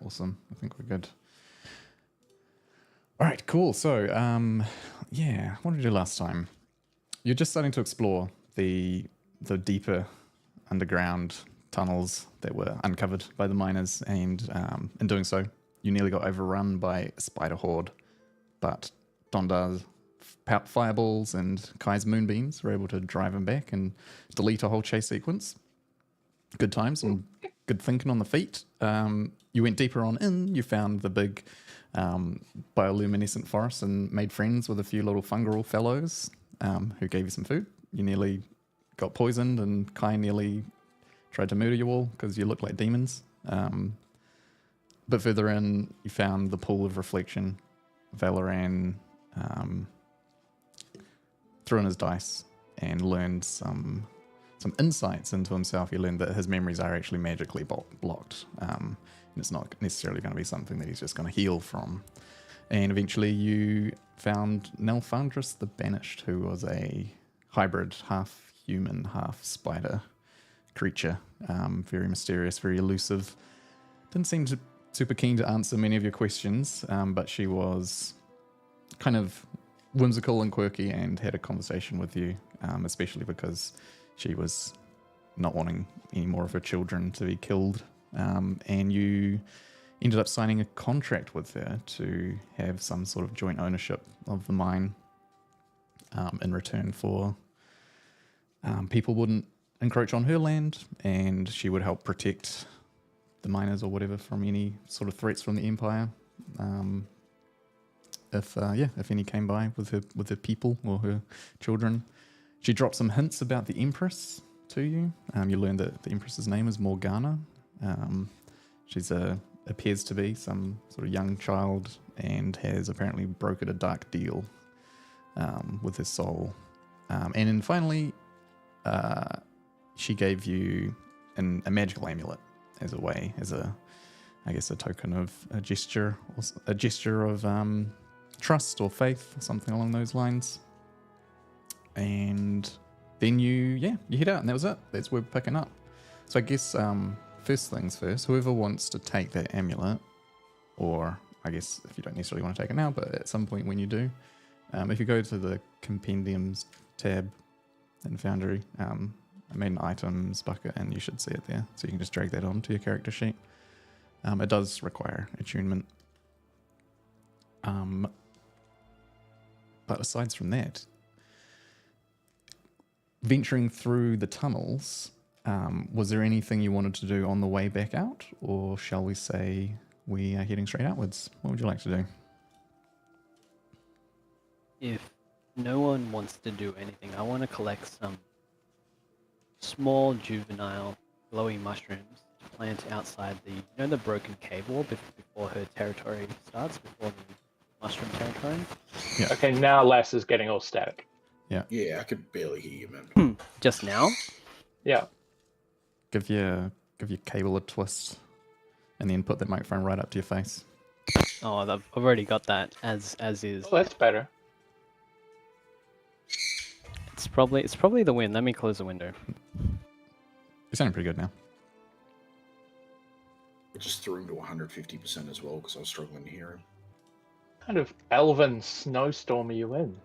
Awesome. I think we're good. All right, cool. So, what did we do last time? You're just starting to explore the deeper underground tunnels that were uncovered by the miners, and in doing so, you nearly got overrun by a spider horde. But Dondar's fireballs and Kai's moonbeams were able to drive him back and delete a whole chase sequence. Good times and good thinking on the feet. You went deeper on in. You found the big bioluminescent forest and made friends with a few little fungal fellows who gave you some food. You nearly got poisoned, and Kai nearly tried to murder you all because you look like demons. But further in, you found the pool of reflection. Valoran threw in his dice and learned some insights into himself. You learned that his memories are actually magically blocked. And it's not necessarily going to be something that he's just going to heal from. And eventually you found Nelfandris the Banished, who was a hybrid, half human, half spider creature. Very mysterious, very elusive. Didn't seem super keen to answer many of your questions, but she was kind of whimsical and quirky and had a conversation with you, especially because she was not wanting any more of her children to be killed. And you ended up signing a contract with her to have some sort of joint ownership of the mine in return for people wouldn't encroach on her land, and she would help protect the miners or whatever from any sort of threats from the Empire. If any came by with her people or her children. She dropped some hints about the Empress to you. You learned that the Empress's name is Morgana. She's appears to be some sort of young child and has apparently brokered a dark deal with his soul. And then finally, she gave you a magical amulet as a token of a gesture of trust or faith, something along those lines. And then you head out, and that was it. That's where we're picking up. So I guess first things first, whoever wants to take that amulet, or I guess if you don't necessarily want to take it now, but at some point when you do, if you go to the compendiums tab in Foundry, I made an items bucket, and you should see it there. So you can just drag that onto your character sheet. It does require attunement. But aside from that, venturing through the tunnels, was there anything you wanted to do on the way back out, or shall we say we are heading straight outwards? What would you like to do? If no one wants to do anything, I want to collect some small juvenile glowy mushrooms to plant outside the broken cave wall before her territory starts, before the mushroom territory. Yeah. Okay, now Les is getting all static. Yeah, I could barely hear you, man. Just now? Yeah. Give your cable a twist, and then put that microphone right up to your face. Oh, I've already got that as is. Oh, that's better. It's probably the wind. Let me close the window. You're sounding pretty good now. I just threw him to 150% as well because I was struggling to hear him. What kind of elven snowstorm are you in?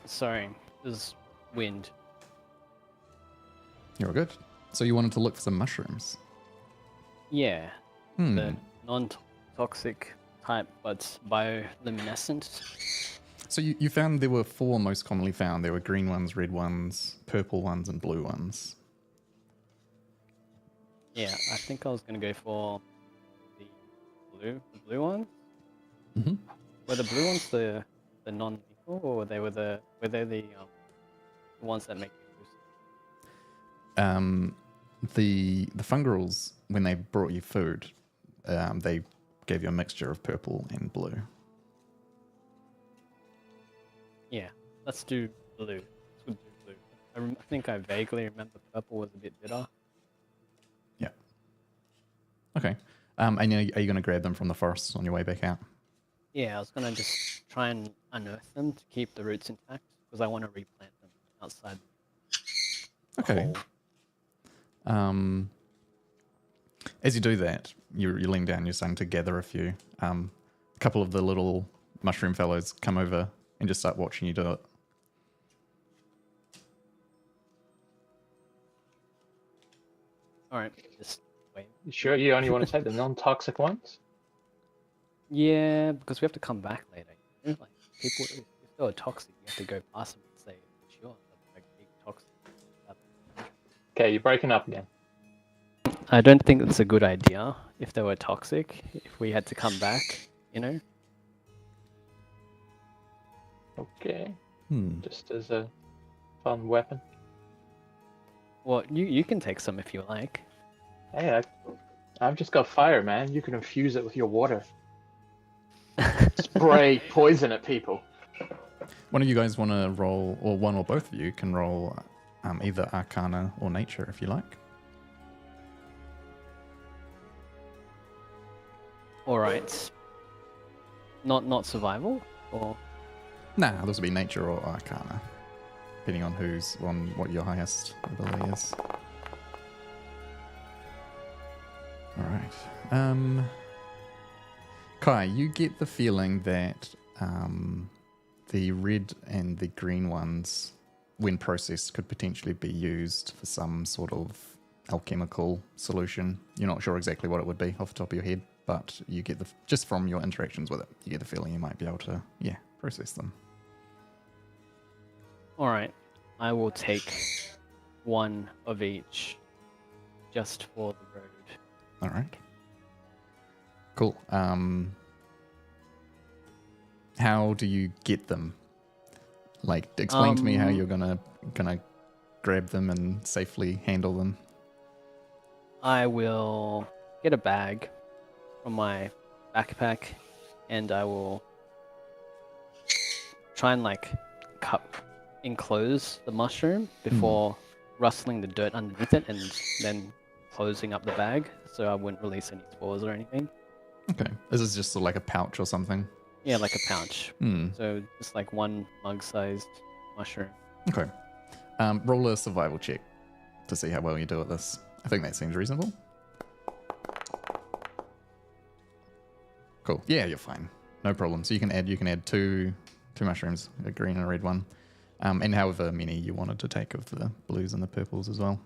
Sorry, there's wind. You're all good. So you wanted to look for some mushrooms? Yeah, the non-toxic type, but bioluminescent. So you found there were 4 most commonly found. There were green ones, red ones, purple ones, and blue ones. Yeah, I think I was gonna go for the blue ones. Mm-hmm. Were the blue ones the non-lethal, or were they the ones that make you lose? The fungrals, when they brought you food, they gave you a mixture of purple and blue. Yeah, let's do blue. Let's do blue. I think I vaguely remember purple was a bit bitter. Yeah. Okay. And are you going to grab them from the forest on your way back out? Yeah, I was gonna just try and unearth them to keep the roots intact because I want to replant them outside the Okay. hole. As you do that, you're laying down, you're starting to gather a few. A couple of the little mushroom fellows come over and just start watching you do it. All right, just wait. You sure you only want to take the non-toxic ones? Yeah, because we have to come back later. You know? Like people, if they were toxic, you have to go past them and say, "Sure, that's like big toxic." Okay, you're breaking up again. I don't think it's a good idea if they were toxic. If we had to come back, you know. Okay, Hmm. just as a fun weapon. Well, you can take some if you like. Hey, I've just got fire, man. You can infuse it with your water. Spray poison at people. One of you guys want to roll, or one or both of you can roll either Arcana or Nature if you like. All right. Not survival or. Nah, this would be Nature or Arcana, depending on what your highest ability is. All right. Kai, you get the feeling that the red and the green ones, when processed, could potentially be used for some sort of alchemical solution. You're not sure exactly what it would be off the top of your head, but you get just from your interactions with it, you get the feeling you might be able to, process them. All right. I will take one of each, just for the road. All right. Cool. How do you get them? Like, explain to me how you're gonna grab them and safely handle them. I will get a bag from my backpack, and I will try and enclose the mushroom before rustling the dirt underneath it, and then closing up the bag so I wouldn't release any spores or anything. Okay. This is just sort of like a pouch or something. Yeah, like a pouch. Hmm. So just like one mug-sized mushroom. Okay. Roll a survival check to see how well you do at this. I think that seems reasonable. Cool. Yeah, you're fine. No problem. So you can add two mushrooms, a green and a red one, and however many you wanted to take of the blues and the purples as well.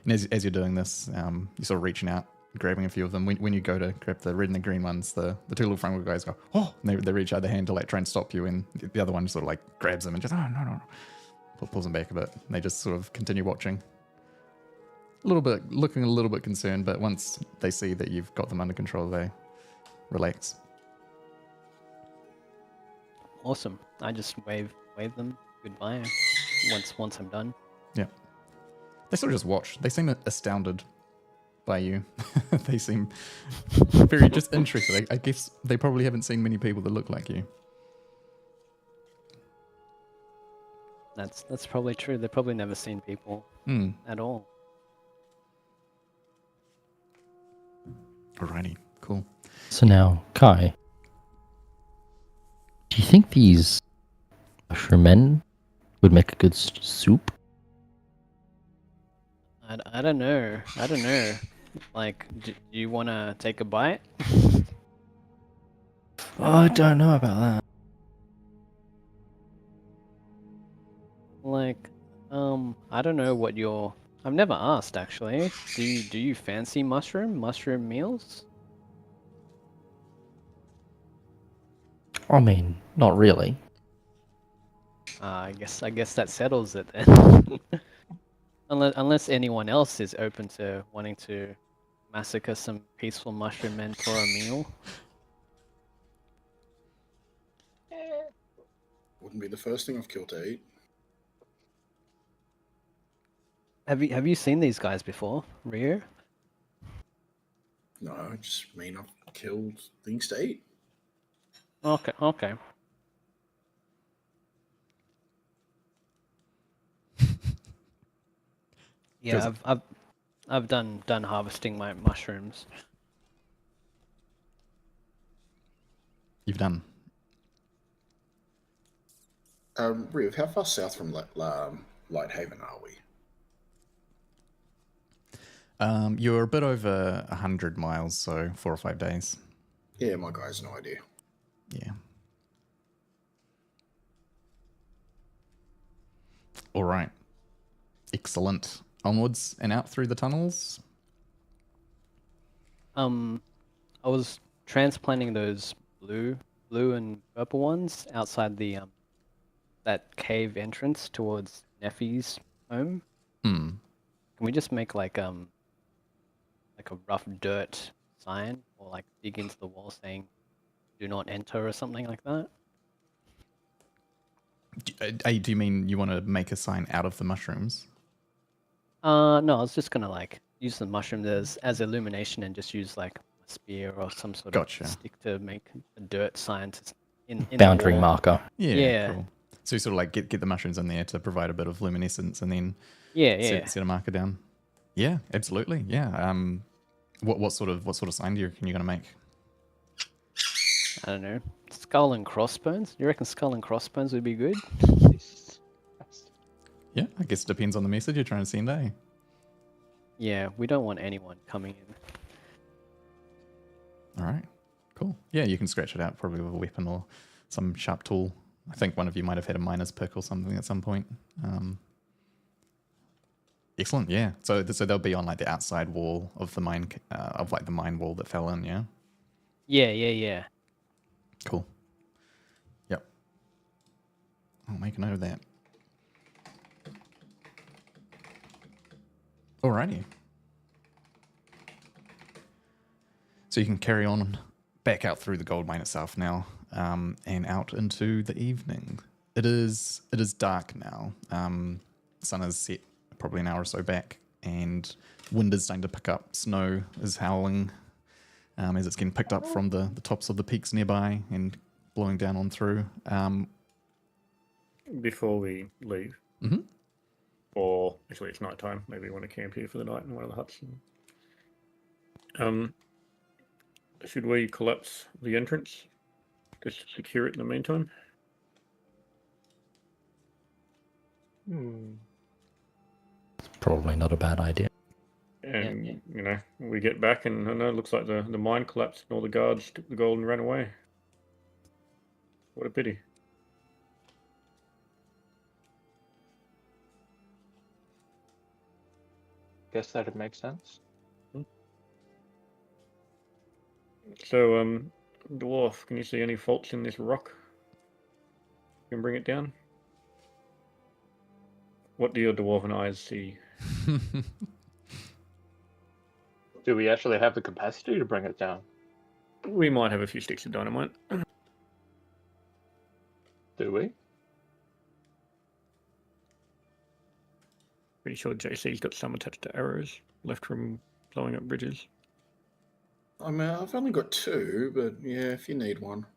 And as you're doing this, you're sort of reaching out, grabbing a few of them. When you go to grab the red and the green ones, the two little front guys go, oh, and they reach out their hand to try and stop you, and the other one sort of grabs them and just, oh, no. Pulls them back a bit. And they just sort of continue watching. Looking a little bit concerned, but once they see that you've got them under control, they relax. Awesome. I just wave them goodbye once I'm done. Yeah. They sort of just watch. They seem astounded by you. They seem very just interested. I guess they probably haven't seen many people that look like you. That's probably true. They've probably never seen people at all. Alrighty, cool. So now, Kai, do you think these mushroom men would make a good soup? I don't know. Like, do you want to take a bite? Oh, I don't know about that. Like, I don't know what your... I've never asked, actually. Do you fancy mushroom meals? I mean, not really. I guess that settles it then. Unless anyone else is open to wanting to massacre some peaceful mushroom men for a meal. Wouldn't be the first thing I've killed to eat. Have you seen these guys before, Rio? No, I just mean I've killed things to eat. Okay. Yeah, I've done harvesting my mushrooms. You've done. Riv, how far south from Lighthaven are we? You're a bit over 100 miles, so 4 or 5 days. Yeah, my guy's no idea. Yeah. All right. Excellent. Onwards and out through the tunnels. I was transplanting those blue and purple ones outside the that cave entrance towards Neffy's home. Hmm. Can we just make like a rough dirt sign or like dig into the wall saying "Do not enter" or something like that? Do you mean you want to make a sign out of the mushrooms? No, I was just gonna like use the mushroom as illumination and just use like a spear or some sort Gotcha. of stick to make a dirt sign in the Boundary wall. marker. Yeah, Yeah. cool. So you sort of like get the mushrooms in there to provide a bit of luminescence and then Yeah. set a marker down. Yeah, absolutely. Yeah. What sort of sign do you reckon you're gonna make? I don't know. Skull and crossbones? You reckon skull and crossbones would be good? Jesus Christ. Yeah, I guess it depends on the message you're trying to send, eh? Yeah, we don't want anyone coming in. All right, cool. Yeah, you can scratch it out probably with a weapon or some sharp tool. I think one of you might have had a miner's pick or something at some point. Excellent. Yeah. So they'll be on like the outside wall of the mine, of like the mine wall that fell in. Yeah. Yeah. Cool. Yep. I'll make a note of that. Alrighty. So you can carry on back out through the gold mine itself now, and out into the evening. It is dark now. Sun is set probably an hour or so back, and wind is starting to pick up. Snow is howling as it's getting picked up from the tops of the peaks nearby and blowing down on through. Before we leave, Mhm. or actually it's night time, maybe we want to camp here for the night in one of the huts. Should we collapse the entrance? Just secure it in the meantime? Probably not a bad idea. And, Yeah. you know, we get back and I know it looks like the mine collapsed and all the guards took the gold and ran away. What a pity. Guess that'd make sense. So, dwarf, can you see any faults in this rock? You can bring it down? What do your dwarven eyes see? Do we actually have the capacity to bring it down? We might have a few sticks of dynamite. Do we? Pretty sure JC's got some attached to arrows left from blowing up bridges. I mean, I've only got 2, but yeah, if you need one.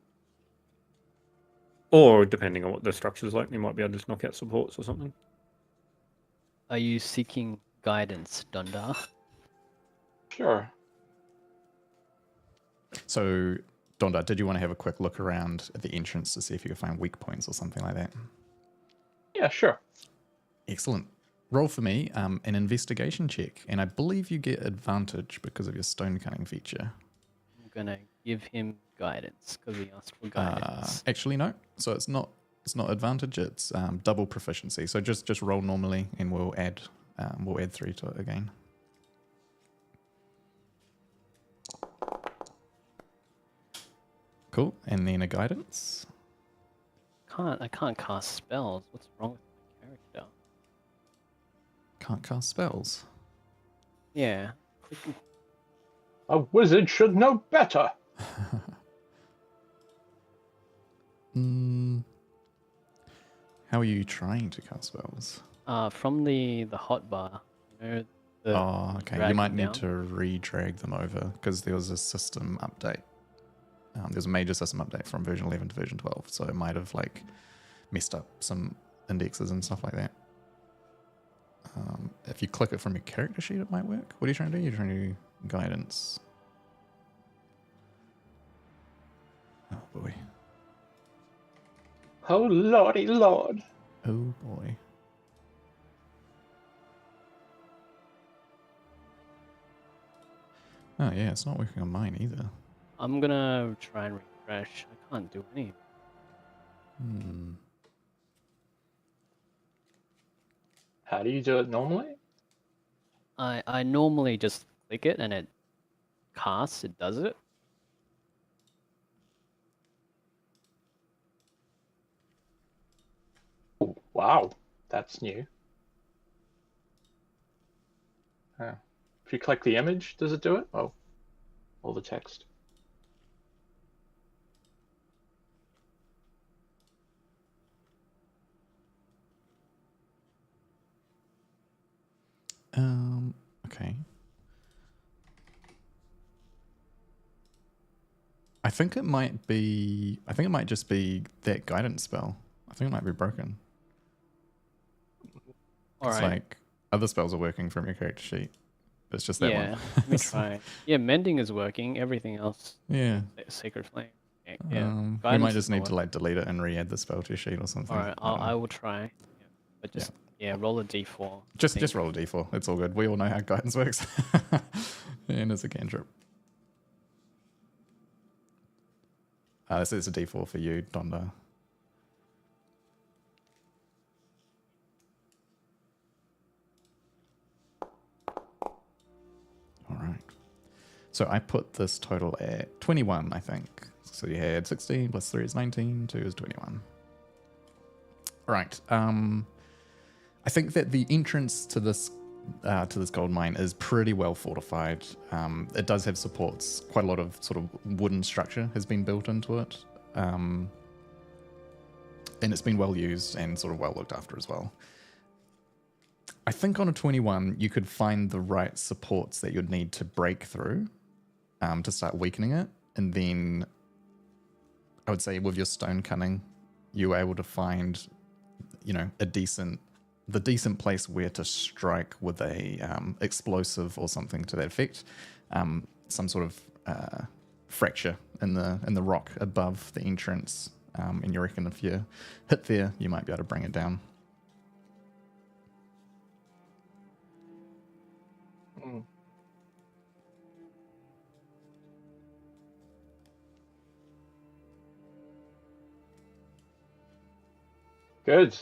Or depending on what the structure's like, you might be able to just knock out supports or something. Are you seeking guidance, Dundar? Sure. So, Donda, did you want to have a quick look around at the entrance to see if you could find weak points or something like that? Yeah, sure. Excellent. Roll for me an investigation check, and I believe you get advantage because of your stone cutting feature. I'm gonna give him guidance because he asked for guidance. Actually, no. So it's not advantage. It's double proficiency. So just roll normally, and we'll add 3 to it again. Cool. And then a guidance. I can't cast spells. What's wrong with my character? Can't cast spells. Yeah. A wizard should know better. How are you trying to cast spells? From the hotbar. You know, Okay. drag You might them need down? to re-drag them over because there was a system update. There's a major system update from version 11 to version 12, so it might have like messed up some indexes and stuff like that. If you click it from your character sheet, it might work. What are you trying to do? You're trying to do guidance. Oh boy. Oh lordy lord. Oh boy. Oh yeah, it's not working on mine either. I'm gonna try and refresh. I can't do any. How do you do it normally? I normally just click it and it casts. It does it. Ooh, wow, that's new. Huh. If you click the image, does it do it? Oh, all the text. Okay. I think it might just be that guidance spell. I think it might be broken. All It's right. like other spells are working from your character sheet. It's just that Yeah. one. Let me try. Yeah, mending is working. Everything else, Yeah. sacred flame. Yeah. We Guidance might is just need not to like delete it and re-add the spell to your sheet or something. All right, I don't know. I will try. Yeah. But just roll a d4. Just roll a d4. It's all good. We all know how guidance works. And it's a cantrip. This is a d4 for you, Donda. All right. So I put this total at 21, I think. So you had 16 plus 3 is 19, 2 is 21. Right. I think that the entrance to this gold mine is pretty well fortified. It does have supports. Quite a lot of sort of wooden structure has been built into it. And it's been well used and sort of well looked after as well. I think on a 21, you could find the right supports that you'd need to break through to start weakening it. And then I would say with your stone cunning, you were able to find, the decent place where to strike with a explosive or something to that effect. Some sort of fracture in the rock above the entrance. And you reckon if you hit there, you might be able to bring it down. Good.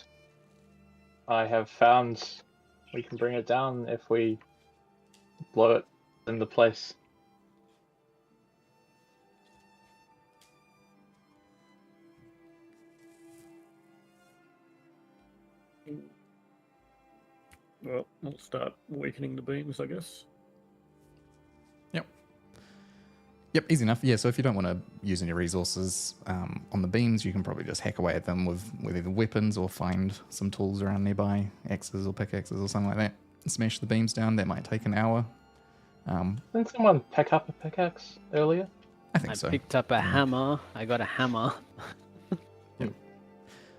I have found we can bring it down if we blow it in the place. Well, we'll start awakening the beams, I guess. Yep, easy enough. Yeah, so if you don't want to use any resources on the beams, you can probably just hack away at them with either weapons or find some tools around nearby, axes or pickaxes or something like that. Smash the beams down. That might take an hour. Didn't someone pick up a pickaxe earlier? I think I so. picked up a hammer. I got a hammer.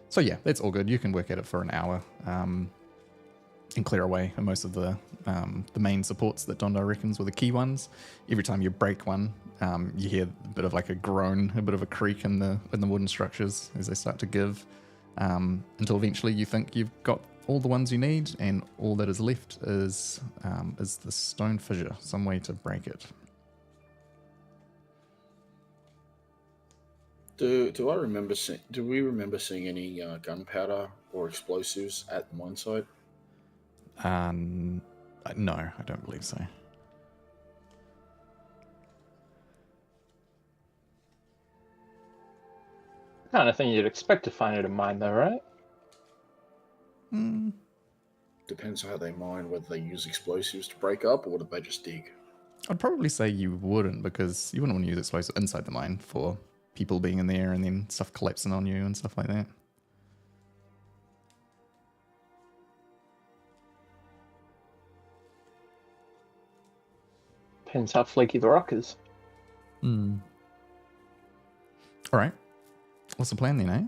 So yeah, that's all good. You can work at it for an hour and clear away most of the main supports that Dondo reckons were the key ones. Every time you break one, you hear a bit of like a groan, a bit of a creak in the wooden structures as they start to give, until eventually you think you've got all the ones you need, and all that is left is the stone fissure, some way to break it. Do we remember seeing any gunpowder or explosives at the mine site? No, I don't believe so. Kind of thing you'd expect to find at a mine, though, right? Depends how they mine, whether they use explosives to break up or do they just dig. I'd probably say you wouldn't, because you wouldn't want to use explosives inside the mine for people being in there and then stuff collapsing on you and stuff like that. Depends how flaky the rock is. All right. What's the plan then, eh?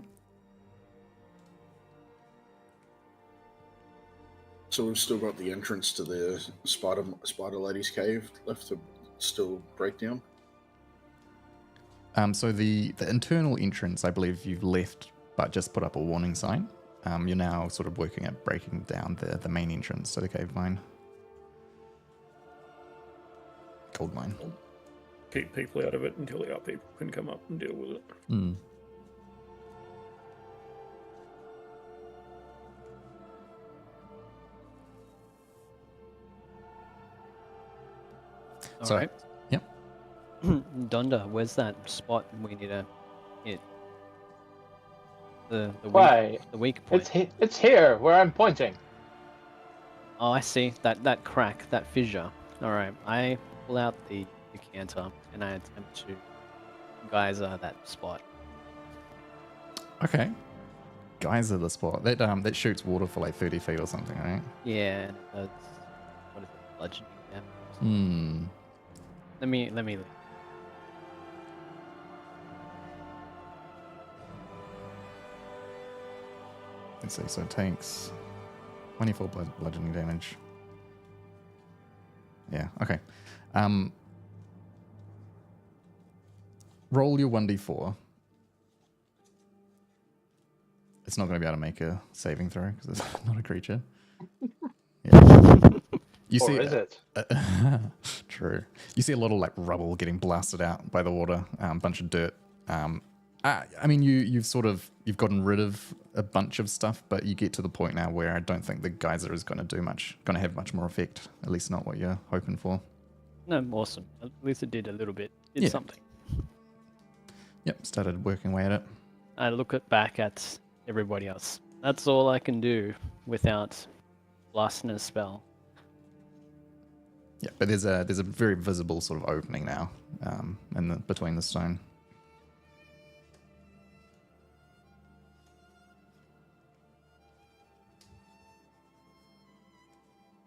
So we've still got the entrance to the spider lady's cave left to still break down. So the internal entrance, I believe you've left, but just put up a warning sign. You're now sort of working at breaking down the main entrance to the cave mine. Gold mine. keep people out of it until our people can come up and deal with it. Hmm. All So- right. yep. Donda, where's that spot we need to hit? The Why? weak point. It's here where I'm pointing. Oh, I see. That crack, that fissure. All right. I pull out the decanter and I attempt to geyser that spot. Okay. Geyser the spot. That shoots water for like 30 feet or something, right? Yeah, and it does. What is it? Bludgeoning damage. Hmm. Let me. Let's see. So it takes 24 bludgeoning damage. Yeah. Okay. Roll your 1d4. It's not going to be able to make a saving throw because it's not a creature. Yeah. You Or see, is it? true. You see a lot of like rubble getting blasted out by the water, bunch of dirt. I mean, you've gotten rid of a bunch of stuff, but you get to the point now where I don't think the geyser is going to have much more effect. At least not what you're hoping for. No, awesome. At least it did a little bit. Did Yeah. something. Yep, started working away at it. I look back at everybody else. That's all I can do without blasting a spell. Yeah, but there's a very visible sort of opening now, between the stone.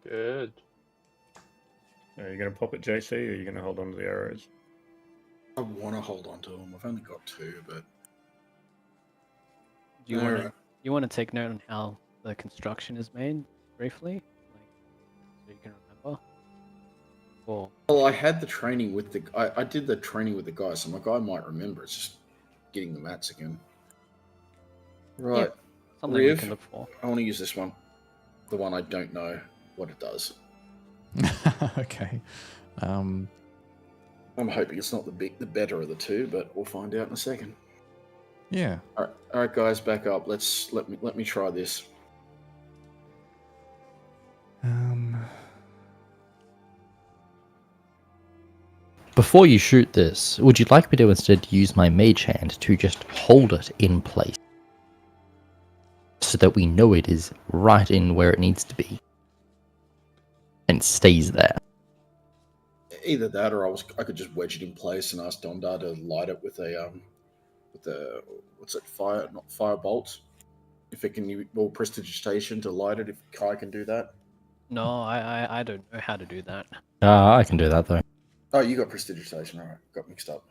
Good. Are you going to pop it, JC, or are you going to hold on to the arrows? I want to hold on to them. I've only got 2, but Do you want Alright. to? You want to take note on how the construction is made briefly, like so you can remember. Or well, I had the training with the. I did the training with the guy, so my guy might remember. It's just getting the mats again. Right. something we Riv. can look for. I want to use this one. The one I don't know what it does. Okay. I'm hoping it's not the better of the two, but we'll find out in a second. Yeah. All right, guys, back up. Let me try this. Before you shoot this, would you like me to instead use my mage hand to just hold it in place? So that we know it is right in where it needs to be. And stays there. Either that, or I could just wedge it in place and ask Dondar to light it with a what's it, fire bolt. If it can roll prestidigitation to light it, if Kai can do that. No, I don't know how to do that. I can do that though. Oh, you got prestidigitation. All right, got mixed up.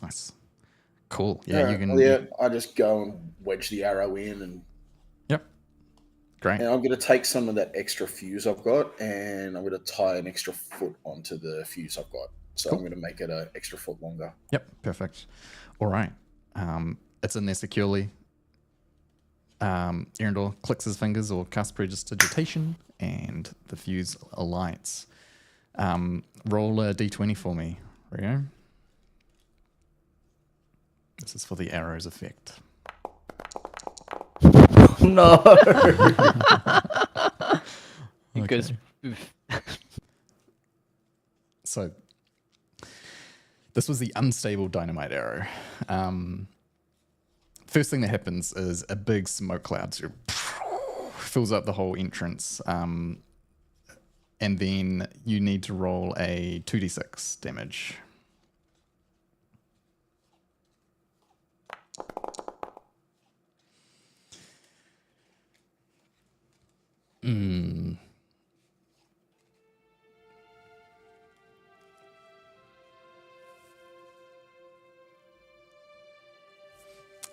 Nice. Cool. Yeah, Alright, you can. well, yeah, I just go and wedge the arrow in, and Yep. Great. I'm going to take some of that extra fuse I've got, and I'm going to tie an extra foot onto the fuse I've got. So Cool. I'm going to make it an extra foot longer. Yep. Perfect. All right. It's in there securely. Erendor clicks his fingers or casts prestidigitation, and the fuse alights. Roll a d20 for me, Rio. This is for the arrow's effect. No! Because So, this was the unstable dynamite arrow. First thing that happens is a big smoke cloud sort of fills up the whole entrance. And then you need to roll a 2d6 damage.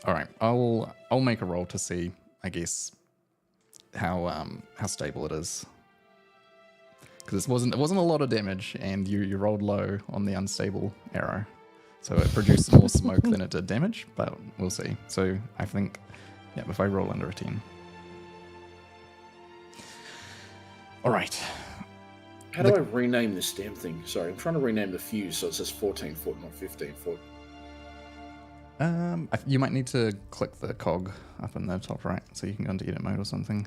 All right, I'll make a roll to see, I guess, how stable it is. Because it wasn't a lot of damage, and you rolled low on the unstable arrow, so it produced more smoke than it did damage. But we'll see. So I think, yeah, if I roll under a 10. All right. How do I rename this damn thing? Sorry, I'm trying to rename the fuse so it says 14 foot, not 15 foot. You might need to click the cog up in the top right, so you can go into edit mode or something,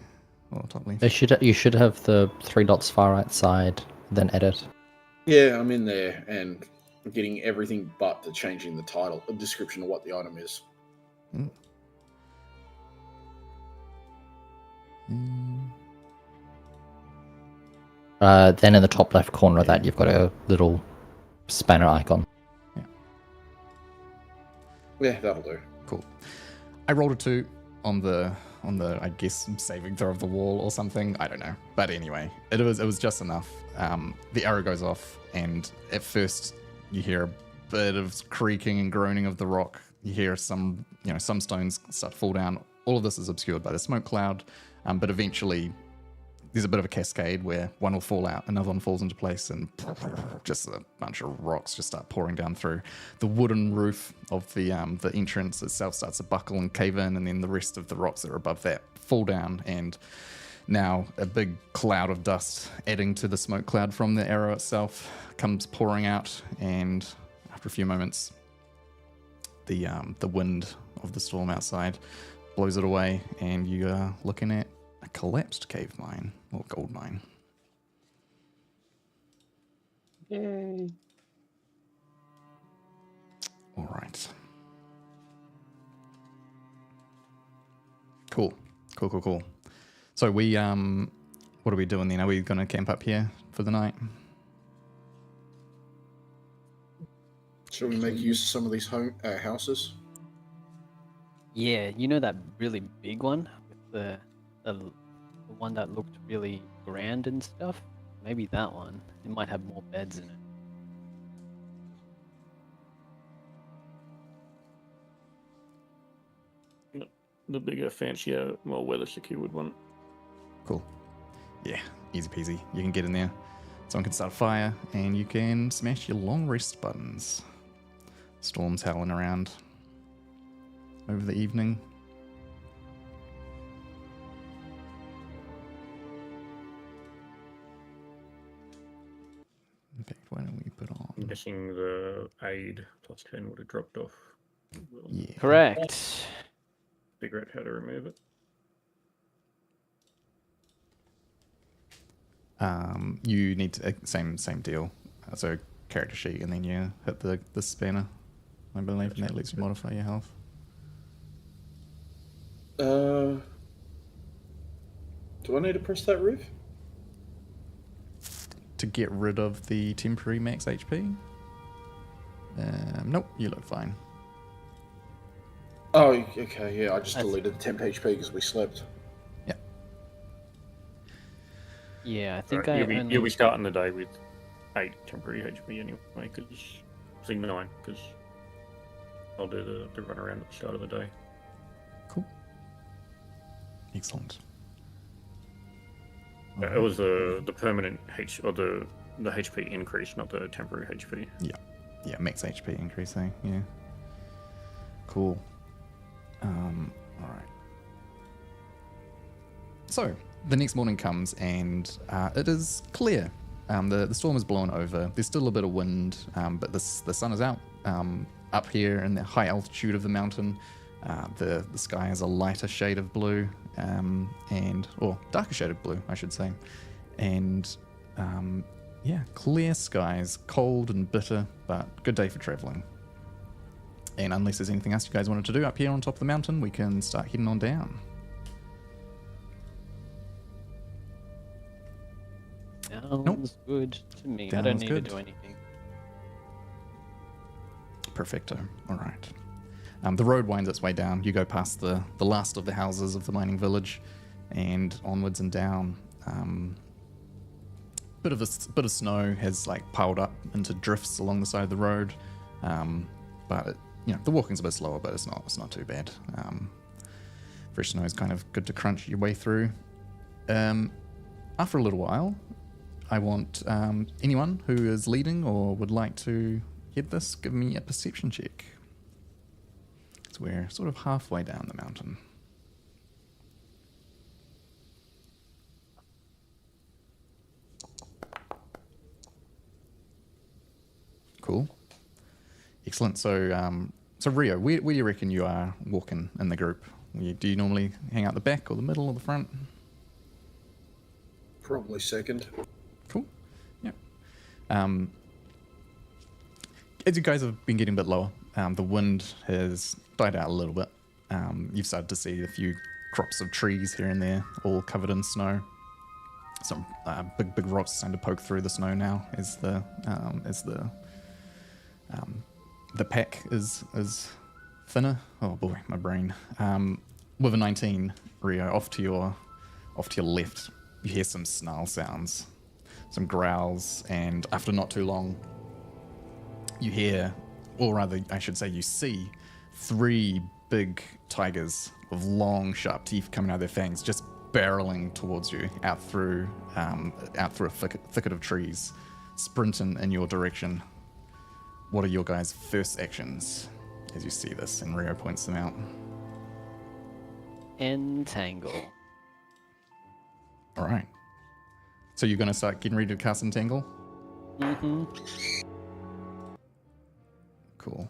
or top left. You should have the 3 dots far right side, then edit. Yeah, I'm in there and I'm getting everything but the changing the title, the description of what the item is. Mm. Then in the top left corner of that, you've got a little spanner icon. Yeah, that'll do. Cool. I rolled a 2 on the I guess saving throw of the wall or something. I don't know. But anyway, it was just enough. The arrow goes off, and at first you hear a bit of creaking and groaning of the rock. You hear some stones start to fall down. All of this is obscured by the smoke cloud, but eventually there's a bit of a cascade where one will fall out, another one falls into place, and just a bunch of rocks just start pouring down through. The wooden roof of the entrance itself starts to buckle and cave in, and then the rest of the rocks that are above that fall down, and now a big cloud of dust adding to the smoke cloud from the arrow itself comes pouring out, and after a few moments the wind of the storm outside blows it away, and you are looking at a collapsed cave mine or gold mine. Yay. All right. Cool. So we what are we doing then? Are we going to camp up here for the night? Shall we make use of some of these houses? Yeah, you know that really big one with the one that looked really grand and stuff? Maybe that one. It might have more beds in it. The bigger, fancier, more weather-secured one. Cool. Yeah, easy peasy. You can get in there. Someone can start a fire, and you can smash your long rest buttons. Storm's howling around over the evening. In fact, why don't we put on... I'm guessing the aid plus 10 would have dropped off. We'll Yeah. Correct. figure out how to remove it. You need to same deal. So character sheet, and then you hit the spanner, I believe, and that lets you modify your health. Do I need to press that roof? To get rid of the temporary max HP? Nope, you look fine. Oh, okay, yeah, I just deleted the temp HP because we slept. Yeah. Yeah, I think Right, you'll be starting the day with 8 temporary HP anyway, because see 9, because I'll do the run around at the start of the day. Cool. Excellent. It was the permanent or the HP increase, not the temporary HP. Yeah, max HP increasing. Yeah. Cool. All right. So the next morning comes, and it is clear. The storm is blown over. There's still a bit of wind, but the sun is out. Up here in the high altitude of the mountain, the sky has a lighter shade of blue, or darker shade of blue, I should say. And yeah, clear skies, cold and bitter, but good day for traveling. And unless there's anything else you guys wanted to do up here on top of the mountain, we can start heading on down. Sounds good to me. I don't need to do anything. Perfecto. All right. The road winds its way down. You go past the last of the houses of the mining village, and onwards and down. Bit of snow has piled up into drifts along the side of the road, but the walking's a bit slower, but it's not too bad. Fresh snow is kind of good to crunch your way through. After a little while, I want anyone who is leading or would like to head this, give me a perception check. So we're sort of halfway down the mountain. Excellent. So Rio, where do you reckon you are walking in the group? Do you normally hang out the back or the middle or the front? Probably second. Cool. Yeah. As you guys have been getting a bit lower, the wind has died out a little bit. You've started to see a few crops of trees here and there, all covered in snow. Some big rocks starting to poke through the snow now as the pack is thinner. Oh boy, my brain. With a 19, Rio, off to your left, you hear some snarl sounds, some growls, and after not too long, you hear, or rather, I should say, you see 3 big tigers with long, sharp teeth coming out of their fangs, just barreling towards you out through a thicket of trees, sprinting in your direction. What are your guys' first actions as you see this? And Rio points them out. Entangle. All right. So you're going to start getting ready to cast Entangle? Mm-hmm. Cool.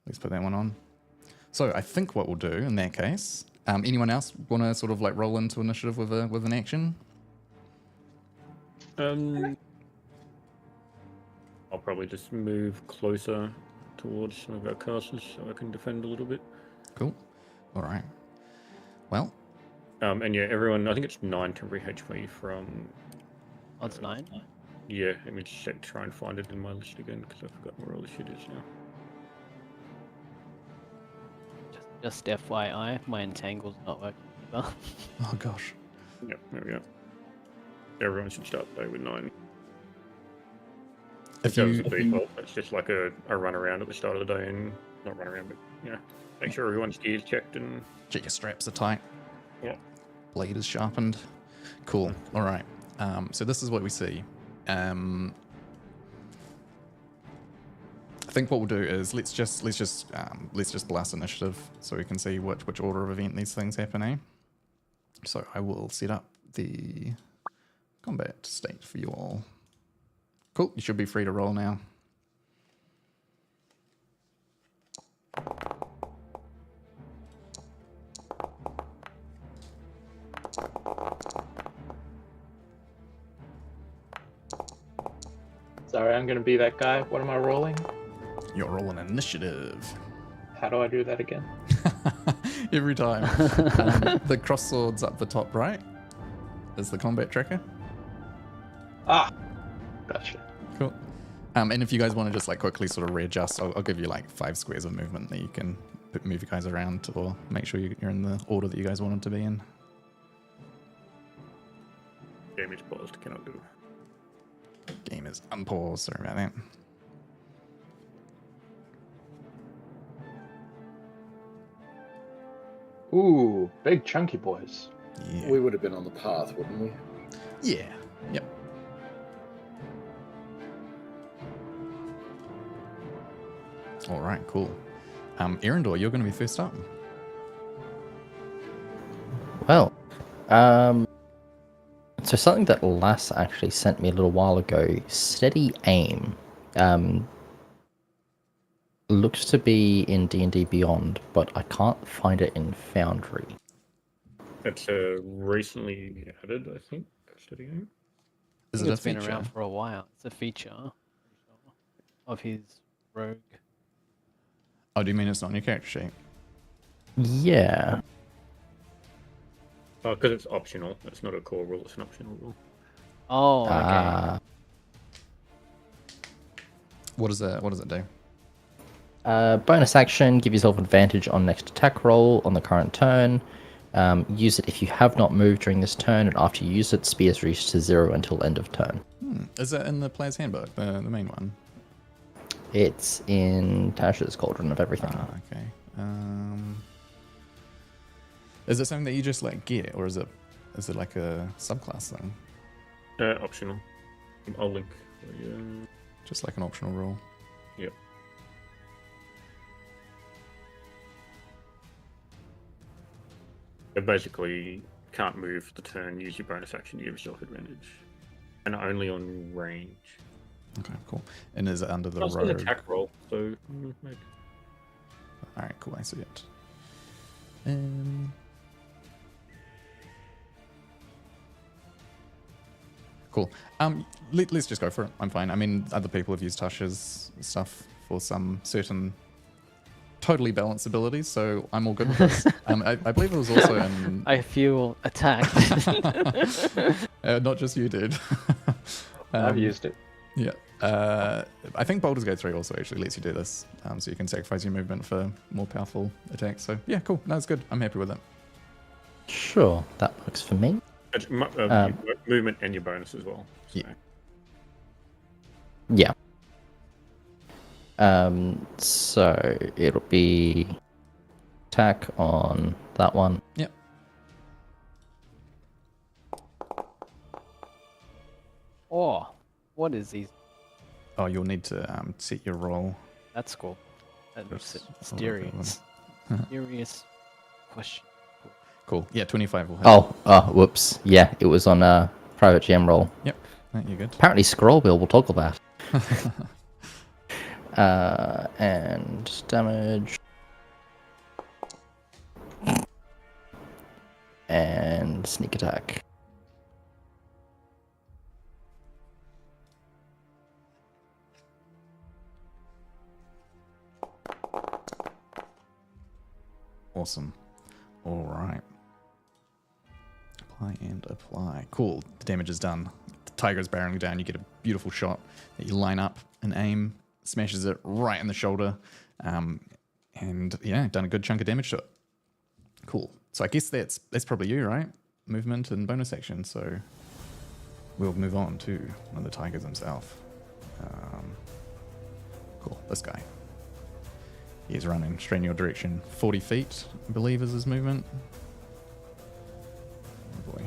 Let's put that one on. So I think what we'll do in that case, anyone else want to sort of like roll into initiative with an action? I'll probably just move closer towards some of our casters so I can defend a little bit. Cool. All right. Well. And yeah, everyone, I think it's 9 temporary HP from... Oh, it's 9? Yeah, let me just try and find it in my list again because I've forgotten where all the shit is now. Just FYI, my entangle's not working either. Oh gosh. Yep, there we go. Everyone should start the day with 9. If That was you, a default. It's just like a run around at the start of the day and not run around, but make sure everyone's gear's checked and check your straps are tight. yeah. Blade is sharpened. Cool. All right. So this is what we see. I think what we'll do is let's just blast initiative so we can see which order of event these things happen. So I will set up the combat state for you all. Cool. You should be free to roll now. Sorry, I'm gonna be that guy. What am I rolling? You're rolling initiative. How do I do that again? Every time. The cross swords up the top right is the combat tracker. Ah, gotcha. Cool. And if you guys want to just like quickly sort of readjust, I'll give you like 5 squares of movement that you can move you guys around or make sure you're in the order that you guys want them to be in. Damage paused, cannot do. Game is unpaused, sorry about that. Ooh, big chunky boys. Yeah. We would have been on the path, wouldn't we? Yeah. Yep. All right, cool. Erendor, you're going to be first up. Well, so something that Lass actually sent me a little while ago, Steady Aim, looks to be in D&D Beyond, but I can't find it in Foundry. It's recently added, I think. Steady aim. Is I it think a it's been feature? around for a while. It's a feature of his rogue. Oh, do you mean it's not on your character sheet? Yeah. Oh, because it's optional. It's not a core rule, it's an optional rule. Oh, okay. What does it do? Bonus action, give yourself advantage on next attack roll on the current turn. Use it if you have not moved during this turn, and after you use it, spears reach to 0 until end of turn. Is that in the player's handbook, the main one? It's in Tasha's Cauldron of Everything. Ah, okay. Is it something that you just like get, or is it like a subclass thing? Optional. I'll link. Just like an optional rule. Yep. You basically can't move the turn, use your bonus action to give yourself advantage. And only on range. Okay, cool. And is it under the It's an road? attack roll, so maybe. All right, cool. I see it. Cool. Let's just go for it. I'm fine. I mean, other people have used Tasha's stuff for some certain totally balanced abilities, so I'm all good with this. I believe it was also in... I feel attacked. not just you, dude. I've used it. Yeah. I think Baldur's Gate 3 also actually lets you do this, so you can sacrifice your movement for more powerful attacks. So yeah, cool. No, it's good. I'm happy with it. Sure, that works for me. Movement and your bonus as well. So. Yeah. So it'll be attack on that one. Yep. Oh, what is these? Oh, you'll need to set your roll. That's cool. That's That's mysterious. Mysterious question. Cool. Yeah, 25 will hit. Oh, whoops. Yeah, it was on a private gem roll. Yep. No, you're good. Apparently scroll wheel will toggle that. And damage. And sneak attack. Awesome. All right. Apply and apply. Cool. The damage is done. The tiger is barreling down. You get a beautiful shot that you line up and aim. Smashes it right in the shoulder. And yeah, done a good chunk of damage to it. Cool. So I guess that's probably you, right? Movement and bonus action. So we'll move on to one of the tigers himself. Cool. This guy. He's running straight in your direction. 40 feet, I believe, is his movement. Oh boy.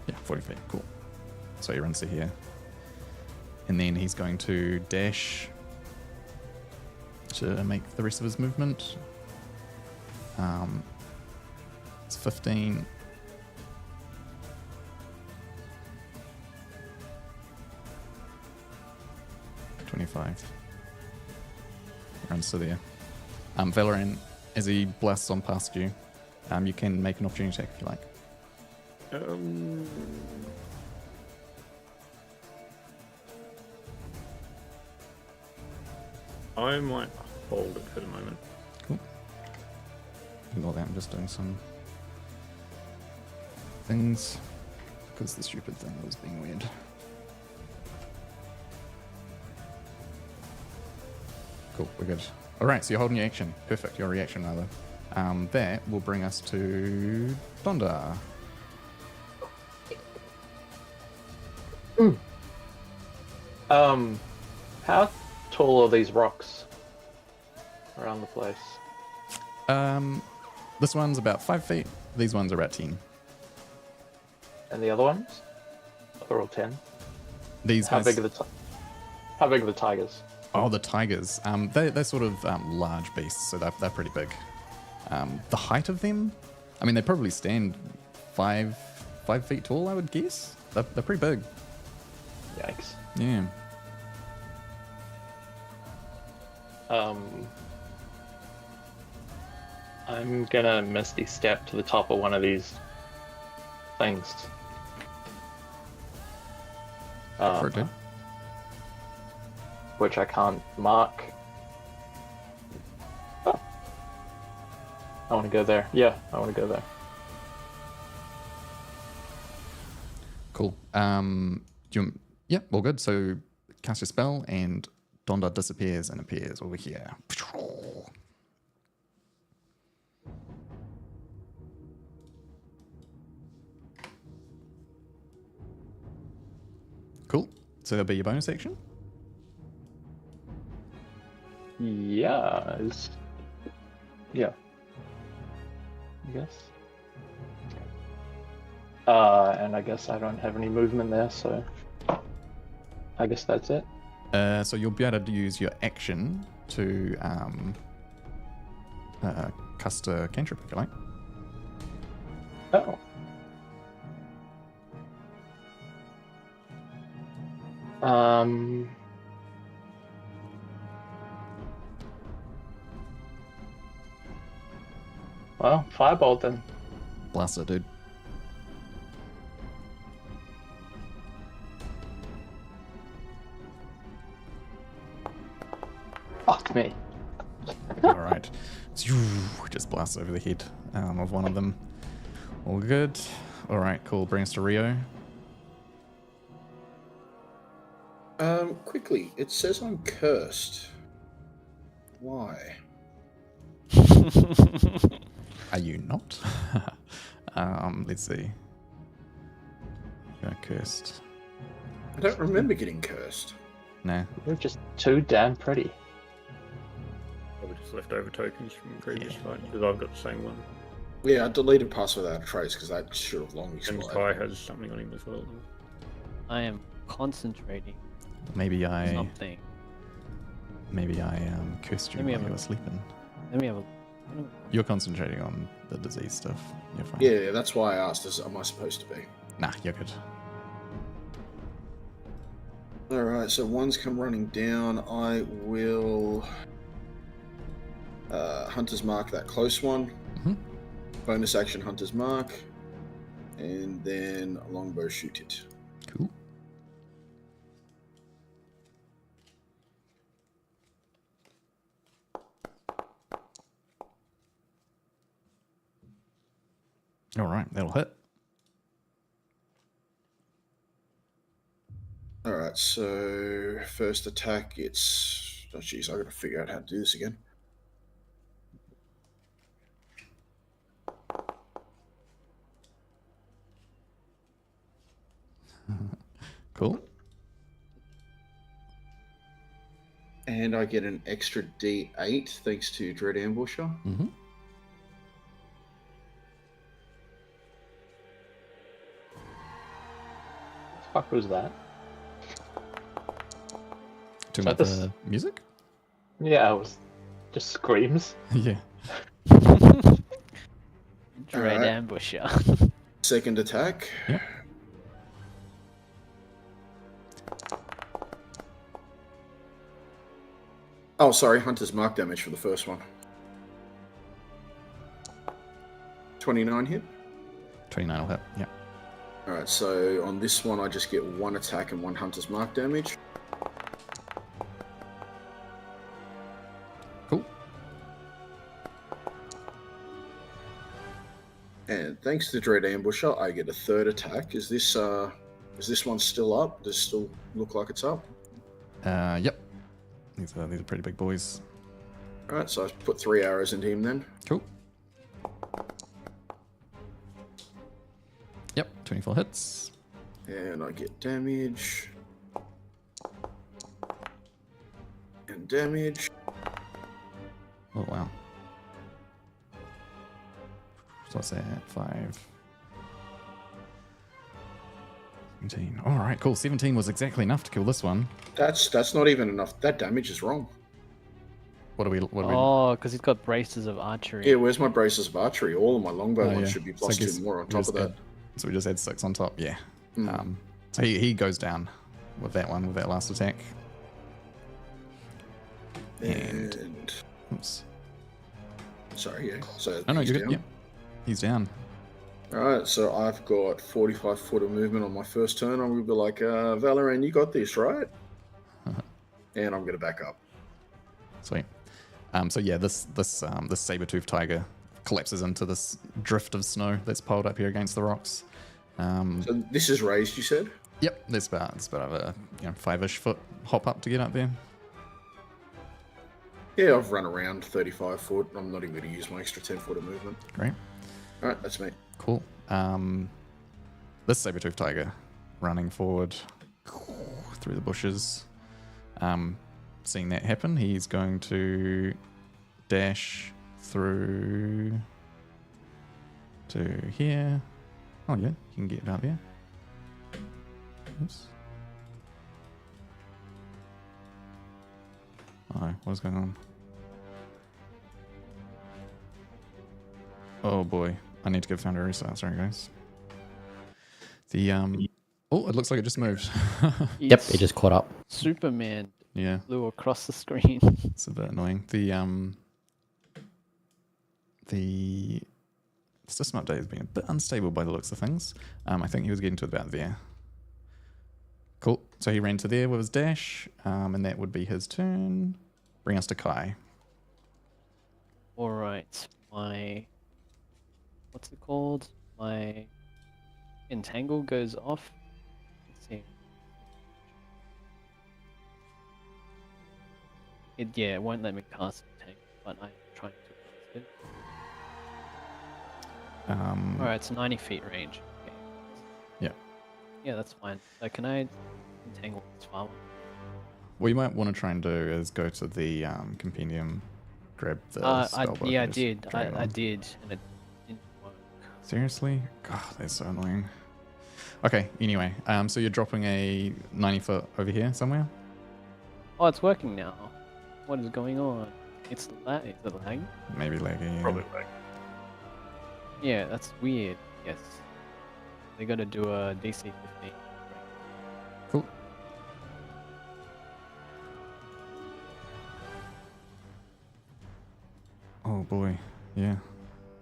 Yeah, 40 feet. Cool. So he runs to here. And then he's going to dash to make the rest of his movement. It's 15. Runs to there. Valorant, as he blasts on past you, you can make an opportunity attack if you like. I might hold it for the moment. Cool. Ignore that, I'm just doing some things because the stupid thing was being weird. Cool, we're good. All right, so you're holding your action. Perfect, your reaction rather. That will bring us to Donda. How tall are these rocks around the place? This one's about 5 feet. These ones are about 10. And the other ones? They're all 10. These How guys, big are the How big are the tigers? oh, the tigers. They're sort of large beasts, so they're pretty big. The height of them, I mean, they probably stand 5 feet tall, I would guess. They're pretty big. Yikes. Yeah. I'm gonna misty step to the top of one of these things. For it, dude. Which I can't mark. Oh. I want to go there. Yeah, I want to go there. Cool. Yeah, all good. So cast your spell and Donda disappears and appears over here. Cool. So that'll be your bonus action. Yeah. Yeah. I guess. And I guess I don't have any movement there, so I guess that's it. So you'll be able to use your action to cast a cantrip if you like. Oh. Um. Well, firebolt then. Blast it, dude. Fuck me. All right. Just blasts over the head of one of them. All good. All right, cool. Bring us to Rio. Quickly, it says I'm cursed. Why? Are you not? Let's see. You're cursed. I don't remember getting cursed. No. You're just too damn pretty. Probably just leftover tokens from the previous Yeah. fight, because I've got the same one. Yeah, I deleted Pass Without a Trace because that should have long And expired. Kai has something on him as well. I am concentrating Maybe on I something. cursed you Let me while have you a- were sleeping. Let me have a. You're concentrating on the disease stuff. You're fine. Yeah, that's why I asked, am I supposed to be? Nah, you're good. Alright, so one's come running down. I will Hunter's Mark that close one. Mhm. Bonus action Hunter's Mark. And then longbow shoot it. Cool. All right, that'll hit. Alright, so first attack, it's... Oh, jeez, I gotta figure out how to do this again. Cool. And I get an extra D8 thanks to Dread Ambusher. Mm-hmm. What the fuck was that? Too So much this- music? Yeah, it was just screams. Yeah. Dread Alright. ambusher. Second attack. Yep. Oh, sorry, Hunter's Mark damage for the first one. 29 hit. 29 will hit. Yeah. Alright, so on this one, I just get one attack and one Hunter's Mark damage. Cool. And thanks to Dread Ambusher, I get a third attack. Is this one still up? Does it still look like it's up? Yep. These are pretty big boys. Alright, so I put 3 arrows into him then. Cool. Yep, 24 hits. And I get damage. And damage. Oh, wow. So what's that? 5. 17. All right, cool. 17 was exactly enough to kill this one. That's not even enough. That damage is wrong. What are we? Oh, because he's got braces of archery. Yeah, where's my braces of archery? All of my longbow Oh, ones yeah. should be So I plus guess 2 more on we top just of that. So we just had 6 on top. Yeah. Mm. So he goes down with that one, with that last attack. And Oops. sorry, yeah. So Oh no, he's you're good. down. Yep. He's down. Alright, so I've got 45 foot of movement on my first turn. I'm gonna be like, Valorant, you got this, right? And I'm gonna back up. Sweet. So yeah, this saber-toothed tiger collapses into this drift of snow that's piled up here against the rocks. So this is raised, you said? Yep, it's about a 5-ish foot hop up to get up there. Yeah, I've run around 35 foot. I'm not even gonna use my extra 10 foot of movement. Great. Alright, that's me. Cool. This saber-toothed tiger running forward through the bushes. Seeing that happen, he's going to dash through to here. Oh yeah, you can get out there. Oops. Oh, what's going on? Oh boy, I need to give Founder a restart. Sorry, guys. The Oh, it looks like it just moved. Yep, it just caught up. Superman Yeah, flew across the screen. it's a bit annoying. The system update has been a bit unstable by the looks of things. I think he was getting to about there. Cool. So he ran to there with his dash, and that would be his turn. Bring us to Kai. All right, what's it called? My entangle goes off. Let's see. It won't let me cast entangle, but I'm trying to cast it. All right, it's 90 feet range. Okay. Yeah. Yeah, that's fine. So can I entangle this farmer? What you might want to try and do is go to the compendium, grab the spellbook. Yeah, I and just did. drag it I on. did, and it didn't work. Seriously? God, that's so annoying. Okay, anyway, so you're dropping a 90 foot over here somewhere? Oh, it's working now. What is going on? It's lag. Is it lag? Maybe laggy. Yeah. Probably like Yeah, that's weird. Yes. They gotta do a DC 15. Cool. Oh boy, yeah.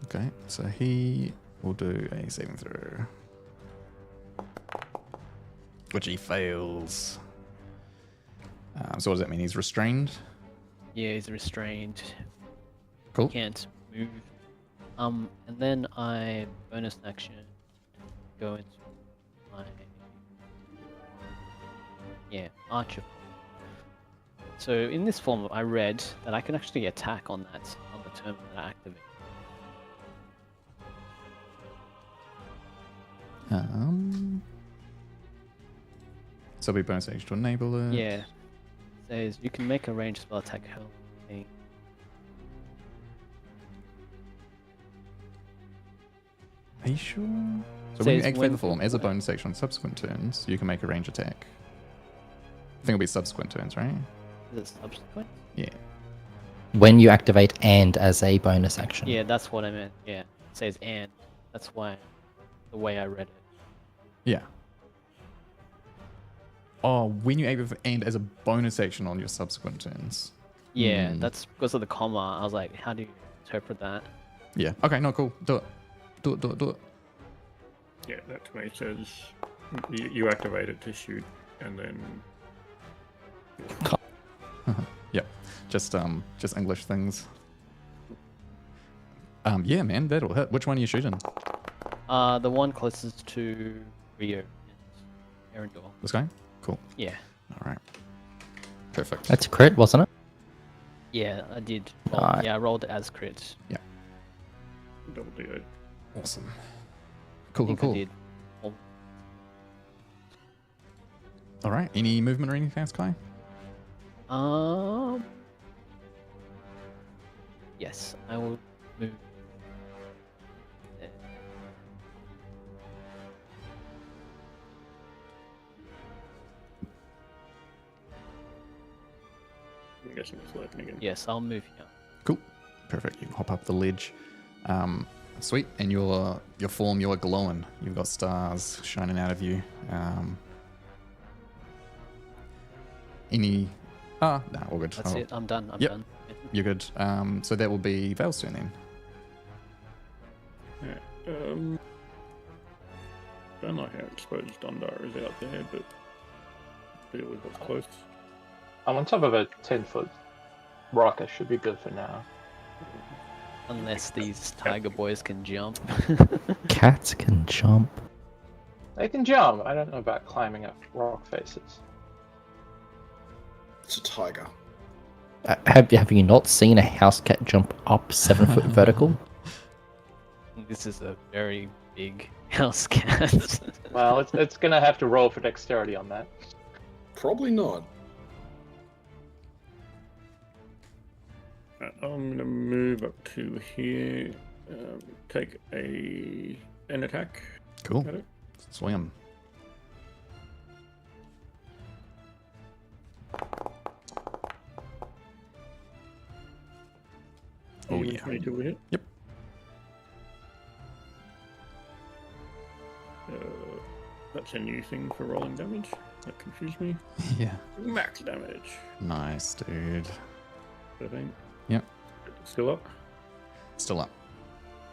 Okay, so he will do a saving throw. Which he fails. So what does that mean? He's restrained? Yeah, he's restrained. Cool. Can't move. And then I bonus action go into my archer. So in this form, I read that I can actually attack on the turn that I activate. So we bonus action to enable it. Yeah. Says you can make a ranged spell attack hurl thing. Are you sure? So when you Says activate when- the form as a bonus action on subsequent turns, you can make a range attack. I think it'll be subsequent turns, right? Is it subsequent? Yeah. When you activate and as a bonus action. Yeah, that's what I meant. Yeah. It says and. That's why the way I read it. Yeah. Oh, when you activate and as a bonus action on your subsequent turns. Yeah, Hmm. that's because of the comma. I was like, how do you interpret that? Yeah. Okay, no, cool. Do it. Do it, do it, do it. yeah, that to me says you activate it to shoot, and then Yep. Just English things. Yeah, man, that'll hit. Which one are you shooting? The one closest to Rio and Arendelle. This guy? Cool. Yeah. All right. Perfect. That's a crit, wasn't it? Yeah, I did. Roll. Alright. Yeah, I rolled it as crit. double D8. Awesome. I Cool, cool, think I cool. did. All right. Any movement or anything else, Kai? Yes, I will move. there. I'm guessing it's working again. Yes, I'll move here. Cool. Perfect. You can hop up the ledge. Sweet. And your form, you're glowing. You've got stars shining out of you. Any... nah, all good. That's Oh, it. I'm done. I'm Yep. done. You're good. So that will be Vale's turn then. Yeah. Don't know how exposed Dundar is out there, but deal with what's close. I'm on top of a 10-foot rock. I should be good for now. Unless these tiger boys can jump. Cats can jump. They can jump. I don't know about climbing up rock faces. It's a tiger. Have you not seen a house cat jump up 7 foot vertical? This is a very big house cat. Well, it's gonna have to roll for dexterity on that. Probably not. I'm gonna move up to here, take an attack. Cool. At it. Swing 'em. Oh, Even yeah. 22 will hit. Yep. That that's a new thing for rolling damage. That confused me. Yeah. Max damage. Nice, dude. 13. Yep. Still up. Still up.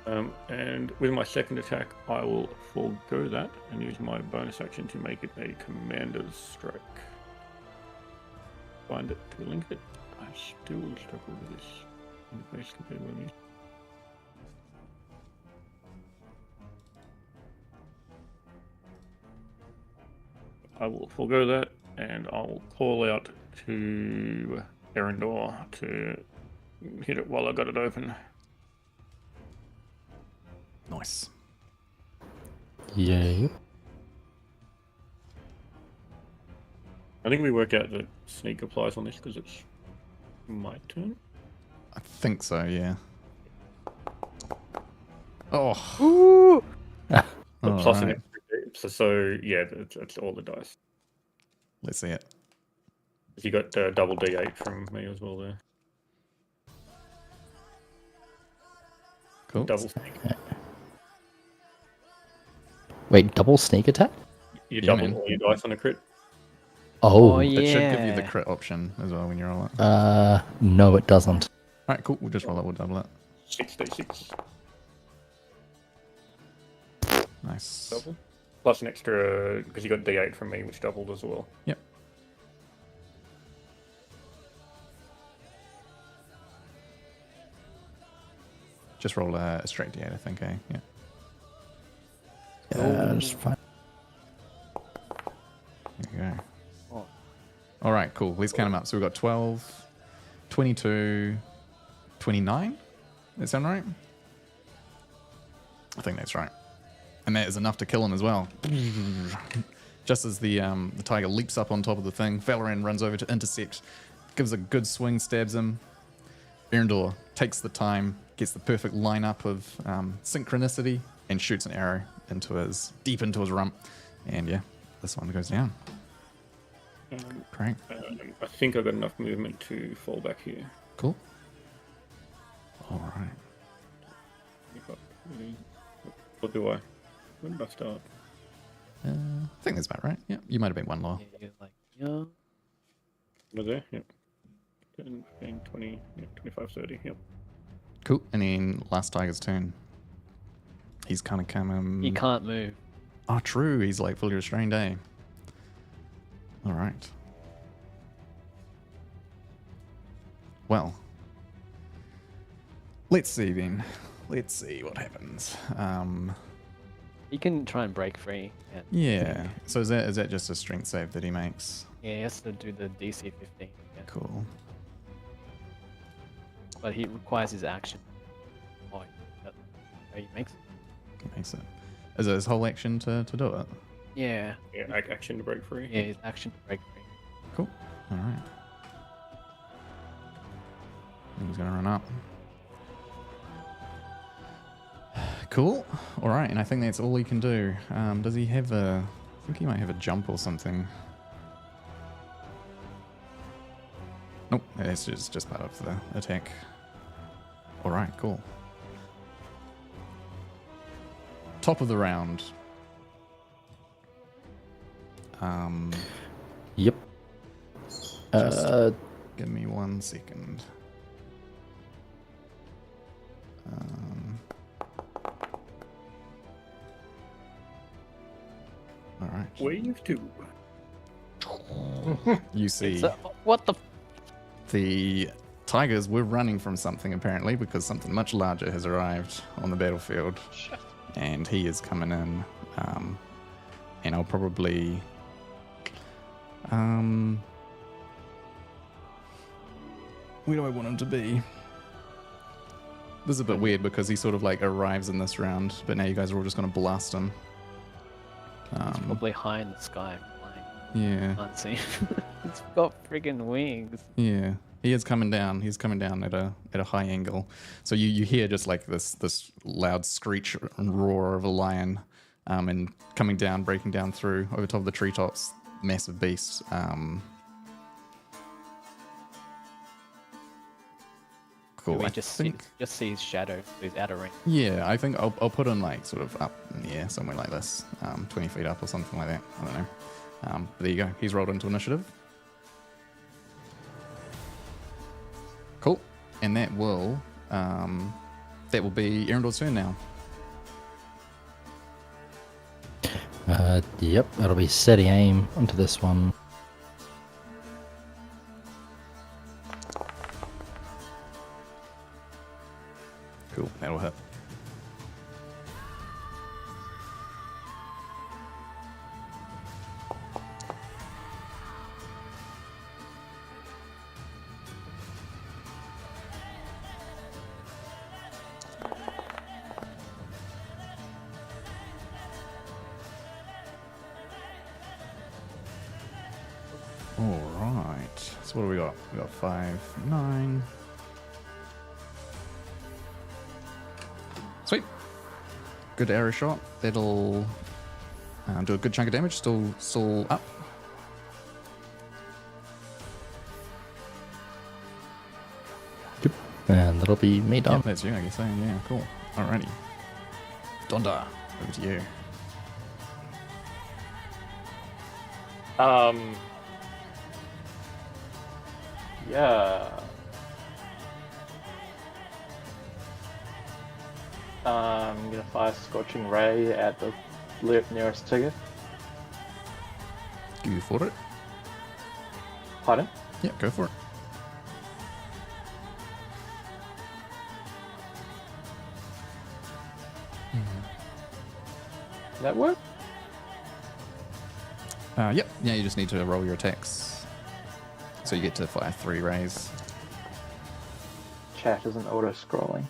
And with my second attack, I will forego that and use my bonus action to make it a commander's strike. Find it to link it. I still struggle with this interface compared to what I'm used. I will forego that, and I'll call out to Erendor to hit it while I got it open. Nice. Yeah. I think we work out that sneak applies on this because it's my turn. I think so, yeah. Oh. Ooh! But plus an Alright. extra, so yeah, that's all the dice. Let's see it. You got double D8 from me as well there. Cool. Double sneak. Wait, double sneak attack? You Yeah, double man. all your dice on a crit. Oh, yeah. It should give you the crit option as well when you roll it. no, it doesn't. Alright, cool. We'll just roll it. We'll double it. 6d6 Nice. double. Plus an extra, because you got D8 from me, which doubled as well. Yep. Just roll a straight D8, I think, eh? Yeah. Just fine. There you go. Oh. All right, cool. Let's count them up. So we've got 12, 22, 29. That sound right? I think that's right. And that is enough to kill him as well. Just as the tiger leaps up on top of the thing, Valoran runs over to intercept, gives a good swing, stabs him. Erendor takes the time, gets the perfect lineup of synchronicity, and shoots an arrow deep into his rump. And yeah, this one goes down. Great. I think I've got enough movement to fall back here. Cool. All right. What do I? When did I start? I think that's about right. Yeah, you might have been one lower. Yeah, you're like, yeah. Was there? Yep. 10, 15, 20, yeah, 25, 30, yep. Cool. And then last tiger's turn. He's kind of coming. He can't move. Oh, true. He's like fully restrained, eh? All right. Well, let's see then. Let's see what happens. He can try and break free. And Yeah. So is that just a strength save that he makes? Yeah, he has to do the DC 15. Yeah. Cool. But he requires his action. Oh, he makes it. He makes it. Is it his whole action to do it? Yeah. Yeah, action to break free. Yeah, his action to break free. Cool. All right. He's gonna run up. Cool. All right, and I think that's all he can do. Does he have a? I think he might have a jump or something. Nope, that's just part of the attack. All right, cool. Top of the round. Yep. Give me 1 second. All right. Wave 2. You see, So, what the? the tigers were running from something apparently because something much larger has arrived on the battlefield, and he is coming in. And I'll probably. Where do I want him to be? This is a bit weird because he sort of like arrives in this round, but now you guys are all just going to blast him. Probably high in the sky. Yeah, Can't see. It's got friggin' wings. yeah. He is coming down. He's coming down at a high angle. So you hear just like this loud screech and roar of a lion, and coming down, breaking down through over top of the treetops. Massive beast. Cool. We I just think. just see his shadow, his outer ring. Yeah, I think I'll put him like sort of up in the air somewhere like this, 20 feet up or something like that. I don't know. But there you go. He's rolled into initiative. Cool. And that will be Erendor's turn now. Yep, that'll be steady aim onto this one. Cool. That'll hit. Alright. So what do we got? We got 5, 9. Sweet. Good arrow shot. That'll do a good chunk of damage. Still up. Yep. And that'll be me Yeah, done. that's you, I guess. Yeah, cool. Alrighty. Donda, over to you. Yeah. I'm gonna fire Scorching Ray at the nearest ticket. Go for it. Pardon? Yeah, go for it. Did that work? Yep. Yeah, you just need to roll your attacks. So you get to fire 3 rays. Chat isn't auto-scrolling.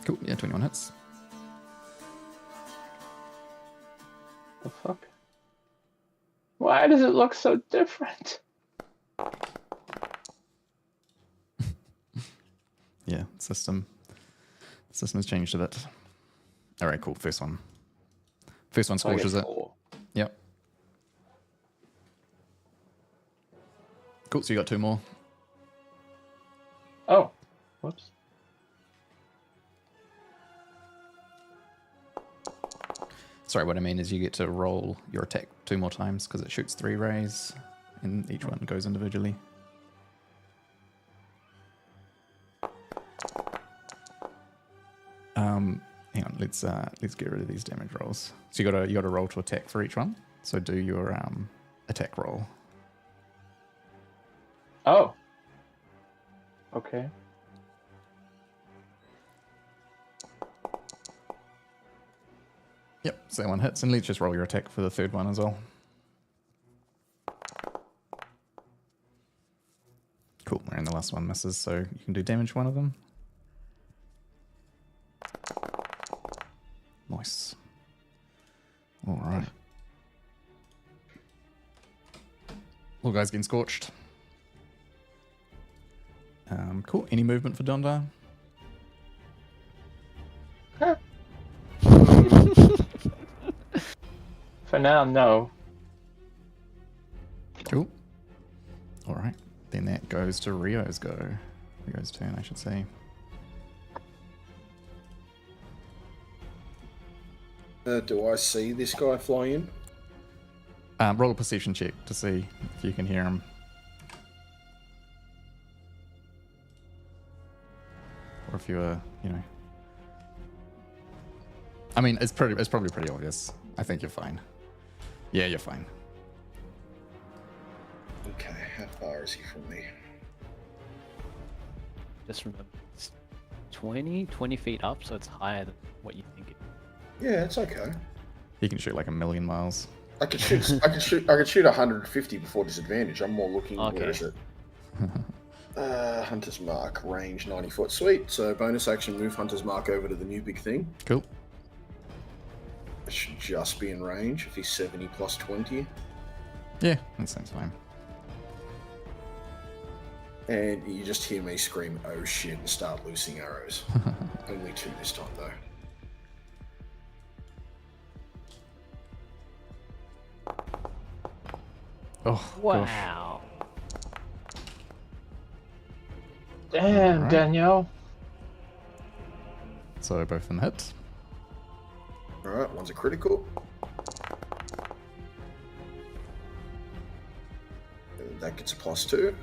Cool. Yeah, 21 hits. The fuck? Why does it look so different? Yeah, system has changed a bit. All right, cool. First one scorches it. 4. Yep. Cool. So you got 2 more. Oh, whoops. Sorry, what I mean is you get to roll your attack 2 more times because it shoots 3 rays, and each one goes individually. Hang on, let's get rid of these damage rolls. So you got to roll to attack for each one. So do your attack roll. Oh. Okay. Yep, so that one hits, and let's just roll your attack for the 3rd one as well. Cool, and the last one misses, so you can do damage one of them. Nice. All right. All guys getting scorched. Cool. Any movement for Donda? For now, no. Cool. All right. Then that goes to Rio's turn, I should say. Do I see this guy fly in? Roll a perception check to see if you can hear him. Or if you're, I mean, it's probably pretty obvious. I think you're fine. Yeah, you're fine. Okay, how far is he from me? Just remember, it's 20 feet up, so it's higher than what you think it is. Yeah, it's okay. He can shoot like 1,000,000 miles. I could shoot 150 before disadvantage. I'm more looking. Okay. Where is it? Hunter's Mark, range 90 foot. Sweet. So bonus action, move Hunter's Mark over to the new big thing. Cool. It should just be in range if he's 70 plus 20. Yeah, that sounds fine. And you just hear me scream, "Oh shit," and start loosing arrows. Only 2 this time though. Oh, gosh. Wow. Damn, Alright. Danielle. So both of them hit. All right, one's a critical. And that gets a +2.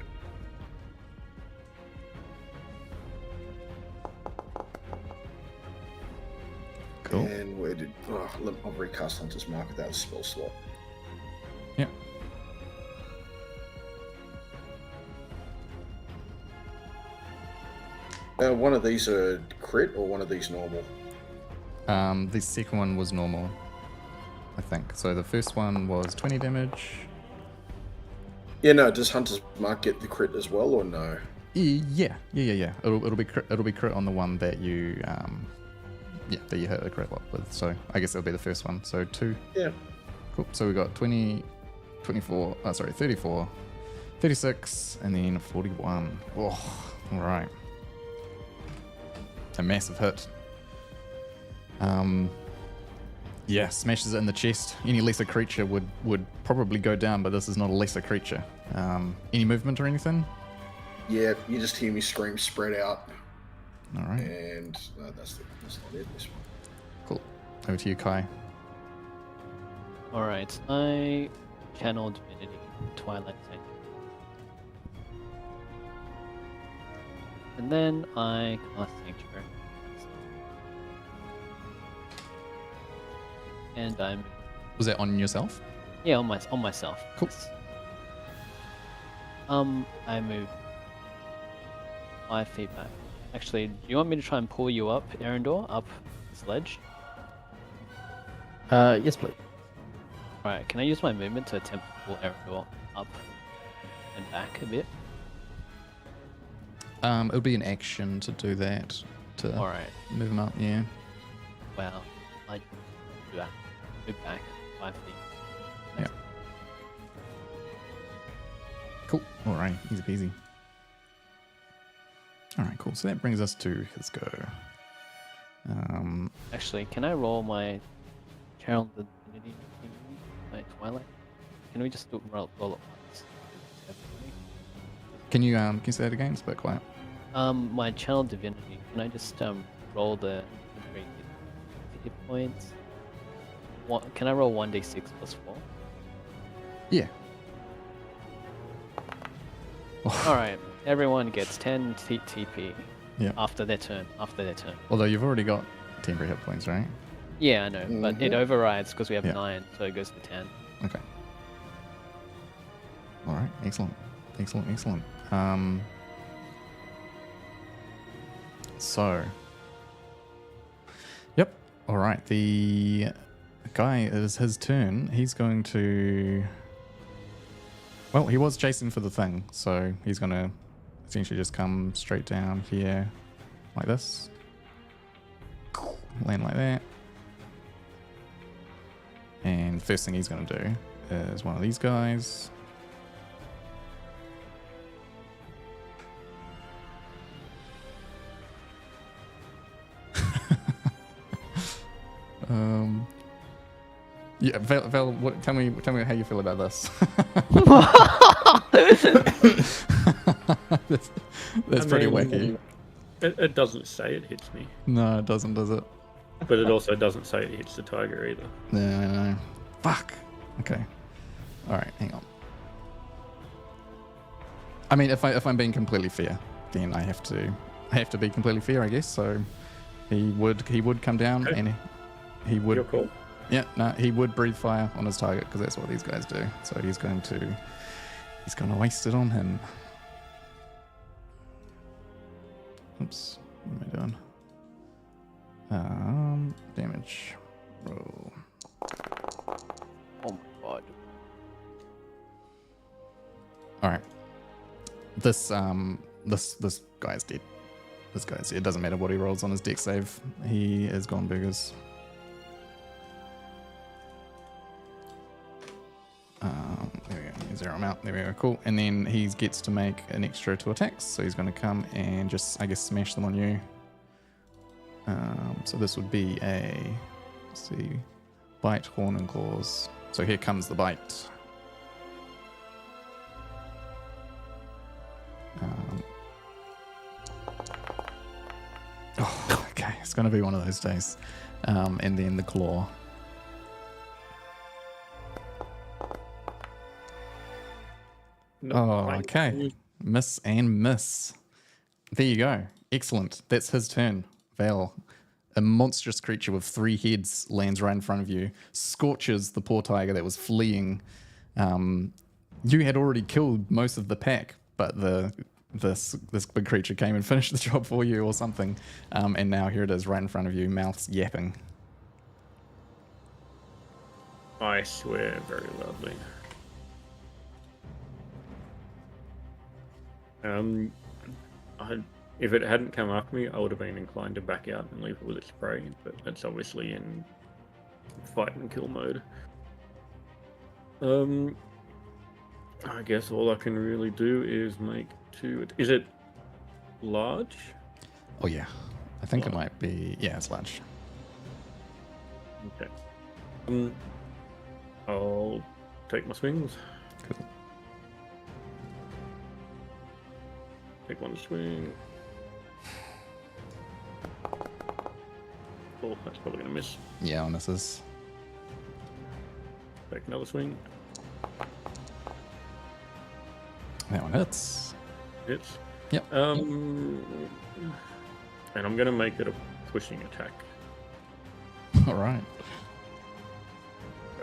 Cool. And where did... I'll recast Hunter's Mark without a spell slot. Yeah. One of these are crit or one of these normal? The second one was normal, I think. So the first one was 20 damage. Yeah, no. Does Hunter's Mark get the crit as well, or no? Yeah. It'll be crit on the one that you that you hit a crit with. So I guess it'll be the first one. So 2. Yeah. Cool. So we got 20, 24. 34, 36, and then 41. Oh, all right. A massive hit. Yeah, smashes it in the chest. Any lesser creature would probably go down, but this is not a lesser creature. Any movement or anything? Yeah, you just hear me scream, spread out. All right. And that's not it, this one. Cool. Over to you, Kai. Alright, I channel Divinity, Twilight Sanctuary. And then I cast Sanctuary. And I'm Was that on yourself? on myself. Cool. Yes. I move 5 feet back. Actually, do you want me to try and pull you up, Erendor, up this ledge? Yes, please. Alright, can I use my movement to attempt to pull Erendor up and back a bit? It would be an action to do that. To Alright, move him up, yeah. well, I do that. Move back 5 feet. Yeah. Cool. All right. Easy peasy. All right. Cool. So that brings us to his go. Actually, can I roll my Channel Divinity thingy, my Twilight? Can we just roll it once? Can you say that again? It's a bit quiet. My Channel Divinity. Can I just roll the 3 hit points? Can I roll 1d6 plus 4? Yeah. Alright, everyone gets 10 TP Yeah. after their turn. Although you've already got temporary hit points, right? Yeah, I know, but it overrides because we have Yeah. 9, so it goes to 10. Okay. All right. Excellent. So. Yep. All right. The guy, it is his turn. He's going to. Well, he was chasing for the thing, so he's going to essentially just come straight down here like this. Land like that. And first thing he's going to do is one of these guys. Yeah, Val, tell me how you feel about this. that's pretty wacky. It doesn't say it hits me, No, it doesn't, does it? but it also doesn't say it hits the tiger either. No. Fuck. Okay. All right, hang on. I mean, if I'm being completely fair, then I have to be completely fair, I guess. So he would come down, Okay. and he would. You're cool. Yeah, no, he would breathe fire on his target because that's what these guys do. So he's going to waste it on him. Oops, what am I doing? Damage roll. Oh my god. All right. This guy's dead. This guy's dead. It doesn't matter what he rolls on his deck save. He is gone burgers. There we go. Zero him out. There we go. Cool. And then he gets to make an extra 2 attacks. So he's going to come and just, I guess, smash them on you. So this would be let's see, bite, horn, and claws. So here comes the bite. Okay, it's going to be one of those days. And then the claw. No, Oh, fine. okay. Miss and miss. There you go. Excellent. That's his turn. Val. A monstrous creature with 3 heads lands right in front of you, scorches the poor tiger that was fleeing. You had already killed most of the pack, but this big creature came and finished the job for you or something. And now here it is right in front of you, mouth's yapping. I swear very loudly. If it hadn't come after me, I would have been inclined to back out and leave it with its prey, but it's obviously in fight and kill mode. I guess all I can really do is make 2. Is it large? Oh, yeah. I think it might be... Yeah, it's large. Okay. I'll take my swings. Cool. Take 1 swing. Oh, that's probably gonna miss. Yeah, on misses. Take another swing. That one hits. Hits. Yep. And I'm gonna make it a pushing attack. All right.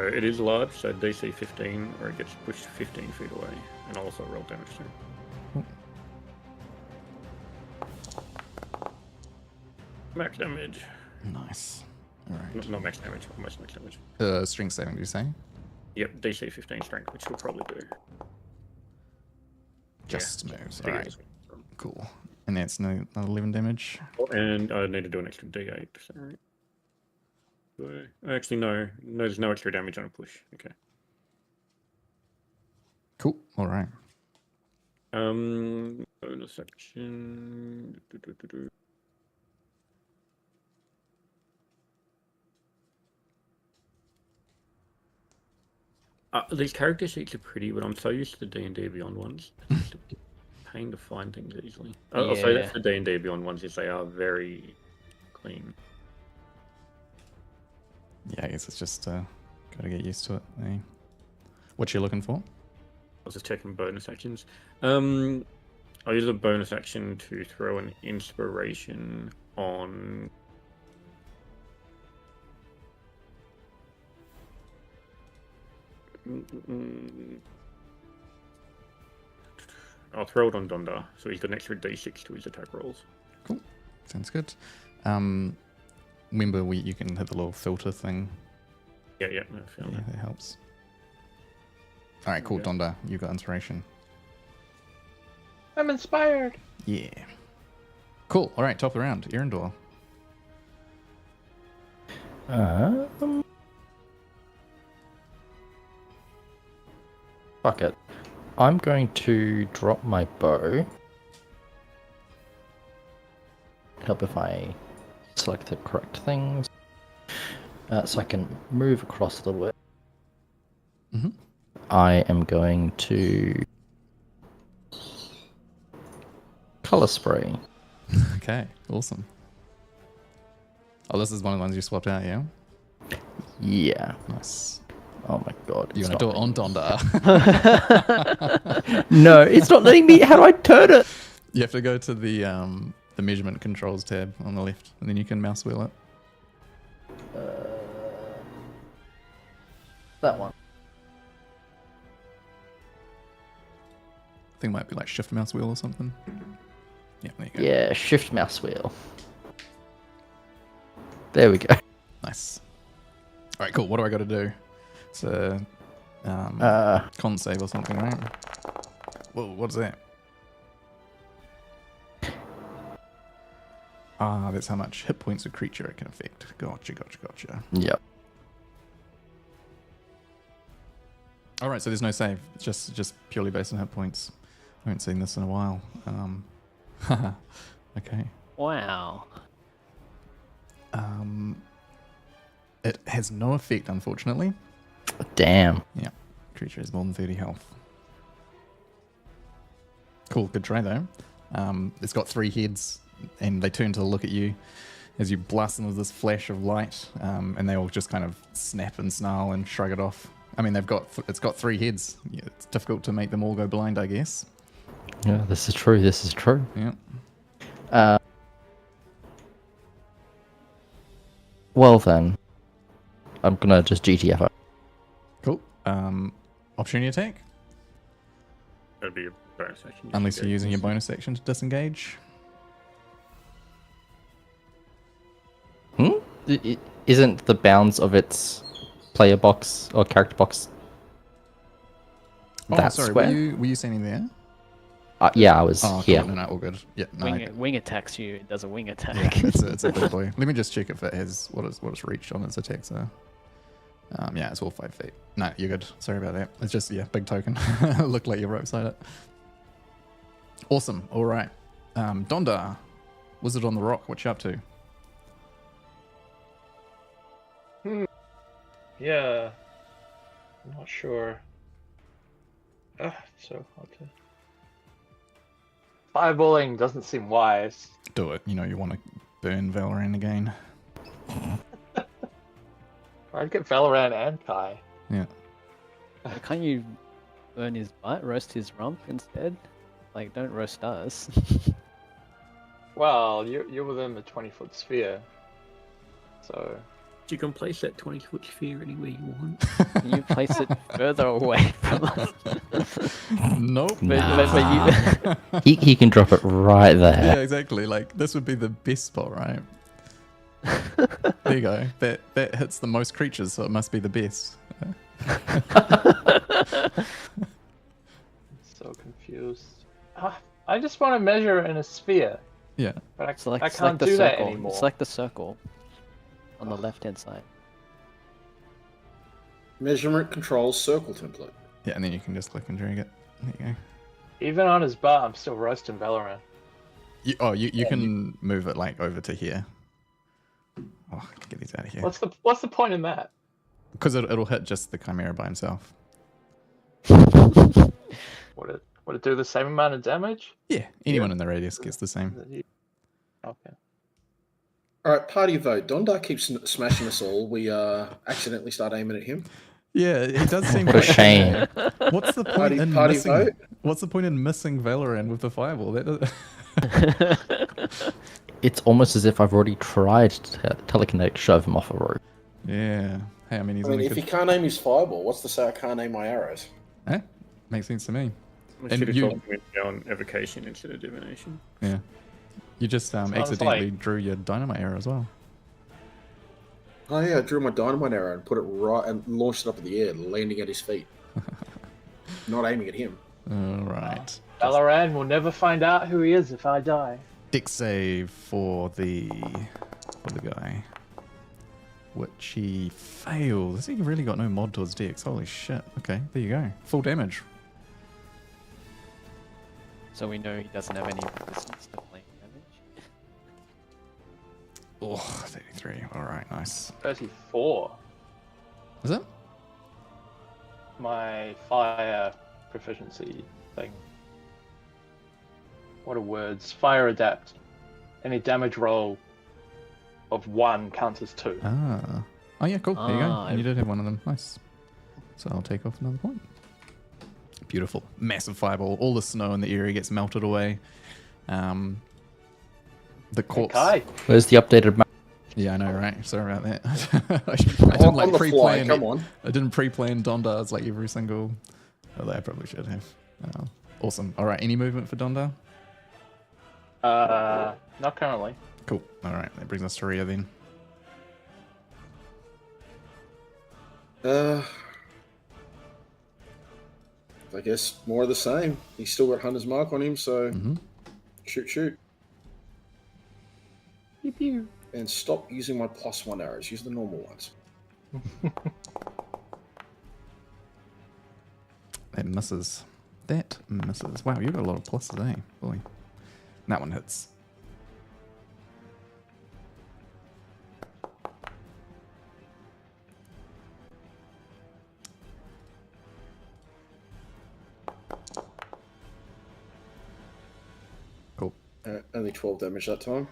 It is large, so DC 15, or it gets pushed 15 feet away, and I'll also roll damage too. Cool. Max damage. Nice. All right. Not max damage, almost max damage. Strength saving, do you say? Yep, DC 15 strength, which will probably do. Just Yeah, moves. to All get right. this one. Cool. And that's another 11 damage. Oh, and I need to do an extra D8. So, actually, no, there's no extra damage on a push. Okay. Cool. All right. Bonus action. These character sheets are pretty, but I'm so used to the D&D Beyond ones. It's just a pain to find things easily. I'll say that's the D&D Beyond ones, is they are very clean. Yeah, I guess it's just got to get used to it. Eh? What you looking for? I was just checking bonus actions. I'll use a bonus action to throw an inspiration on... I'll throw it on Donda, so he's got an extra D6 to his attack rolls. Cool. Sounds good. Remember, you can hit the little filter thing. Yeah, no, found Yeah, that helps. All right, cool. Okay. Donda, you got inspiration. I'm inspired. Yeah. Cool. All right, top of the round. Erendor. Fuck it. I'm going to drop my bow. Help if I select the correct things. So I can move across a little bit. Mm-hmm. I am going to color spray. Okay, awesome. Oh, this is one of the ones you swapped out, yeah? Yeah. Nice. Oh my god. You it's want to do not it on Donda? No, it's not letting me. How do I turn it? You have to go to the measurement controls tab on the left, and then you can mouse wheel it. That one. I think it might be like shift mouse wheel or something. Yeah, there you go. Yeah, shift mouse wheel. There we go. Nice. All right, cool. What do I got to do? It's a con save or something, right? Whoa, what's that? Ah, that's how much hit points a creature it can affect. Gotcha. Yep. All right, so there's no save. It's just purely based on hit points. I haven't seen this in a while. Okay. Wow. It has no effect, unfortunately. Damn. Yeah, creature has more than 30 health. Cool, good try though. It's got 3 heads, and they turn to look at you, as you blast them with this flash of light, and they all just kind of snap and snarl and shrug it off. I mean, it's got 3 heads. Yeah, it's difficult to make them all go blind, I guess. Yeah, this is true. This is true. Yeah. Well then, I'm gonna just GTFO. Cool. Opportunity attack. That'd be a bonus action. Unless you're using your bonus action to disengage. Isn't the bounds of its player box or character box Oh, that sorry. square? Were you standing there? Yeah, I was Oh, here. cool. No, all good. Yeah. No, Wing attacks you. It does a wing yeah, attack. it's a big boy. Let me just check if it has what it's reached on its attack. So, yeah, it's all 5 feet. No, you're good. Sorry about that. It's just big token. Looked like you're right beside it. Awesome. All right. Donda, Wizard on the Rock. What you up to? Yeah. I'm not sure. So hard to. Fireballing doesn't seem wise. Do it. You know you want to burn Valorant again. I'd get Valorant and Kai. Yeah. Why can't you burn his butt, roast his rump instead? Like, don't roast us. Well, you're within the 20-foot sphere. So. You can place that 20-foot sphere anywhere you want. You place it further away from us. Nope. But He can drop it right there. Yeah, exactly. Like this would be the best spot, right? There you go. That hits the most creatures, so it must be the best. So confused. I just want to measure in a sphere, Yeah. but I select can't the do that circle. anymore. Select the circle on the left-hand side. Measurement controls circle template. Yeah, and then you can just click and drag it. There you go. Even on his butt, I'm still roasting Valorant. You can move it like over to here. Oh, get these out of here. What's the point in that? Because it'll hit just the Chimera by himself. Would it do the same amount of damage? Yeah, anyone in the radius gets the same. Okay. All right, party vote. Dondar keeps smashing us all. We accidentally start aiming at him. Yeah, it does seem What a shame. What's the point in Party missing? vote? What's the point in missing Valorant with the fireball? That It's almost as if I've already tried to telekinetic shove him off a rope. Yeah. Hey, I mean, he's I mean, only if he good. can't aim his fireball, what's to say I can't aim my arrows? Eh? Makes sense to me. I And should have you- told him to go on evocation instead of divination. Yeah. You just accidentally drew your dynamite arrow as well. Oh yeah, I drew my dynamite arrow and put it right and launched it up in the air, landing at his feet. Not aiming at him. All right. Valorant will never find out who he is if I die. Dex save for the guy, which he failed. Has he really got no mod towards Dex? Holy shit. Okay, there you go. Full damage. So we know he doesn't have any resistance to flame damage. Oh, 33. All right, nice. 34. Is it? My fire proficiency thing. What are words? Fire adapt. Any damage roll of 1 counts as 2. Ah. Oh yeah, cool. There you go. Ah, And you did have one of them. Nice. So I'll take off another point. Beautiful. Massive fireball. All the snow in the area gets melted away. The corpse. Kai. Where's the updated map? Yeah, I know, right? Sorry about that. I didn't On the fly, pre-plan. come on. I didn't pre-plan Dondars like every single. Although I probably should have. Awesome. All right. Any movement for Dondar? Not currently. Cool. All right. That brings us to Rhea then. I guess more of the same. He's still got Hunter's Mark on him, so Mm-hmm. shoot. Pew pew. And stop using my +1 arrows. Use the normal ones. That misses. That misses. Wow, you've got a lot of pluses, eh? Boy. That one hits. Cool. Only 12 damage that time.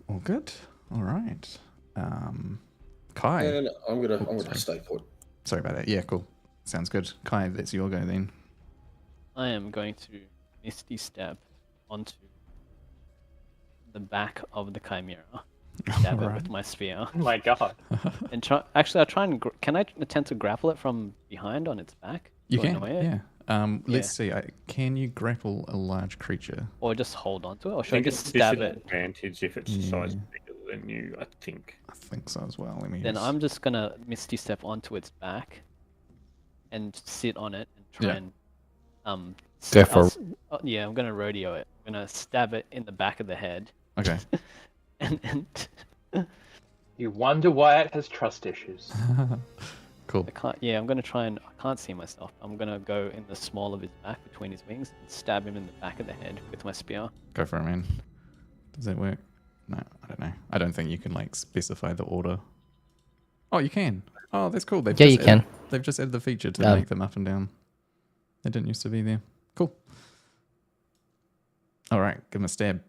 All good. All right. Kai. And I'm gonna sorry. stay put. Sorry about that. Yeah, cool. Sounds good. Kai, that's your go then. I am going to Misty Step onto the back of the Chimera. Stab it Alright. with my spear. Oh my god. And I'll try and... Can I attempt to grapple it from behind on its back? You to can, annoy it? yeah. Let's see. Can you grapple a large creature? Or just hold on to it? Or I should I think just it's stab it? advantage if it's Yeah. size bigger than you, I think. I think so as well. Let me. Then just- I'm just gonna Misty Step onto its back and sit on it and try Yeah. and Go for yeah, I'm gonna rodeo it. I'm gonna stab it in the back of the head Okay. and You wonder why it has trust issues. Cool. I can't. Yeah, I'm gonna try and I can't see myself. I'm gonna go in the small of his back between his wings and stab him in the back of the head with my spear. Go for it, man. Does that work? No, I don't know. I don't think you can like specify the order. Oh, you can. Oh, that's cool. Yeah, you can. They've just added the feature to make them up and down. It didn't used to be there. Cool. All right, give him a stab.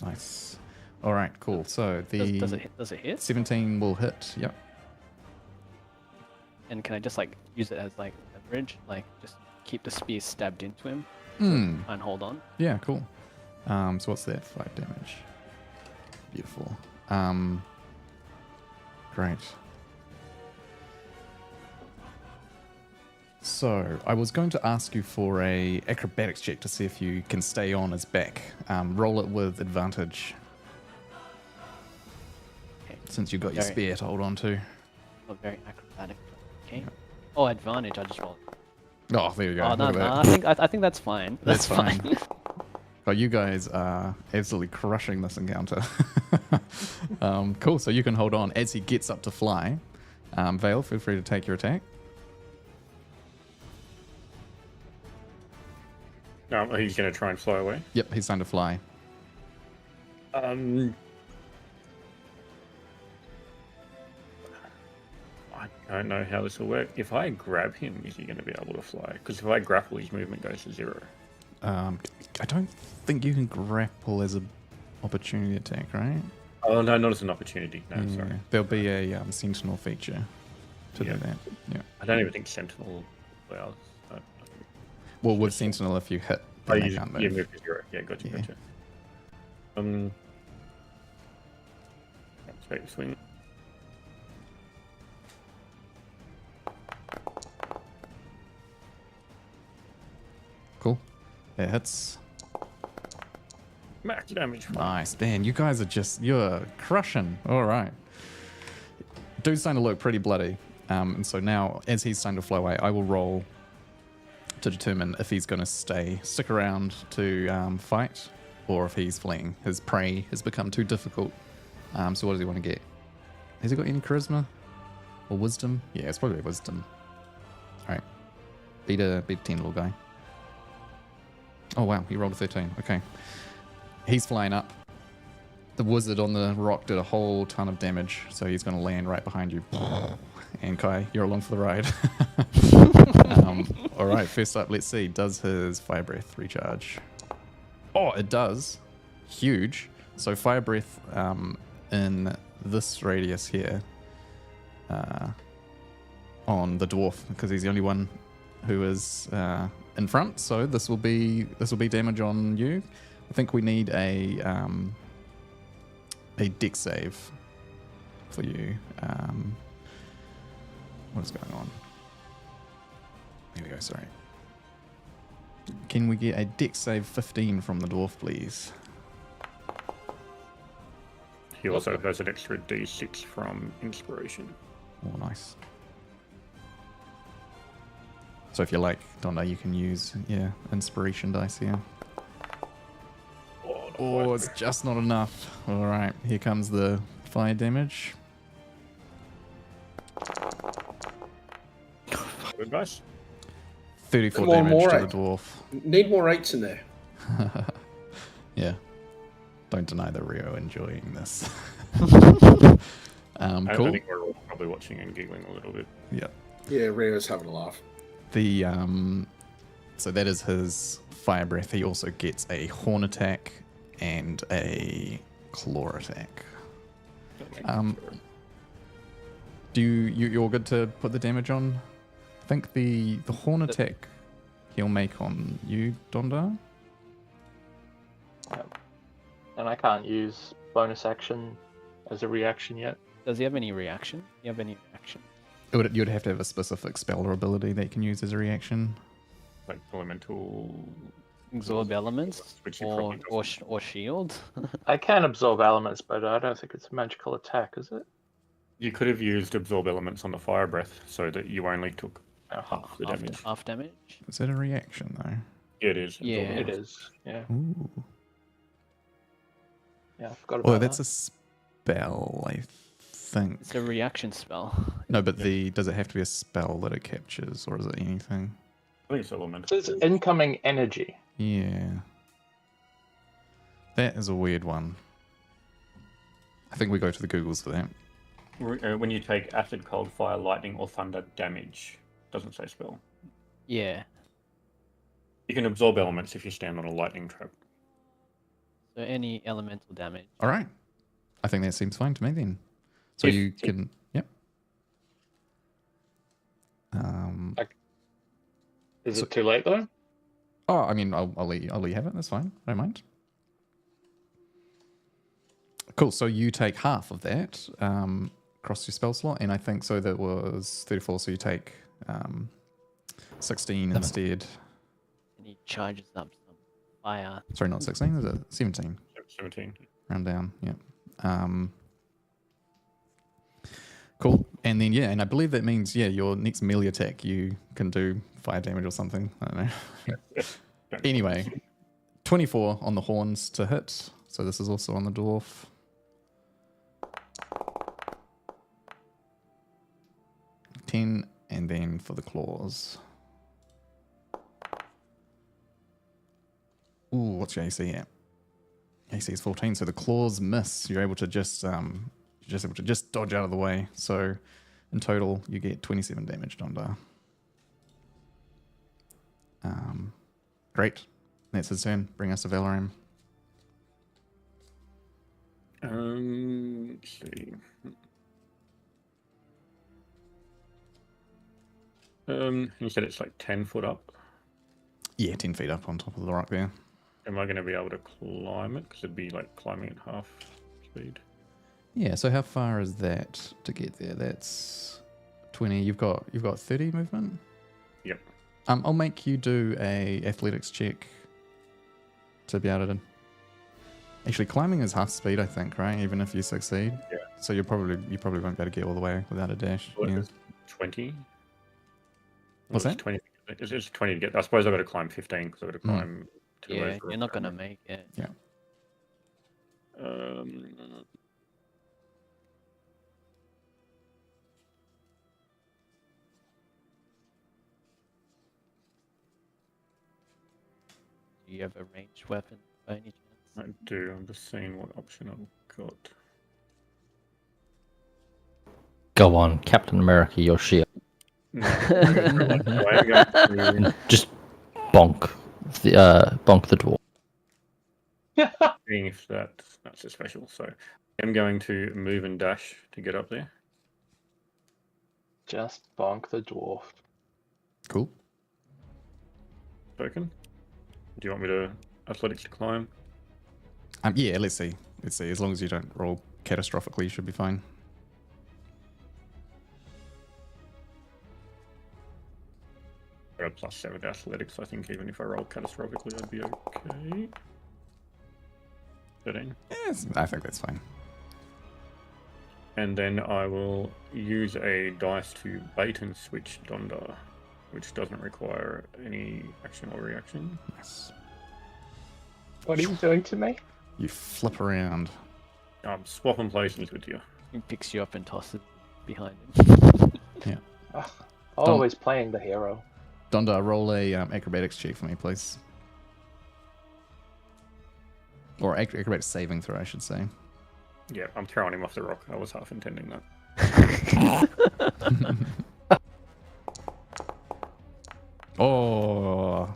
Nice. All right, cool. So the Does it hit? 17 will hit. Yep. And can I just like use it as like leverage? Like just keep the spear stabbed into him Hmm. and hold on. Yeah, cool. So what's that? 5 damage. Beautiful. Great. So I was going to ask you for a acrobatics check to see if you can stay on his back. Roll it with advantage. Okay. Since you've got your Very- spear to hold on to. Not very acrobatic. Okay. Oh, advantage. I just rolled. Oh, there you go. Oh no, Look at no. that. I think that's fine. That's That's fine. Oh, you guys are absolutely crushing this encounter. Cool, so you can hold on as he gets up to fly. Vale, feel free to take your attack. He's going to try and fly away. Yep, he's time to fly. I don't know how this will work. If I grab him, is he going to be able to fly? Because if I grapple, his movement goes to 0. I don't think you can grapple as an opportunity attack, right? Oh, no, not as an opportunity. No, Yeah, sorry. there'll be a sentinel feature to Yeah. do that. Yeah. I don't even think Sentinel allows. Well, with sentinel, if you hit, Oh, then they you can't move. move to 0. Yeah, gotcha, Yeah. gotcha. Straight swing. Cool. It hits. Max damage. Nice, man. You guys are you're crushing. All right. Dude's starting to look pretty bloody. And so now, as he's starting to fly away, I will roll to determine if he's going to stick around to fight, or if he's fleeing. His prey has become too difficult. So what does he want to get? Has he got any charisma or wisdom? Yeah, it's probably wisdom. All right. Beat a 10, little guy. Oh, wow. He rolled a 13. Okay. He's flying up. The wizard on the rock did a whole ton of damage, so he's going to land right behind you. And Kai, you're along for the ride. All right, first up, let's see. Does his fire breath recharge? Oh, it does. Huge. So fire breath in this radius here on the dwarf, because he's the only one who is in front. So this will be damage on you. I think we need a dex save for you. What is going on? Here we go, sorry. Can we get a dex save 15 from the dwarf, please? He also has an extra d6 from inspiration. Oh, nice. So if you like, Donda, you can use, inspiration dice here. Oh, it's just not enough. All right, here comes the fire damage. Good dice. 34 Come on, damage more to eight. the dwarf. Need more 8s in there. Yeah. Don't deny the Rio enjoying this. I Cool. think we're all probably watching and giggling a little bit. Yeah. Yeah, Rio's having a laugh. The So that is his fire breath. He also gets a horn attack and a claw attack. Do you're good to put the damage on? I think the horn attack he'll make on you, Donda. And I can't use bonus action as a reaction yet. Does he have any reaction? Do you have any reaction? You'd have to have a specific spell or ability that you can use as a reaction. Like elemental. Absorb elements Which you or probably or shield? I can absorb elements, but I don't think it's a magical attack, is it? You could have used absorb elements on the fire breath so that you only took half the half, damage. half damage? Is that a reaction though? Yeah, it is. Yeah. Absorb It elements. is. Yeah. Ooh. Yeah, I forgot about Oh, that's that. a spell, I think. It's a reaction spell. No, but does it have to be a spell that it captures, or is it anything? I think it's elemental. It's incoming energy. Yeah. That is a weird one. I think we go to the Googles for that. When you take acid, cold, fire, lightning, or thunder damage, doesn't say spell. Yeah. You can absorb elements if you stand on a lightning trap. So any elemental damage. All right. I think that seems fine to me then. So If- you can, yep. Is it too late though? Oh, I mean, I'll let you have it. That's fine. I don't mind. Cool. So you take half of that across your spell slot, and I think so that was 34. So you take 16 instead. And he charges up some fire. Sorry, not 16. Is it 17? 17. Round down. Yeah. Cool. And then and I believe that means your next melee attack you can do fire damage or something. I don't know. Anyway, 24 on the horns to hit. So this is also on the dwarf. $10, and then for the claws. Ooh, what's your AC at? AC is 14, so the claws miss. You're able to just dodge out of the way. So in total, you get 27 damage, Donda. Great. That's his turn. Bring us to Valoram. Let's see. You said it's like 10 foot up. Yeah, 10 feet up on top of the rock there. Am I going to be able to climb it? Because it'd be like climbing at half speed. Yeah, so how far is that to get there? That's 20. You've got 30 movement? Yep. I'll make you do a athletics check to be able to. Actually, climbing is half speed, I think, right? Even if you succeed. Yeah. So you probably won't be able to get all the way without a dash. Well, Yeah. it's 20. What's Well, that? 20. It's 20 to get. I suppose I've got to climb 15 because I've got to climb 2 Yeah, over. you're not gonna make it. Do you have a ranged weapon by any chance? I do. I'm just seeing what option I've got. Go on, Captain America, your shield. No, I'm going to Just bonk the dwarf. seeing if that's a special. So I'm going to move and dash to get up there. Just bonk the dwarf. Cool. Token. Do you want me to athletics to climb? Yeah, let's see. As long as you don't roll catastrophically, you should be fine. Got a +7 to athletics. I think even if I roll catastrophically, I'd be okay. 13. Yes, I think that's fine. And then I will use a dice to bait and switch Donda, which doesn't require any action or reaction. Nice. What are you doing to me? You flip around. I'm swapping places with you. He picks you up and tosses behind him. Ugh, always playing the hero. Donda, roll a acrobatics check for me, please. Or acrobatics saving throw, I should say. Yeah, I'm throwing him off the rock. I was half intending that. Oh,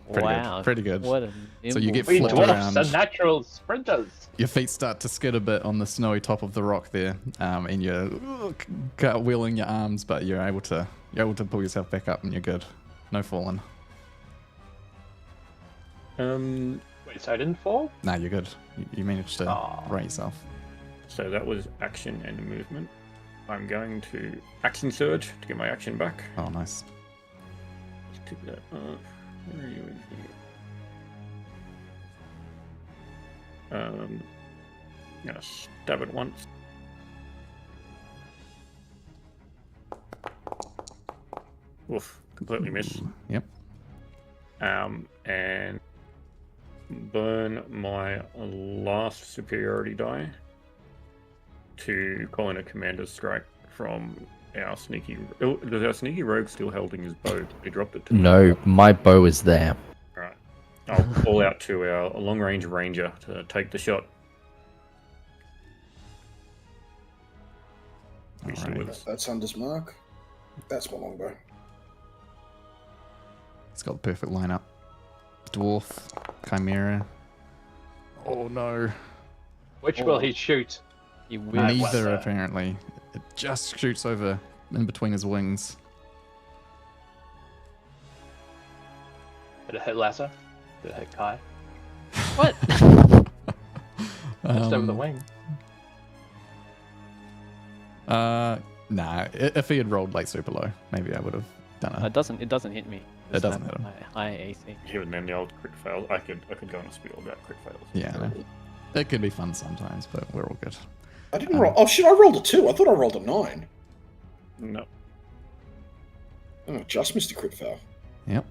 pretty good. What a So you get We flipped dwarfs around. are natural sprinters. Your feet start to skid a bit on the snowy top of the rock there, and you're cartwheeling your arms, but you're able to pull yourself back up, and you're good. No falling. Wait, so I didn't fall? Nah, you're good. You managed to Aw. right yourself. So that was action and movement. I'm going to action surge to get my action back. Oh, nice. Let's tick that off. Where are you in here? I'm gonna stab it once. Oof, completely miss. Yep. And burn my last superiority die to call in a commander's strike from our sneaky. Oh, does our sneaky rogue still holding his bow? He dropped it to me. No, my bow is there. Right. I'll call out to our long range ranger to take the shot. He's still with us. That's Hunter's mark. That's my longbow. It's got the perfect lineup. Dwarf, Chimera. Oh no. Which will he shoot? He will. Neither, apparently. It just shoots over in between his wings. Did it hit Lasso? Did it hit Kai? What? Just over the wing. Nah. If he had rolled like super low, maybe I would have done it. It doesn't hit me. It doesn't hit him. High AC. Here and then the old crit fails. I could go on a spiel about crit fails. Yeah, no. It can be fun sometimes, but we're all good. I didn't roll. Oh shit! I rolled a 2. I thought I rolled a 9. No. Oh, just missed a crit fail. Yep.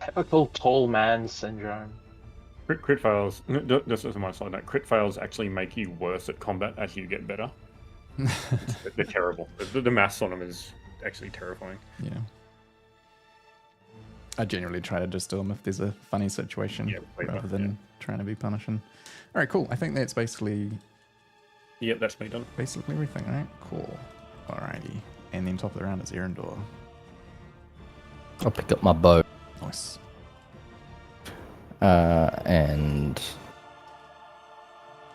Typical tall man syndrome. Crit fails. This is my side note. Crit fails actually make you worse at combat as you get better. They're terrible. The maths on them is actually terrifying. Yeah. I generally try to just do them if there's a funny situation rather than trying to be punishing. All right, cool. I think that's basically Yep, that's me done. everything, right? Cool. Alrighty. And then top of the round is Erendor. I'll pick up my bow. Nice. And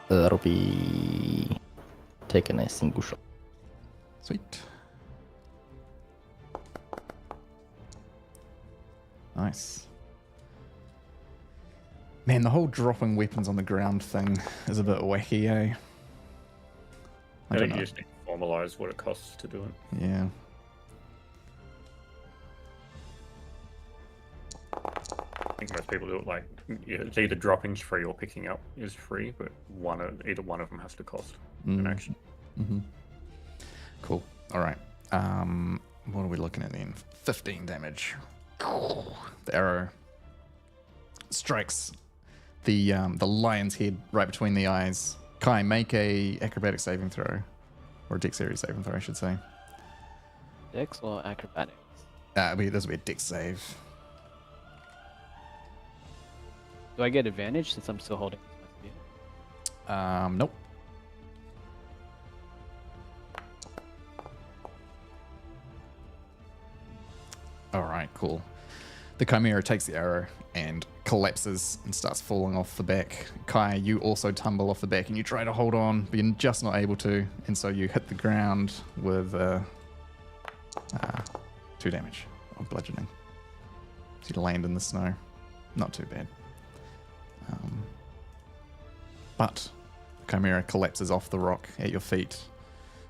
that'll be taking a single shot. Sweet. Nice. Man, the whole dropping weapons on the ground thing is a bit wacky, eh? I think you just need to formalize what it costs to do it. Yeah. I think most people do it like it's either dropping's free or picking up is free, but either one of them has to cost an action. Mm-hmm. Cool. All right. What are we looking at then? 15 damage. The arrow strikes the lion's head right between the eyes. Kai, make a acrobatic saving throw, or a dexterity saving throw, I should say. Dex or acrobatics? This will be a dex save. Do I get advantage since I'm still holding my spear? Nope. All right, cool. The Chimera takes the arrow and collapses and starts falling off the back. Kai, you also tumble off the back and you try to hold on, but you're just not able to, and so you hit the ground with 2 damage of bludgeoning. So you land in the snow. Not too bad. But the Chimera collapses off the rock at your feet,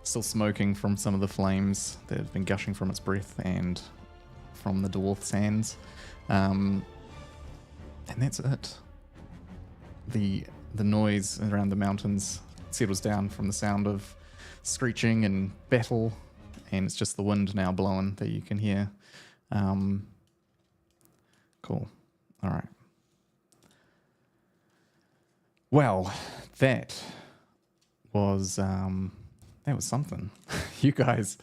still smoking from some of the flames that have been gushing from its breath and from the dwarf's hands. And that's it. The noise around the mountains settles down from the sound of screeching and battle, and it's just the wind now blowing that you can hear. Cool. All right. Well, that was something. You guys,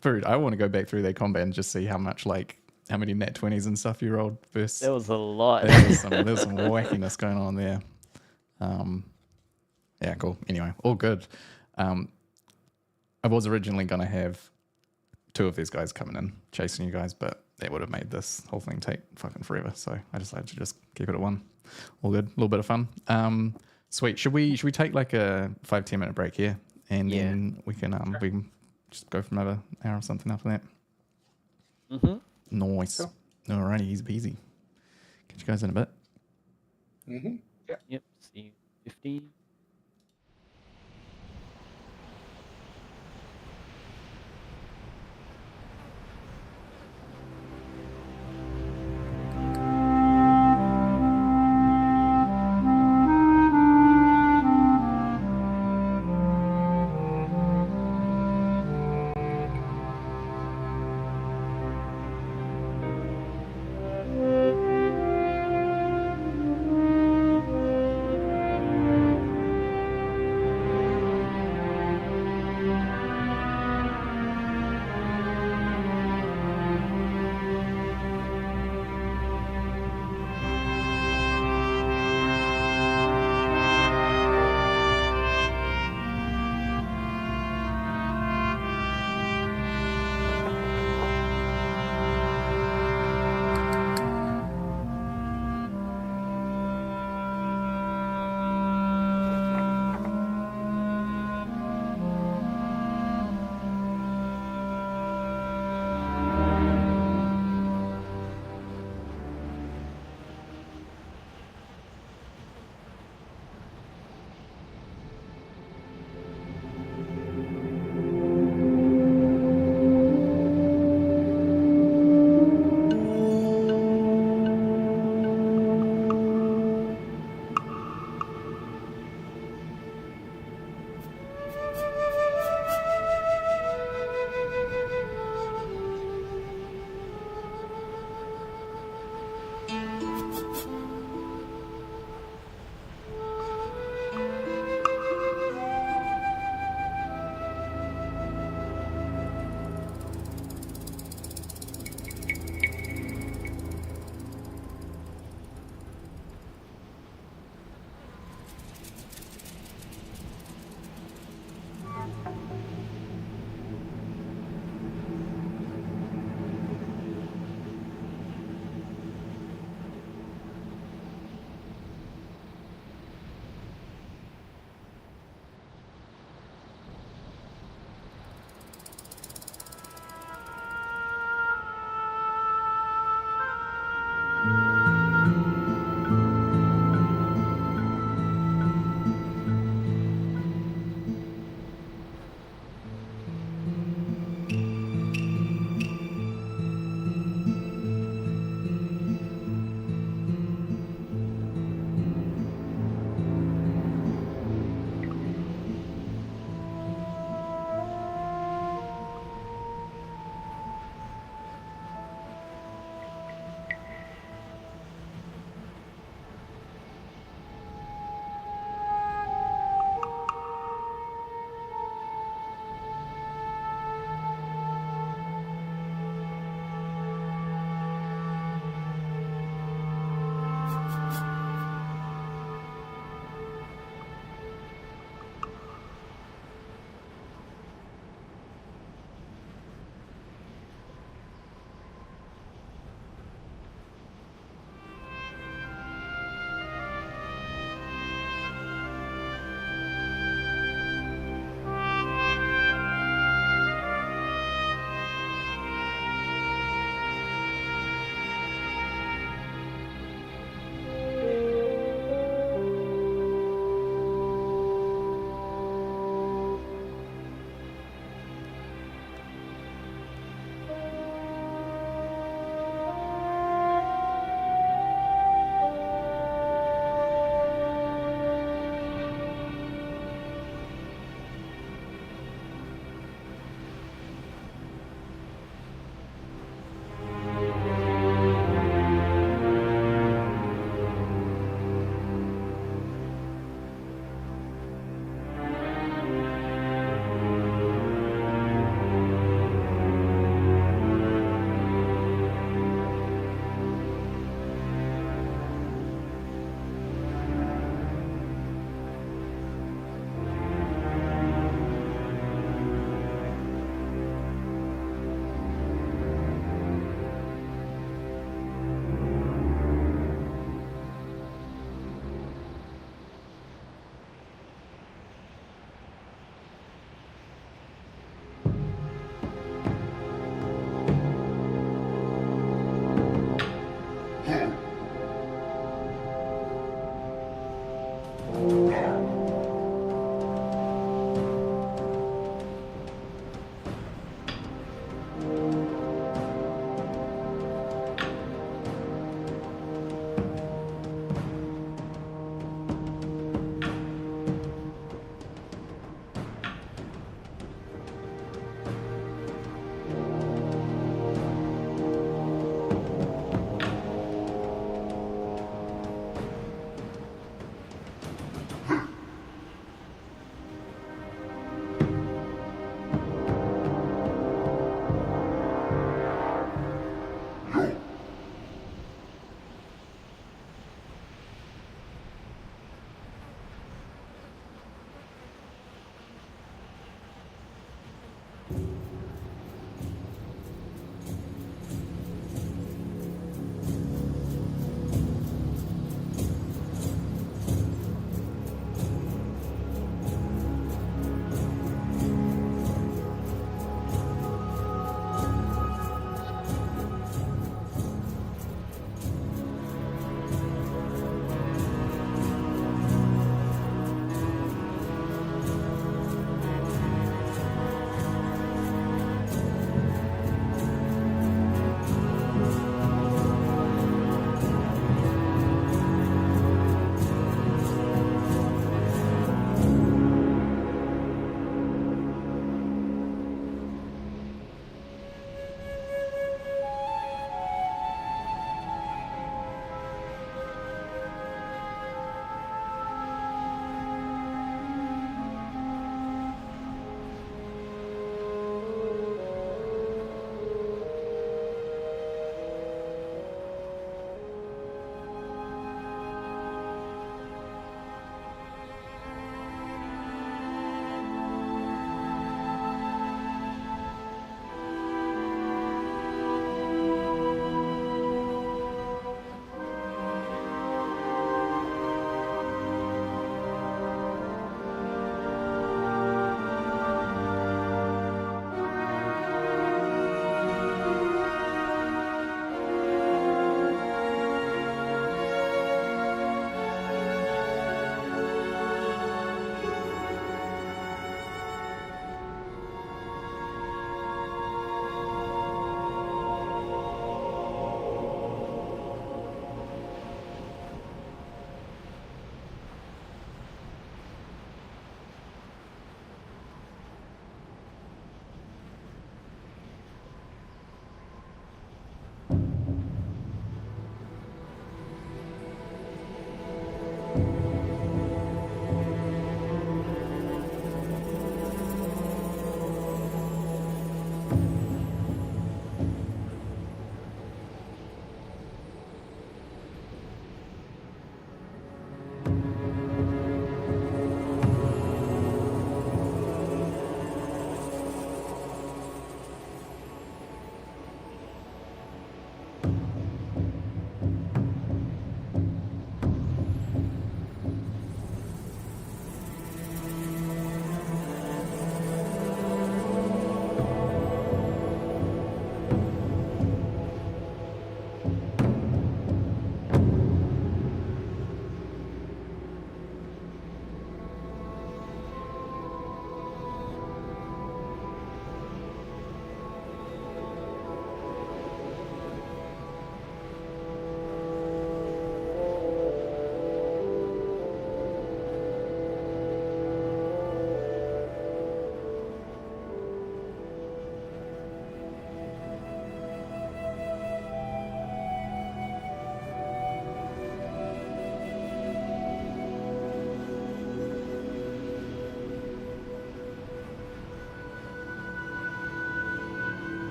Food, I want to go back through their combat and just see how many nat 20s and stuff you rolled first. There was a lot. There was some wackiness going on there. Yeah, cool. Anyway, all good. I was originally going to have 2 of these guys coming in, chasing you guys, but that would have made this whole thing take fucking forever. So I decided to just keep it at 1. All good, a little bit of fun. Sweet. Should we take like a 5-10 minute break here, and then we can just go for another hour or something after that. Nice. Cool. Alrighty, easy peasy. Catch you guys in a bit. Yep. See you 15.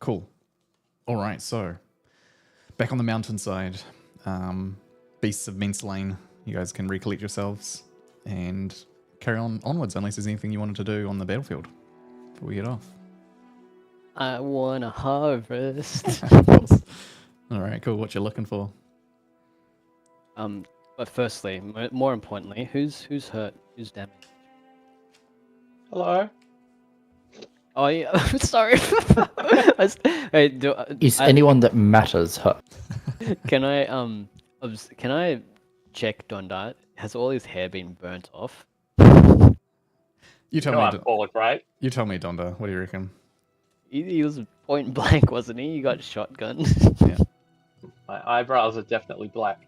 Cool. All right, so back on the mountainside, beasts have been slain. You guys can recollect yourselves and carry on onwards, unless there's anything you wanted to do on the battlefield before we get off. I want to harvest. Of course. All right, cool. What you looking for? But firstly, more importantly, who's hurt? Who's damaged? Hello. Oh yeah, sorry. Wait, Is anyone that matters hurt? can I can I check Donda? Has all his hair been burnt off? You tell No, me. I'm forward, right? You tell me, Donda. What do you reckon? He was point blank, wasn't he? He got shotgun. Yeah. My eyebrows are definitely black.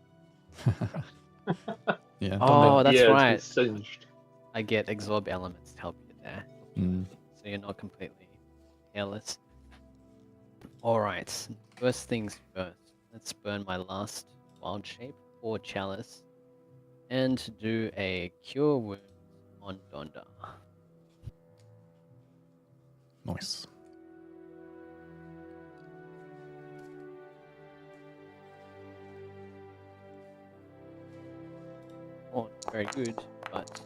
Yeah. Oh, Donda. that's Beard right. is singed. I get absorb elements to help you there, Mm. so you're not completely hairless. All right. First things first. Let's burn my last wild shape or chalice, and do a cure wounds on Donda. Nice. Oh, very good, but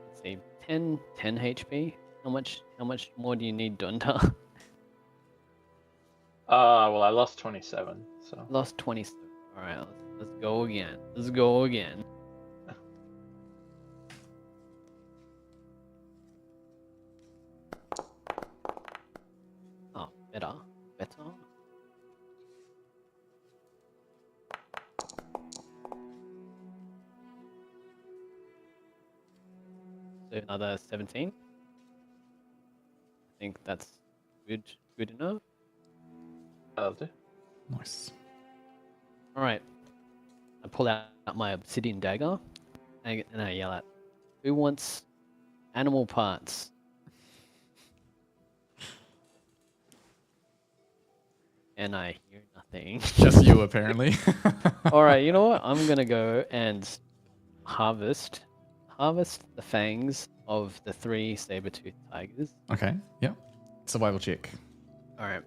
let's see, 10 HP. How much more do you need, Donda? Well, I lost 27, so. Lost 27. All right, let's go again. Let's go again. Oh, better. So another 17. I think that's good enough. That'll do. Nice. All right. I pull out my obsidian dagger and I yell out, "Who wants animal parts?" And I hear nothing. Just you, apparently. All right, you know what? I'm gonna go and harvest the fangs of the 3 saber-toothed tigers. Okay. Yep. Survival check. All right.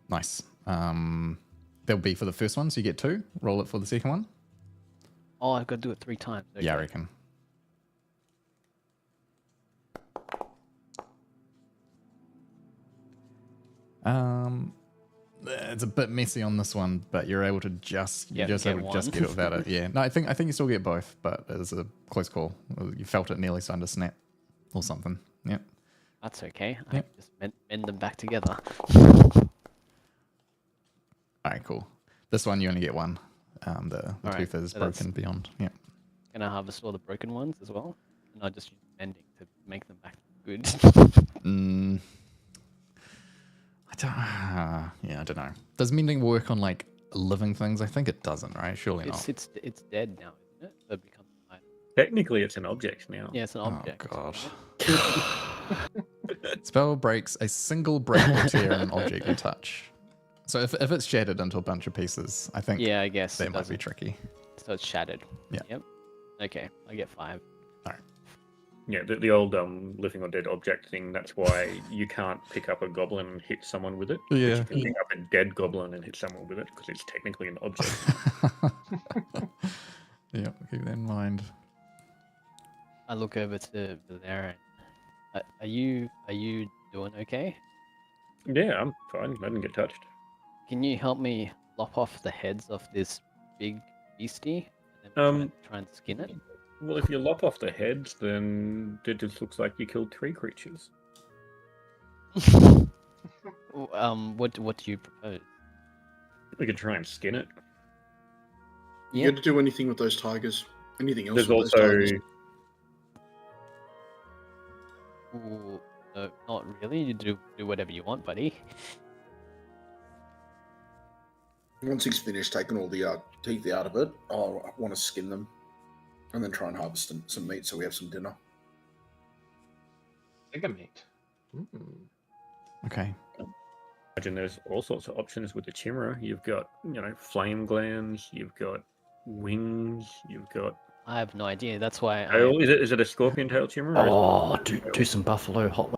Nice. That'll be for the first one, so you get 2. Roll it for the second one. Oh, I've got to do it 3 times. Okay. Yeah, I reckon. It's a bit messy on this one, but you're able to just Yeah, just get able to just one. get it without it. Yeah. No, I think you still get both, but it was a close call. You felt it nearly starting to snap or something. Yep. That's okay. I Yep. can just mend them back together. All right, cool. This one you only get 1. The All right, tooth is so that's- broken beyond. Yeah. Can I harvest all the broken ones as well? And I just use mending to make them back good. Mm, I don't. Yeah, I don't know. Does mending work on like living things? I think it doesn't, right? Surely not. it's dead now, isn't it? So it becomes an item. Technically, it's an object now. Yeah, it's an object. Oh god. Spell breaks a single break or tear in an object you touch. So if it's shattered into a bunch of pieces, I think Yeah, I guess that it might be doesn't. tricky. So it's shattered. Yeah. Yep. Okay, I get 5. Yeah, the old living or dead object thing. That's why you can't pick up a goblin and hit someone with it. But Yeah. you can pick up a dead goblin and hit someone with it because it's technically an object. Yeah, keep that in mind. I look over to there and are you doing okay? Yeah, I'm fine. I didn't get touched. Can you help me lop off the heads of this big beastie and then try and skin it? Well, if you lop off the heads, then it just looks like you killed 3 creatures. What do you propose? We could try and skin it. You got to do anything with those tigers? Anything else There's with also those tigers? Ooh, no, not really. You do whatever you want, buddy. Once he's finished taking all the teeth out of it, I want to skin them and then try and harvest some meat so we have some dinner. Tiger meat. Okay. imagine there's all sorts of options with the chimera. You've got, flame glands. You've got wings. You've got I have no idea. That's why tail. Is it a scorpion tail chimera? Or Oh, is it do some buffalo hot.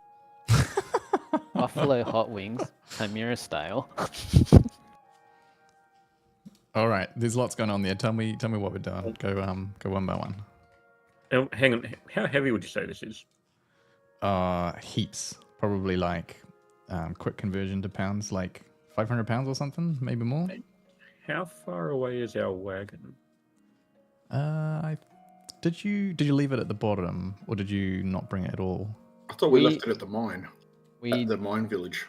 buffalo hot wings, chimera style. All right, there's lots going on there. Tell me what we're doing. Go one by one. Oh, hang on. How heavy would you say this is? Heaps. Probably like quick conversion to pounds, like 500 pounds or something, maybe more. How far away is our wagon? Did you leave it at the bottom, or did you not bring it at all? I thought we left it at the mine. We At the mine village.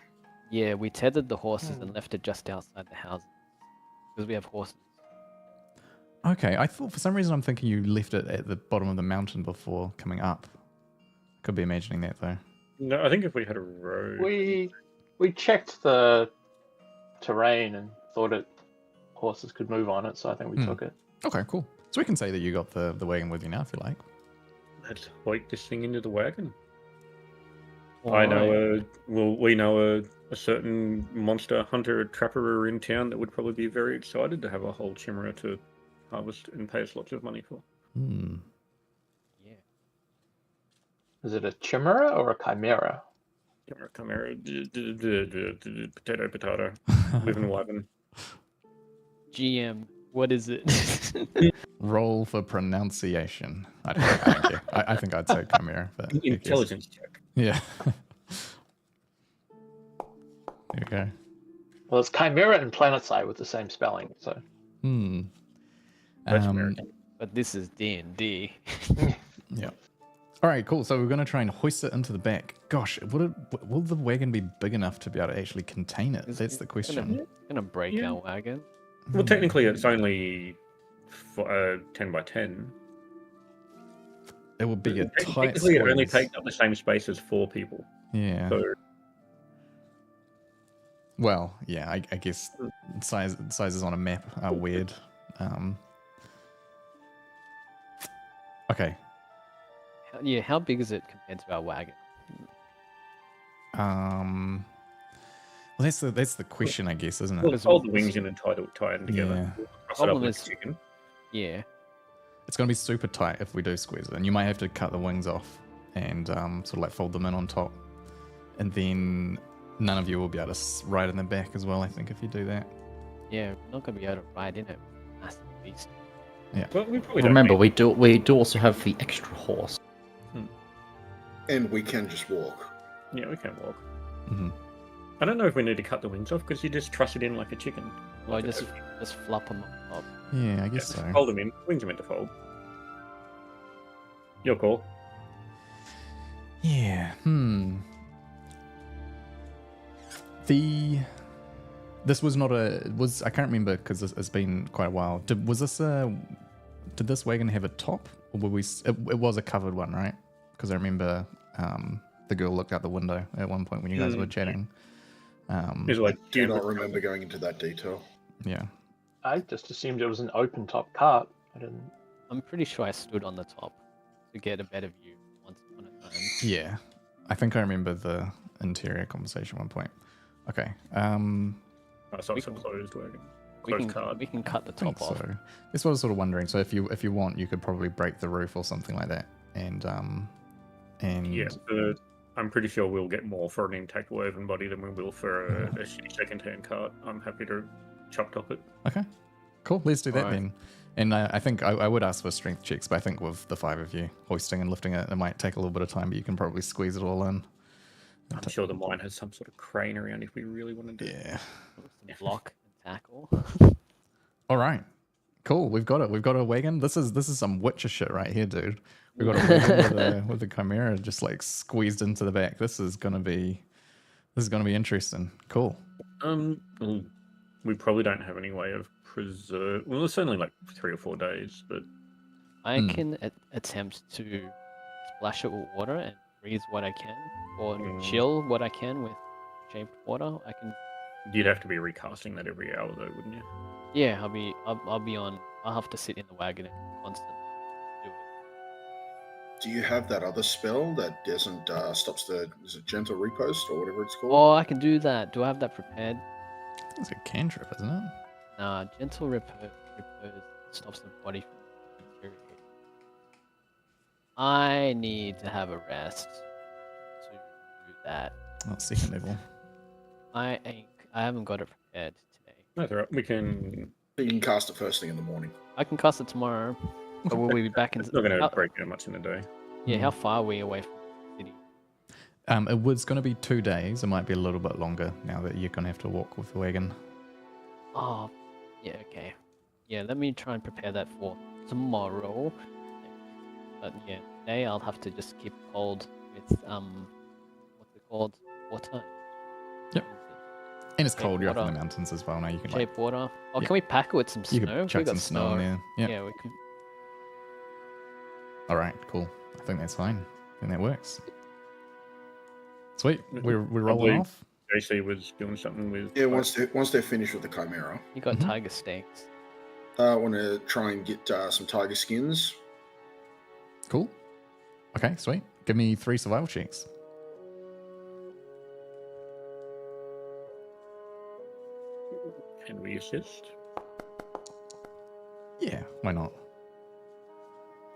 Yeah, we tethered the horses and left it just outside the house because we have horses. Okay, I thought for some reason I'm thinking you left it at the bottom of the mountain before coming up. Could be imagining that though. No, I think if we had a road. We checked the terrain and thought horses could move on it, so I think we took it. Okay, cool. So we can say that you got the wagon with you now if you like. Let's hoik this thing into the wagon. Alright. We know a certain monster hunter trapper in town that would probably be very excited to have a whole chimera to harvest and pay us lots of money for. Hmm. Yeah. Is it a chimera or a chimera? Chimera, potato, live in a wagon. GM, what is it? Roll for pronunciation. I don't care. I think I'd say chimera, but who cares? Intelligence check. Yeah. There you go. Well, it's chimera and planetside with the same spelling, so. Hmm. That's American. But this is D&D. Yeah. All right, cool. So we're going to try and hoist it into the back. Gosh, will the wagon be big enough to be able to actually contain it? That's the question. Gonna break our wagon. Well, technically, it's only 10 by 10. It will be a tight Technically, it only squeeze. takes up the same space as 4 people. Yeah. So, Well, yeah, I guess sizes on a map are weird. Okay. How big is it compared to our wagon? Well, that's the question, I guess, isn't we'll it? fold the wings in and tie them together. Yeah. We'll cross it up Problem like is- a chicken. Yeah. It's going to be super tight if we do squeeze it, and you might have to cut the wings off and sort of like fold them in on top, and then none of you will be able to ride in the back as well. I think if you do that. Yeah, we're not gonna be able to ride in it. Massive beast. Well, we probably don't Remember, need- we do also have the extra horse. And we can just walk. Yeah, we can walk. Hmm. I don't know if we need to cut the wings off because you just truss it in like a chicken. Well, Like just flop them up. Yeah, I guess so. Fold them in. Wings are meant to fold. Your call. Yeah. This was not I can't remember because it's been quite a while. Did this wagon have a top, or were it was a covered one, right? Because I remember the girl looked out the window at one point when you guys were chatting. Is it like Do not remember going into that detail. Yeah. I just assumed it was an open top cart. I didn't. I'm pretty sure I stood on the top to get a better view once upon a time. Yeah. I think I remember the interior conversation at one point. Okay. So it's a closed wagon. We Closed can card. we can cut the I think top off. so. That's what I was sort of wondering. So if you want, you could probably break the roof or something like that, and Yeah, but I'm pretty sure we'll get more for an intact woven body than we will for a shitty second-hand cart. I'm happy to chop top it. Okay, cool. Let's do that Alright. then. And I think I would ask for strength checks, but I think with the 5 of you hoisting and lifting it, it might take a little bit of time, but you can probably squeeze it all in. I'm sure the mine has some sort of crane around if we really wanted to. Yeah. Block and tackle. All right. Cool. We've got it. We've got a wagon. This is some Witcher shit right here, dude. We've got a wagon with a chimera just like squeezed into the back. This is gonna be interesting. Cool. We probably don't have any way of preserve. Well, it's only like 3 or 4 days, but I can attempt to splash it with water and freeze what I can, or chill what I can with shaped water. I can. you'd have to be recasting that every hour, though, wouldn't you? Yeah, I'll be on. I'll have to sit in the wagon and constantly do Do you have that other spell that doesn't stops the is it gentle repost or whatever it's called? Oh, I can do that. Do I have that prepared? I think it's a cantrip, isn't it? Nah, gentle repose stops the body from deteriorating. I need to have a rest to do that. Not second level. I haven't got it prepared today. That's all right. We can. You can cast it first thing in the morning. I can cast it tomorrow. But will we be back in? It's not going to how- break that much in a day. Yeah, how far are we away from the city? It was going to be 2 days. It might be a little bit longer now that you're going to have to walk with the wagon. Oh, yeah, okay. Yeah, let me try and prepare that for tomorrow. But yeah, today I'll have to just keep cold with what's it called? Water. Yep. And it's Shape cold. You're up in water. the mountains as well. Now you can like, Shape water. Oh, yeah. can we pack it with some you snow? could chuck We got some snow in there. Yeah. Yeah, we can. All right. Cool. I think that's fine. I think that works. Sweet. We're rolling Probably. off. JC was doing something with. Yeah, once they're finished with the chimera, You got Mhm. tiger steaks. I want to try and get some tiger skins. Cool. Okay. Sweet. Give me 3 survival checks. Can we assist? Yeah. Why not?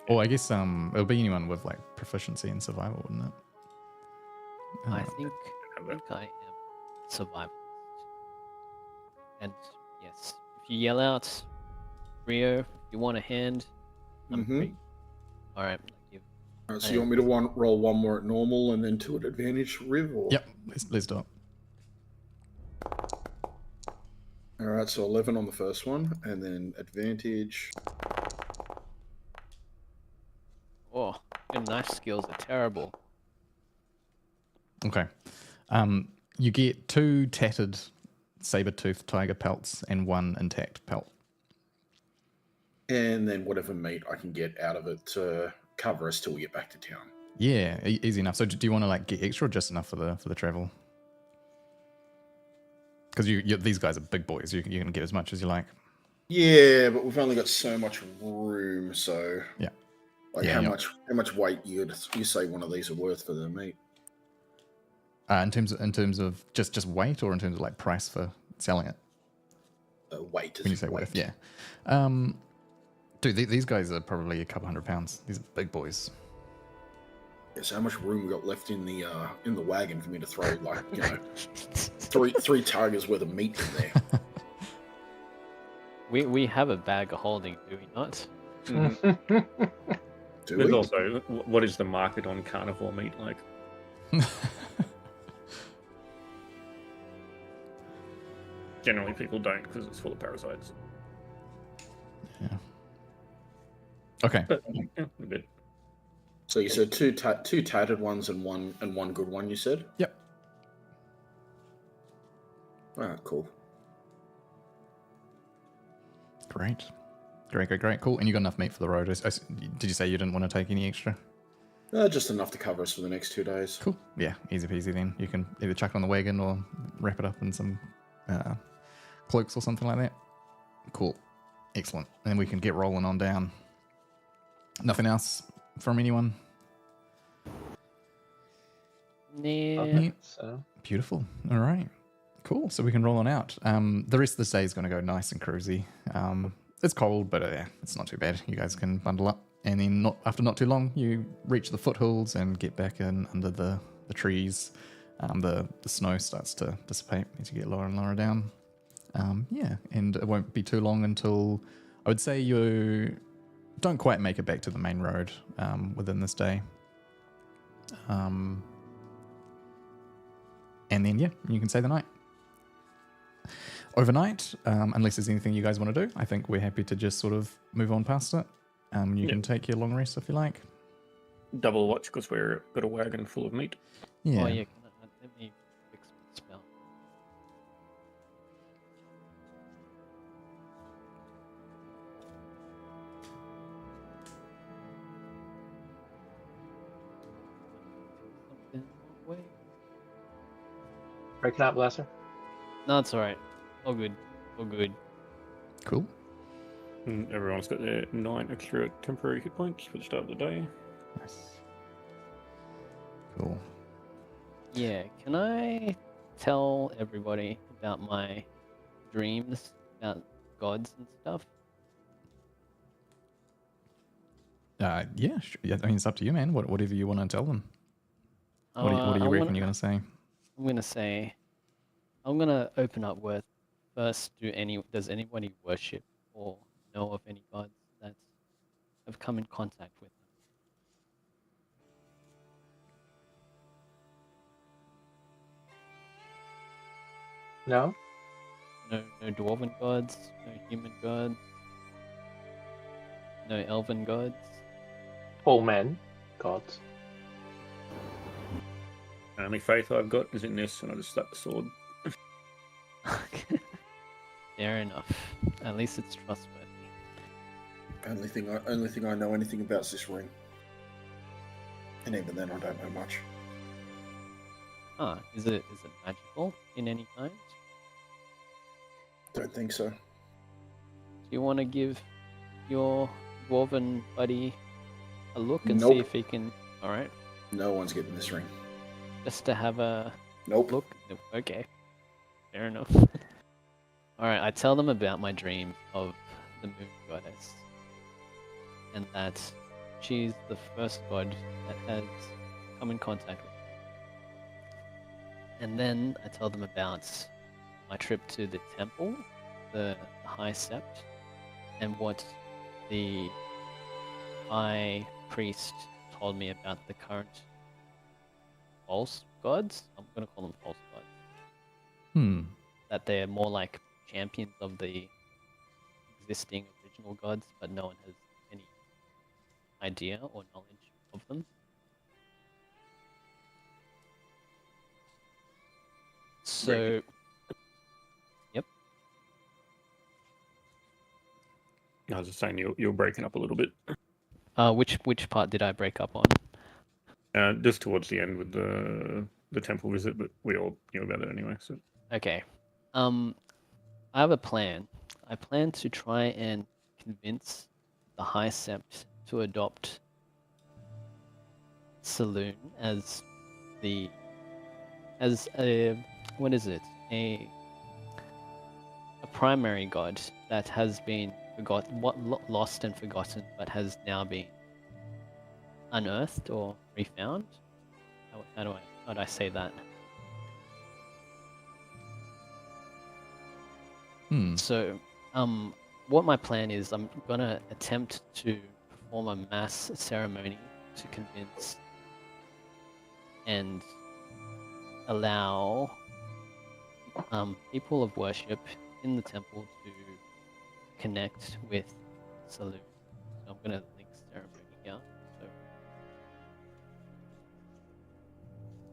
Or I guess it'll be anyone with like proficiency in survival, wouldn't it? I Uh, think Have I that. think I am survivalist. And yes, if you yell out, Rio, if you want a hand, I'm Mhm. free. All right, thank you. All right, so you want me to roll 1 more at normal and then 2 at advantage, Riv? Or... Yep. Let's do it. All right, so 11 on the first one, and then advantage. Oh, your knife skills are terrible. Okay. You get 2 tattered saber-toothed tiger pelts and 1 intact pelt. And then whatever meat I can get out of it to cover us till we get back to town. Yeah, easy enough. So do you want to like get extra or just enough for the travel? Because these guys are big boys. You can get as much as you like. Yeah, but we've only got so much room, so Yeah. like Yeah, how yeah. much weight you say one of these are worth for the meat? In terms of just weight, or in terms of like price for selling it. Weight. When you say weight. worth, yeah. Dude, these guys are probably a couple £100. These are big boys. Yeah, so how much room we got left in the wagon for me to throw like three tigers worth of meat in there? We have a bag of holding, do we not? Do There's we? also what is the market on carnivore meat like? Generally, people don't because it's full of parasites. Yeah. Okay. But yeah, a bit. So you said two tattered ones and one good one. You said. Yep. Ah, cool. Great. Cool. And you got enough meat for the road. Did you say you didn't want to take any extra? Just enough to cover us for the next 2 days. Cool. Yeah, easy peasy then. You can either chuck it on the wagon or wrap it up in some cloaks or something like that. Cool. Excellent. And we can get rolling on down. Nothing else from anyone? Yeah. Neat. So Beautiful. All right. Cool. So we can roll on out. The rest of this day is going to go nice and cruisy. It's cold, but yeah, it's not too bad. You guys can bundle up. And then after not too long, you reach the foothills and get back in under the trees. The snow starts to dissipate as you get lower and lower down. Yeah, and it won't be too long until I would say you don't quite make it back to the main road within this day. And then, yeah, you can stay the night. Overnight, unless there's anything you guys want to do, I think we're happy to just sort of move on past it. You can take your long rest if you like. Double watch because we've got a wagon full of meat. Yeah. Oh yeah. Let me fix my spell. Something wrong way. breaking out, Blaster. No, it's alright. All good. All good. Cool. And everyone's got their 9 extra temporary hit points for the start of the day. Nice. Cool. Yeah, can I tell everybody about my dreams about gods and stuff? Yeah, sure. Yeah, I mean, it's up to you, man. Whatever you want to tell them. What do you I'm reckon you're gonna say? I'm gonna open up with first. Does anybody worship or know of any gods that have come in contact with No? them? No dwarven gods, no human gods, no elven gods. All men. Gods. The only faith I've got is in this, and I just slap the sword. Fair enough. At least it's trustworthy. Only thing I know anything about is this ring. And even then, I don't know much. Ah, is it magical in any kind? Don't think so. Do you want to give your dwarven buddy a look and see Nope. if he can? All right, No one's getting this ring. just to have a Nope. look. Nope. Okay, fair enough. All right, I tell them about my dream of the moon goddess, and that she's the first god that has come in contact with me. And then I tell them about my trip to the temple, the High Sept, and what the High Priest told me about the current false gods. I'm gonna call them false gods. That they're more like champions of the existing original gods, but no one has any idea or knowledge of them. So, yep. I was just saying you're breaking up a little bit. Which part did I break up on? Just towards the end with the temple visit, but we all knew about it anyway. So Okay. I have a plan. I plan to try and convince the High Sept to adopt Saloon as a what is it? A primary god that has been lost and forgotten, but has now been unearthed or refound. How do I say that? So, what my plan is, I'm gonna attempt to perform a mass ceremony to convince and allow people of worship in the temple to connect with Saloon. So I'm gonna link ceremony here. So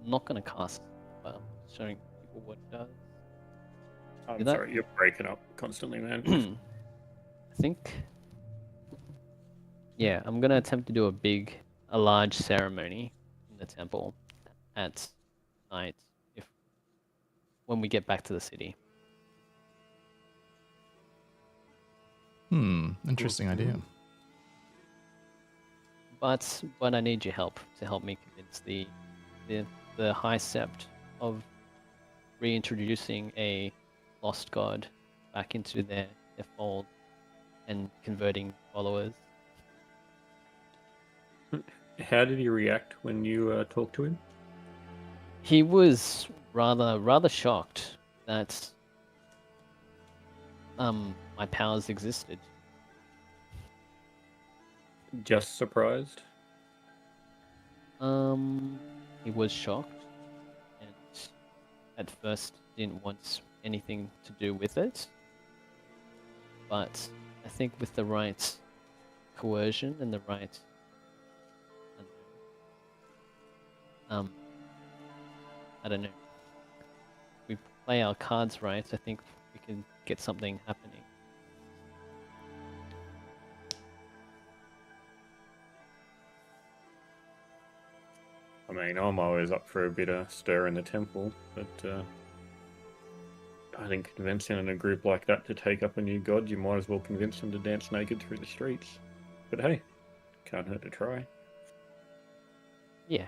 I'm not gonna cast, but I'm showing people what it does. I'm sorry, you're breaking up constantly, man. I think, yeah, I'm gonna attempt to do a large ceremony in the temple at night when we get back to the city. Interesting idea. But I need your help to help me convince the High Sept of reintroducing a lost god back into their fold and converting followers. How did he react when you talked to him? He was rather shocked that my powers existed. Just surprised? He was shocked and at first didn't want anything to do with it. But I think with the right coercion and the right I don't know. We play our cards right, I think we can get something happening. I mean, I'm always up for a bit of stir in the temple, but I think convincing a group like that to take up a new god, you might as well convince them to dance naked through the streets. But hey, can't hurt to try. Yeah.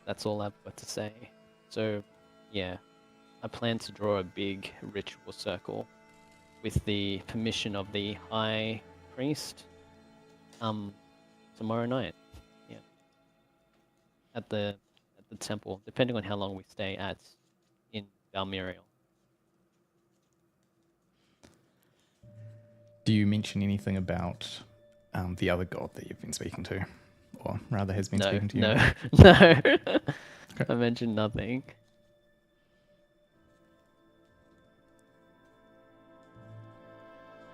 That's all I've got to say. So, yeah, I plan to draw a big ritual circle with the permission of the High Priest. Tomorrow night. Yeah. At the temple, depending on how long we stay at in Balmuriel. Do you mention anything about the other god that you've been speaking to, or rather has been No, speaking to you? no, no. I mentioned nothing.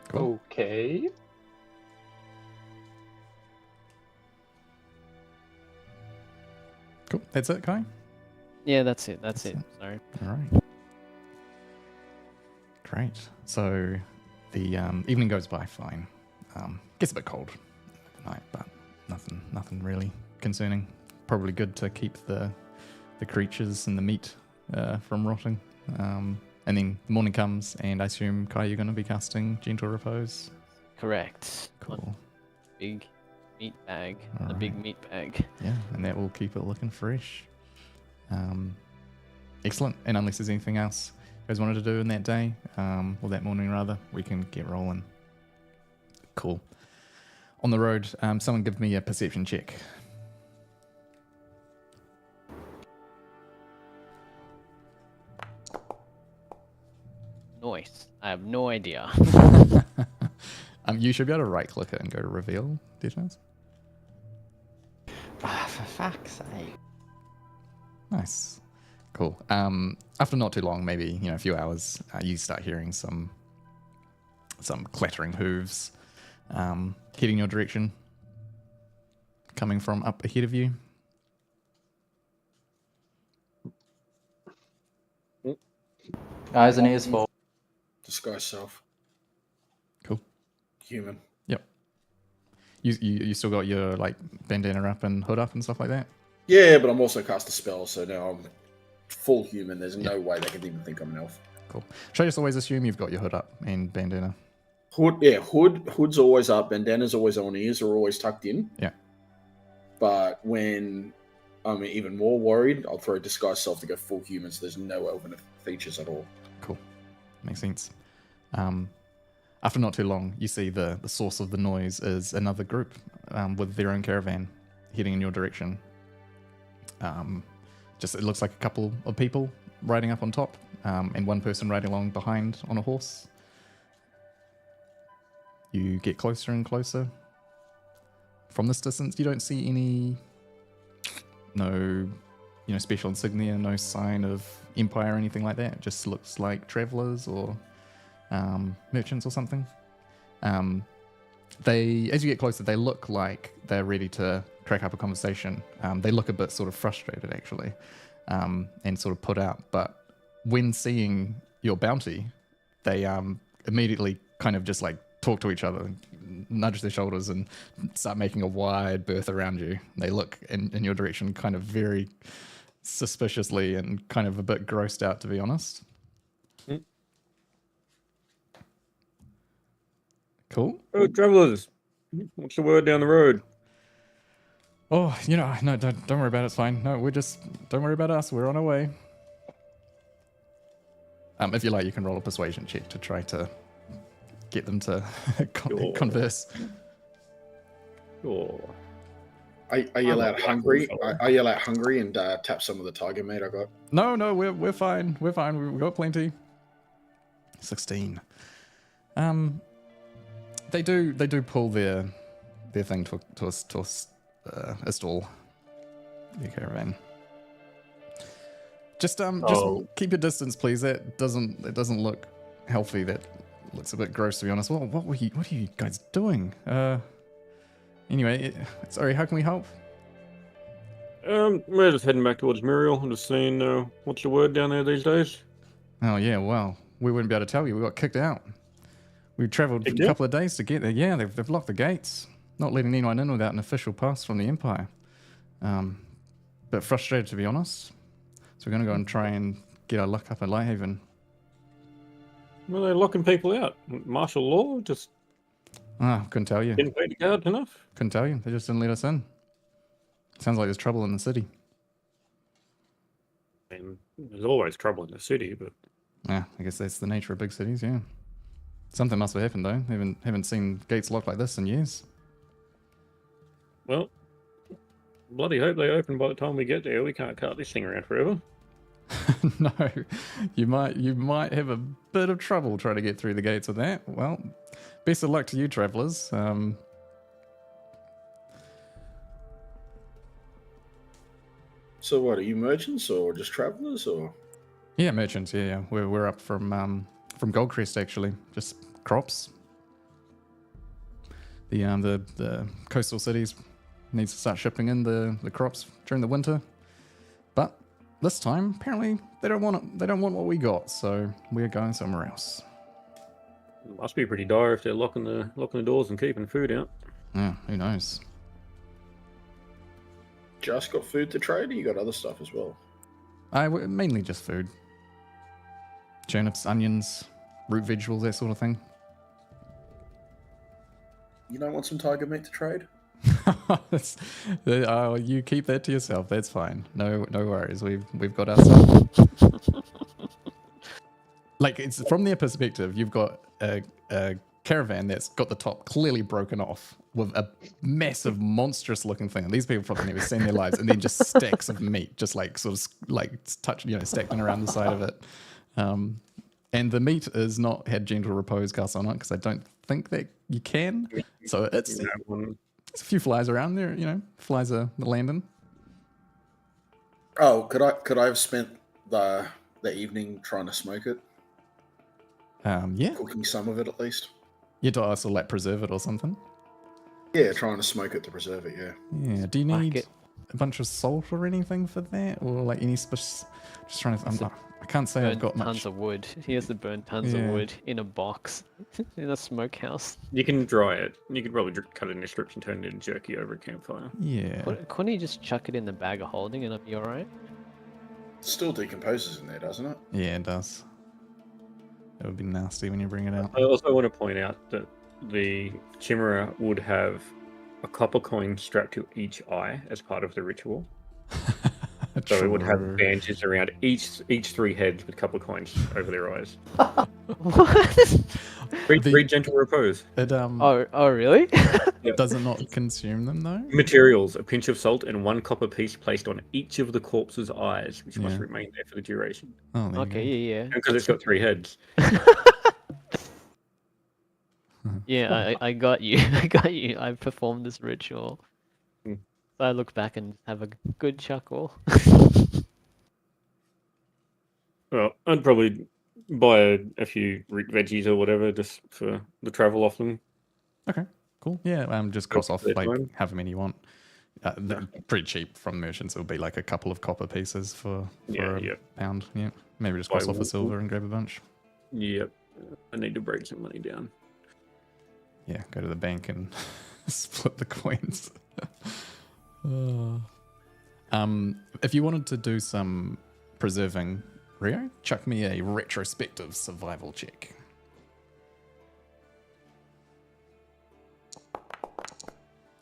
Cool. Okay. Cool. That's it, Kai? Yeah, that's it. That's it. Sorry. All right. Great. So the evening goes by fine. Gets a bit cold overnight, but nothing really concerning. Probably good to keep the creatures and the meat from rotting. And then the morning comes, and I assume, Kai, you're going to be casting Gentle Repose. Correct. Cool. On big meat bag. All The big right. meat bag. Yeah, and that will keep it looking fresh. Excellent. And unless there's anything else you guys wanted to do in that day, or that morning rather, we can get rolling. Cool. On the road, someone give me a perception check. Nice. I have no idea. You should be able to right click it and go to reveal details. For fuck's sake. Nice. Cool. After not too long, maybe a few hours, you start hearing some clattering hooves heading your direction, coming from up ahead of you. Eyes and ears for. Disguise self. Cool. Human. Yep. You still got your bandana up and hood up and stuff like that? Yeah, but I'm also cast a spell, so now I'm full human. There's no way they could even think I'm an elf. Cool. Should I just always assume you've got your hood up and bandana? Hood's always up, bandana's always on, ears are always tucked in. Yeah. But when I'm even more worried, I'll throw disguise self to go full human, so there's no elven features at all. Cool. Makes sense. After not too long, you see the source of the noise is another group with their own caravan heading in your direction. It looks like a couple of people riding up on top, and one person riding along behind on a horse. You get closer and closer. From this distance, you don't see no special insignia, no sign of empire or anything like that. It just looks like travelers or merchants or something. As you get closer, they look like they're ready to crack up a conversation. They look a bit sort of frustrated, actually, and sort of put out. But when seeing your bounty, they immediately kind of just talk to each other, nudge their shoulders, and start making a wide berth around you. They look in your direction kind of very suspiciously and kind of a bit grossed out, to be honest. Cool. Oh, travelers, what's the word down the road? Oh, no, don't worry about it. It's fine. No, don't worry about us. We're on our way. If you like, you can roll a persuasion check to try to get them to Sure. converse. Sure. I yell out hungry. I yell out hungry and tap some of the tiger meat I got. No, we're fine. We're fine. We've got plenty. 16. They do pull their thing to a stall. Their caravan. Just keep your distance, please. That doesn't look healthy. That looks a bit gross, to be honest. What are you guys doing? Anyway, sorry. How can we help? We're just heading back towards Muriel. I'm just saying, what's the word down there these days? Oh yeah, well, we wouldn't be able to tell you. We got kicked out. We travelled a couple of days to get there. Yeah, they've locked the gates, not letting anyone in without an official pass from the Empire. But frustrated, to be honest. So we're going to go and try and get our luck up at Lighthaven. Well, they're locking people out. Martial law, just Couldn't tell you. didn't pay the guard enough. Couldn't tell you. They just didn't let us in. Sounds like there's trouble in the city. I mean, there's always trouble in the city, but Yeah, I guess that's the nature of big cities, yeah. Something must have happened, though. Haven't seen gates locked like this in years. well, bloody hope they open by the time we get there. We can't cart this thing around forever. No, you might have a bit of trouble trying to get through the gates with that. Well, best of luck to you, travellers. So what, are you merchants or just travellers or? Yeah, merchants. Yeah. We're up from Goldcrest actually, just crops. The coastal cities needs to start shipping in the crops during the winter, but this time apparently they don't want it. They don't want what we got, so we're going somewhere else. It must be pretty dire if they're locking the doors and keeping food out. Yeah, who knows? Just got food to trade, or you got other stuff as well? Mainly just food. Turnips, onions, root vegetables, that sort of thing. You don't want some tiger meat to trade? You keep that to yourself. That's fine. No worries. We've got our stuff. Like, it's from their perspective, you've got a caravan that's got the top clearly broken off with a massive, monstrous looking thing. And these people probably never seen their lives, and then just stacks of meat, just like sort of like stacked in around the side of it. And the meat is not had gentle repose cast on it because I don't think that you can. So it's a few flies around there. Flies are landing. Oh, could I have spent the evening trying to smoke it? Yeah. Cooking some of it at least. You'd also like preserve it or something. Yeah, trying to smoke it to preserve it. Yeah. Yeah. Do you Like need it. a bunch of salt or anything for that, or like any just trying to? I can't say I've Burn got tons much. of wood. He has to burn tons of Yeah. wood in a box in a smokehouse. You can dry it. You could probably cut it into strips and turn it into jerky over a campfire. Yeah. Couldn't he just chuck it in the bag of holding and it'll be alright? It still decomposes in there, doesn't it? Yeah, it does. It would be nasty when you bring it out. I also want to point out that the Chimera would have a copper coin strapped to each eye as part of the ritual. So it would have True. bandages around each 3 heads with copper coins over their eyes. What? Read gentle repose. It Oh, really? does it not consume them though? Materials: a pinch of salt and 1 copper piece placed on each of the corpse's eyes, which must Yeah. remain there for the duration. Oh, there Okay, you yeah. Because it's got 3 heads. Yeah, I got you. I got you. I performed this ritual. Hmm. So I look back and have a good chuckle. Well, I'd probably buy a few root veggies or whatever just for the travel off them. go. Okay, cool. Yeah, just cross off That's like fine. however many you want. They're pretty cheap from merchants. It'll be like a couple of copper pieces for Yeah, a yeah. pound. Yeah, maybe just Buy cross off a one. silver and grab a bunch. Yep. I need to break some money down. Yeah, go to the bank and split the coins. If you wanted to do some preserving, Rio, chuck me a retrospective survival check.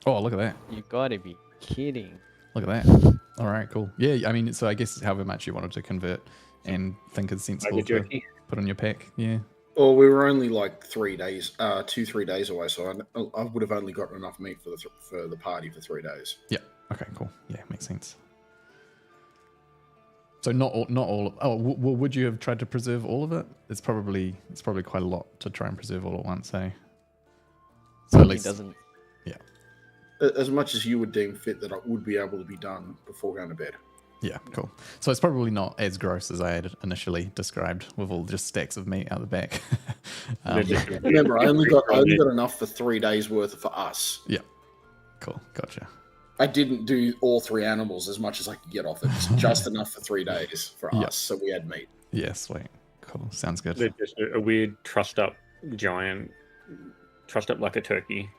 Oh, look at that. You gotta be kidding. Look at that. All right, cool. Yeah, I mean, so I guess however much you wanted to convert and think is sensible Like a to jerky. put on your pack. Yeah. Well, we were only like 3 days, 2-3 days away, so I would have only gotten enough meat for the party for 3 days. Okay, cool. Yeah, makes sense. So not all. Oh, well, would you have tried to preserve all of it? It's probably quite a lot to try and preserve all at once, eh? So at He least doesn't. As much as you would deem fit that it would be able to be done before going to bed. yeah, cool. So it's probably not as gross as I had initially described, with all just stacks of meat out the back. Remember, I only got enough for 3 days worth for us. Cool, gotcha. I didn't do all 3 animals as much as I could get off it. It's just enough for 3 days for Yeah. us, so we had meat. Yeah, sweet, cool. Sounds good. They're just a weird trussed up giant, trussed up like a turkey.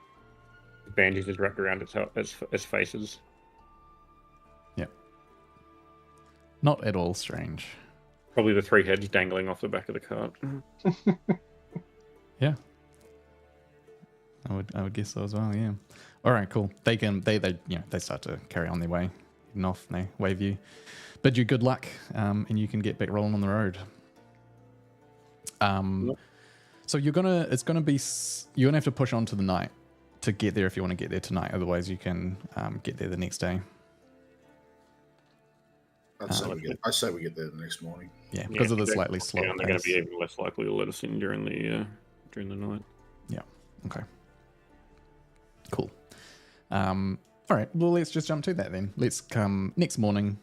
Bandages wrapped around its faces. Not at all strange. Probably the 3 heads dangling off the back of the cart. Yeah. I would guess so as well, yeah. All right, cool. They start to carry on their way, heading off, and they wave you, bid you good luck, and you can get back rolling on the road. So you're gonna have to push on to the night to get there if you want to get there tonight. Otherwise, you can get there the next day. I say we get there the next morning. Yeah, because of the slightly slower They're going pace. to be even less likely to let us in during the night. Yeah. Okay. Cool. All right. Well, let's just jump to that then. Let's come next morning.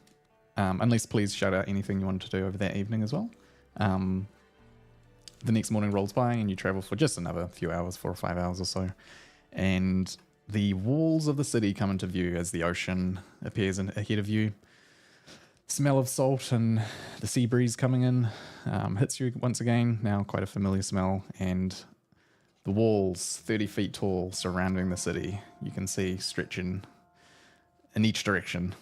Unless please shout out anything you wanted to do over that evening as well. The next morning rolls by and you travel for just another few hours, 4 or 5 hours or so. And the walls of the city come into view as the ocean appears ahead of you. Smell of salt and the sea breeze coming in hits you once again, now quite a familiar smell. And the walls, 30 feet tall, surrounding the city, you can see stretching in each direction.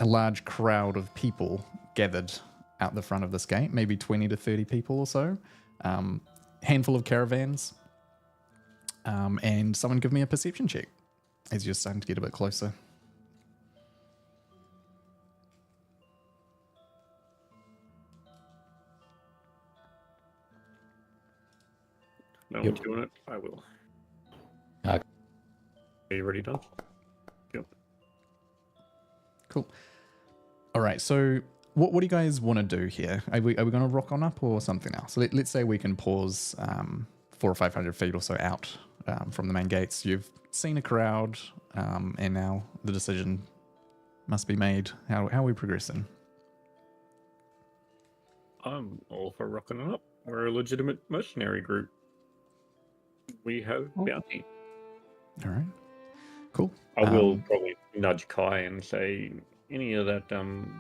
A large crowd of people gathered out the front of this gate, maybe 20 to 30 people or so. Handful of caravans. And someone give me a perception check as you're starting to get a bit closer. No one's doing it. I will. Okay. Are you ready, Don? Yep. Cool. All right, so what do you guys want to do here? Are we going to rock on up or something else? Let's say we can pause 400 or 500 feet or so out from the main gates. You've seen a crowd, and now the decision must be made. How are we progressing? I'm all for rocking it up. We're a legitimate mercenary group. We have bounty. All right, cool. I will probably nudge Kai and say any of that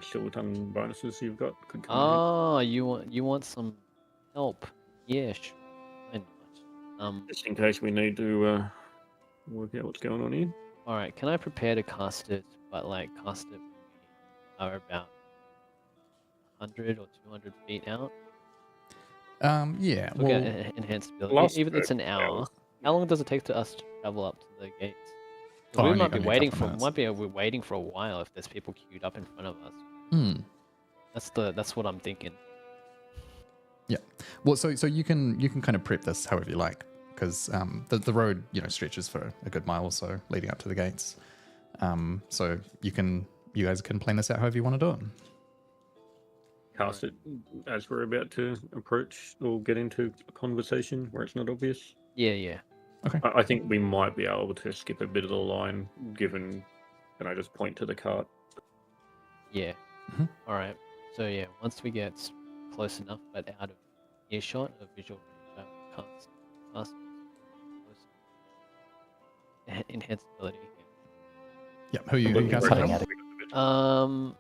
silver tongue bonuses you've got could come. Oh, you want some help? Yeah, sure. Why not? Just in case we need to work out what's going on here. All right. Can I prepare to cast it? But like cast it when we are about 100 or 200 feet out. Yeah. We'll Well, get enhanced ability. last Even if it's an hour. hours. How long does it take to us to travel up to the gates? Oh, We only- might be only a waiting couple for. minutes. We're waiting for a while if there's people queued up in front of us. That's what I'm thinking. well, so you can kind of prep this however you like, because the road stretches for a good mile or so leading up to the gates. So you guys can plan this out however you want to do it. Cast it as we're about to approach or get into a conversation where it's not obvious. Yeah. I think we might be able to skip a bit of the line, given, and I just point to the cart. Yeah. Mhm. All right. So yeah, once we get close enough, but out of earshot of visual range, cast close enhanced ability. Yeah. Who you casting Cutting from?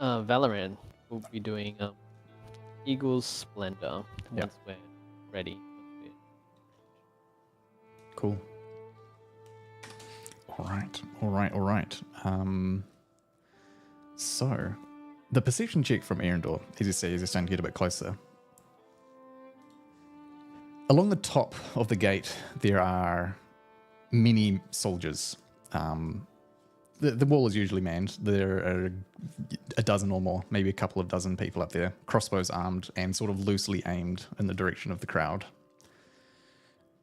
out Valorant will be doing Eagle's Splendor Yeah. once we're ready. Cool. All right. So the perception check from Erendor, as you see, as you're starting to get a bit closer. Along the top of the gate, there are many soldiers. The wall is usually manned. There are a dozen or more, maybe a couple of dozen people up there, crossbows armed and sort of loosely aimed in the direction of the crowd.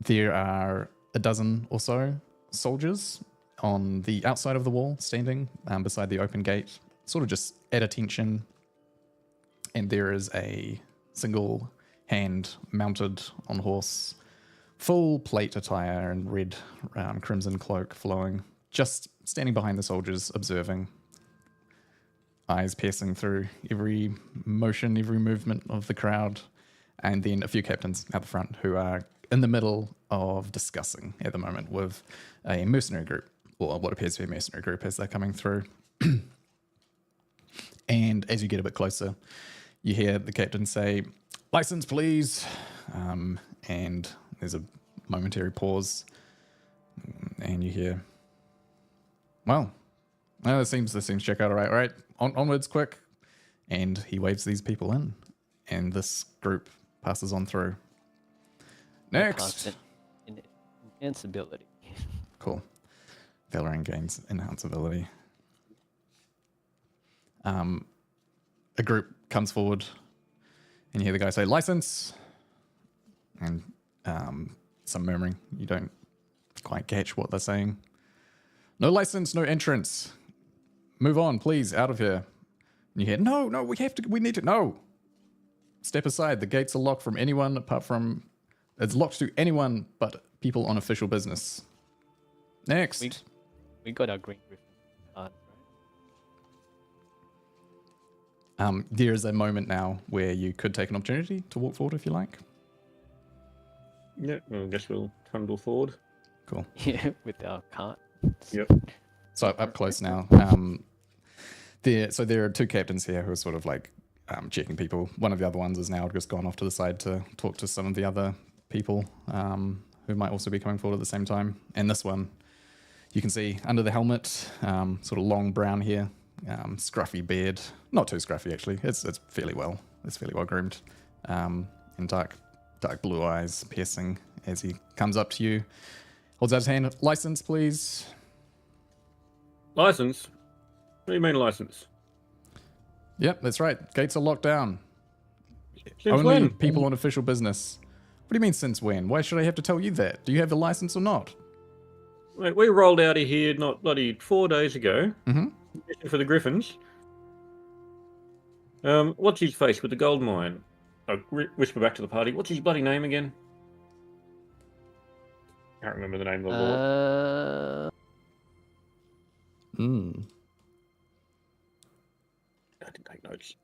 There are a dozen or so soldiers on the outside of the wall, standing beside the open gate, sort of just at attention. And there is a single hand mounted on horse, full plate attire and red crimson cloak flowing, just standing behind the soldiers, observing, eyes piercing through every motion, every movement of the crowd. And then a few captains out the front who are in the middle of discussing at the moment with a mercenary group, or what appears to be a mercenary group as they're coming through. And as you get a bit closer, you hear the captain say, "License, please." And there's a momentary pause, and you hear, "Well, this seems check out all right. All right, onwards, quick." And he waves these people in. and this group passes on through. I Next. cast enhance ability. Cool. Valorant gains enhance ability. A group comes forward, and you hear the guy say, "License," and some murmuring. You don't quite catch what they're saying. "No license, no entrance. Move on, please, out of here." And you hear, "No, we need to, no. Step aside. The gates are locked from anyone apart from, it's locked to anyone but people on official business." Next. We got our green griffin card, right? There is a moment now where you could take an opportunity to walk forward if you like. Yeah, well, I guess we'll trundle forward. Cool. Yeah, with our cart. Yep. So up close now. There are two captains here who are sort of like checking people. One of the other ones has now just gone off to the side to talk to some of the other people who might also be coming forward at the same time. And this one, you can see under the helmet, sort of long brown hair, scruffy beard. Not too scruffy actually. It's fairly well groomed, and dark blue eyes piercing as he comes up to you, holds out his hand. "License, please." License? What do you mean license? Yep, that's right. Gates are locked down. Since Only when? people on official business. What do you mean since when? Why should I have to tell you that? Do you have the license or not? Wait, we rolled out of here not bloody 4 days ago. Mm-hmm. Mission for the Griffins. What's his face with the gold mine? I whisper back to the party. What's his bloody name again? Can't remember the name of the lord. I didn't take notes.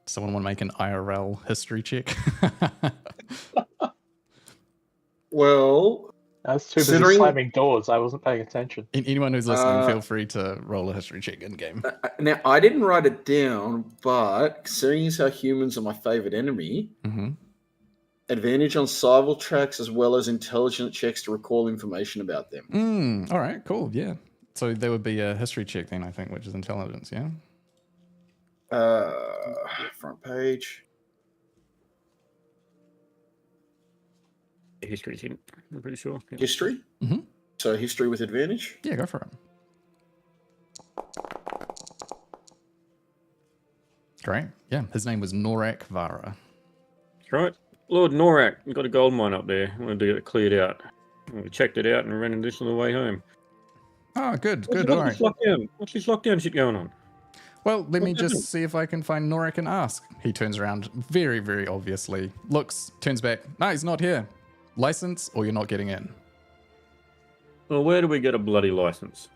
Someone want to make an IRL history check? I Well, was too busy Considering- slamming doors. I wasn't paying attention. Anyone who's listening, feel free to roll a history check in game. now I didn't write it down, but considering as how humans are my favorite enemy, Mm-hmm. advantage on survival tracks as well as intelligence checks to recall information about them. All right, cool, yeah. So there would be a history check then, I think, which is intelligence, yeah? Front page. History's in, I'm pretty sure. Yeah. History? Mhm. So history with advantage? Yeah, go for it. Great. Yeah, his name was Norak Vara. That's right. Lord Norak, we've got a gold mine up there. I wanted to get it cleared out. We checked it out and ran into this on the way home. Oh, good, What's all right. What's this lockdown shit going on? Well, let me What just happened? see if I can find Norak and ask. He turns around very, very obviously, looks, turns back. No, he's not here. License or you're not getting in. Well, where do we get a bloody license?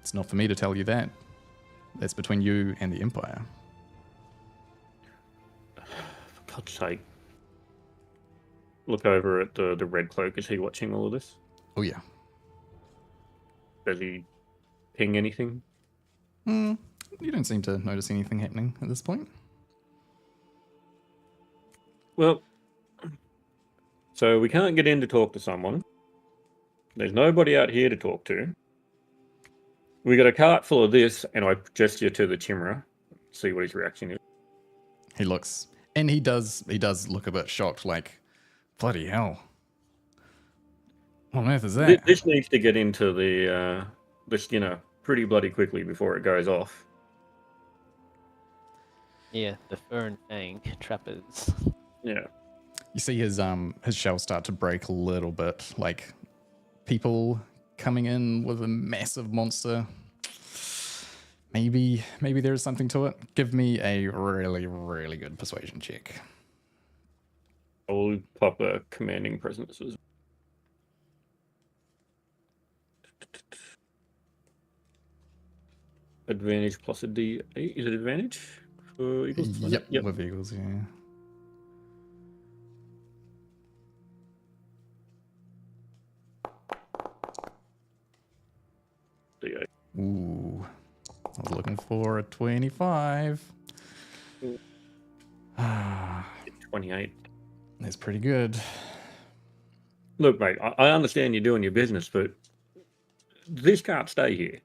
It's not for me to tell you that. That's between you and the Empire. For God's sake. Look over at the red cloak. Is he watching all of this? Oh, yeah. Does he ping anything? You don't seem to notice anything happening at this point. Well, so we can't get in to talk to someone. There's nobody out here to talk to. We got a cart full of this, and I gesture to the Chimera. See what his reaction is. He looks, and he does look a bit shocked, like, bloody hell. What on earth is that? This needs to get into the Skinner pretty bloody quickly before it goes off. Yeah, the fur and fang trappers. Yeah. You see his shells start to break a little bit, like people coming in with a massive monster. Maybe there is something to it. Give me a really, really good persuasion check. I'll pop a commanding presence as advantage plus a D8. Is it advantage for Eagles? Yep, with Eagles, yeah. D8. Ooh, I was looking for a 25. 28. That's pretty good. Look, mate, I understand you're doing your business, but this can't stay here.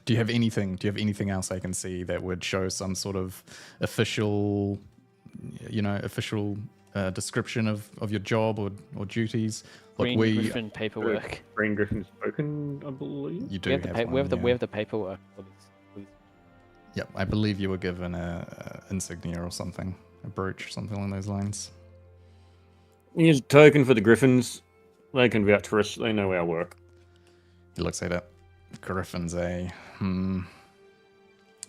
Do you have anything? Do you have anything else I can see that would show some sort of official, official description of your job or duties? Look, Green Griffin paperwork. Green Griffin's spoken, I believe. You do We have the have one, we have the paperwork for this. Yep, I believe you were given a insignia or something, a brooch, something along those lines. Here's a token for the Griffins. They can vouch for us. They know our work. He looks at it. Griffin's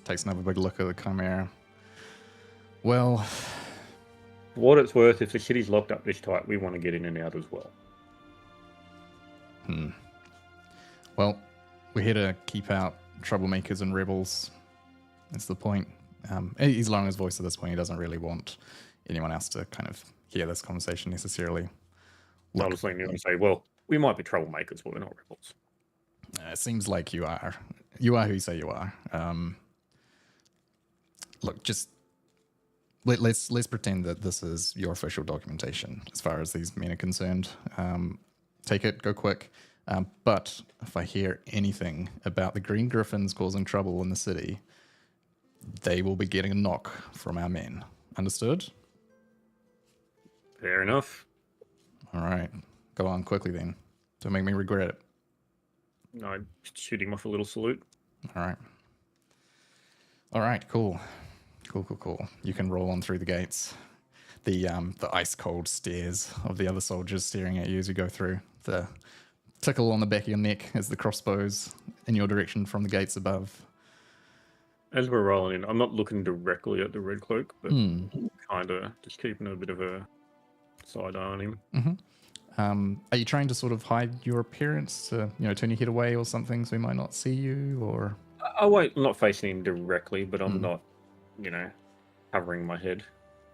takes another big look at the Chimera. Well, For what it's worth, if the city's locked up this tight, we want to get in and out as well. Well, we're here to keep out troublemakers and rebels. That's the point. He's lowering his voice at this point. He doesn't really want anyone else to kind of hear this conversation necessarily. Look, Honestly, you say, well, we might be troublemakers, but we're not rebels. it seems like you are. You are who you say you are. Look, just let's pretend that this is your official documentation as far as these men are concerned. Take it, go quick. But if I hear anything about the Green Griffins causing trouble in the city, they will be getting a knock from our men. Understood? Fair enough. All right. Go on quickly then. Don't make me regret it. I shoot him off a little salute. All right. All right, cool. Cool. You can roll on through the gates. The ice cold stares of the other soldiers staring at you as you go through. The tickle on the back of your neck as the crossbows in your direction from the gates above. As we're rolling in, I'm not looking directly at the red cloak, but kind of just keeping a bit of a side eye on him. Mm-hmm. Are you trying to sort of hide your appearance to, turn your head away or something so he might not see you, or? Oh wait, I'm not facing him directly, but I'm not, covering my head.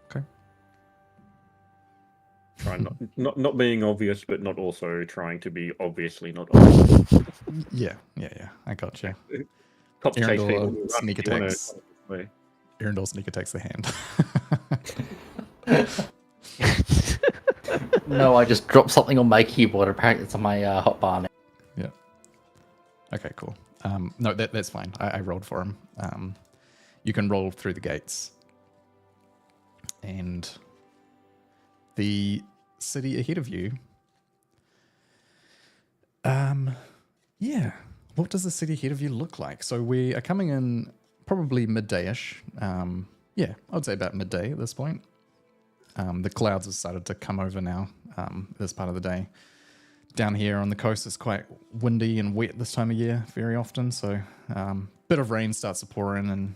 Okay. Trying not being obvious, but not also trying to be obviously not obvious. Yeah. I got you. Cops chase people. Arundel sneak attacks. Arundel sneak attacks the hand. No, I just dropped something on my keyboard. Apparently, it's on my hotbar now. Yeah. Okay, cool. No, that's fine. I rolled for him. You can roll through the gates. And the city ahead of you. Yeah. What does the city ahead of you look like? So we are coming in probably midday-ish. Yeah, I would say about midday at this point. The clouds have started to come over now this part of the day. Down here on the coast, it's quite windy and wet this time of year very often. So bit of rain starts to pour in and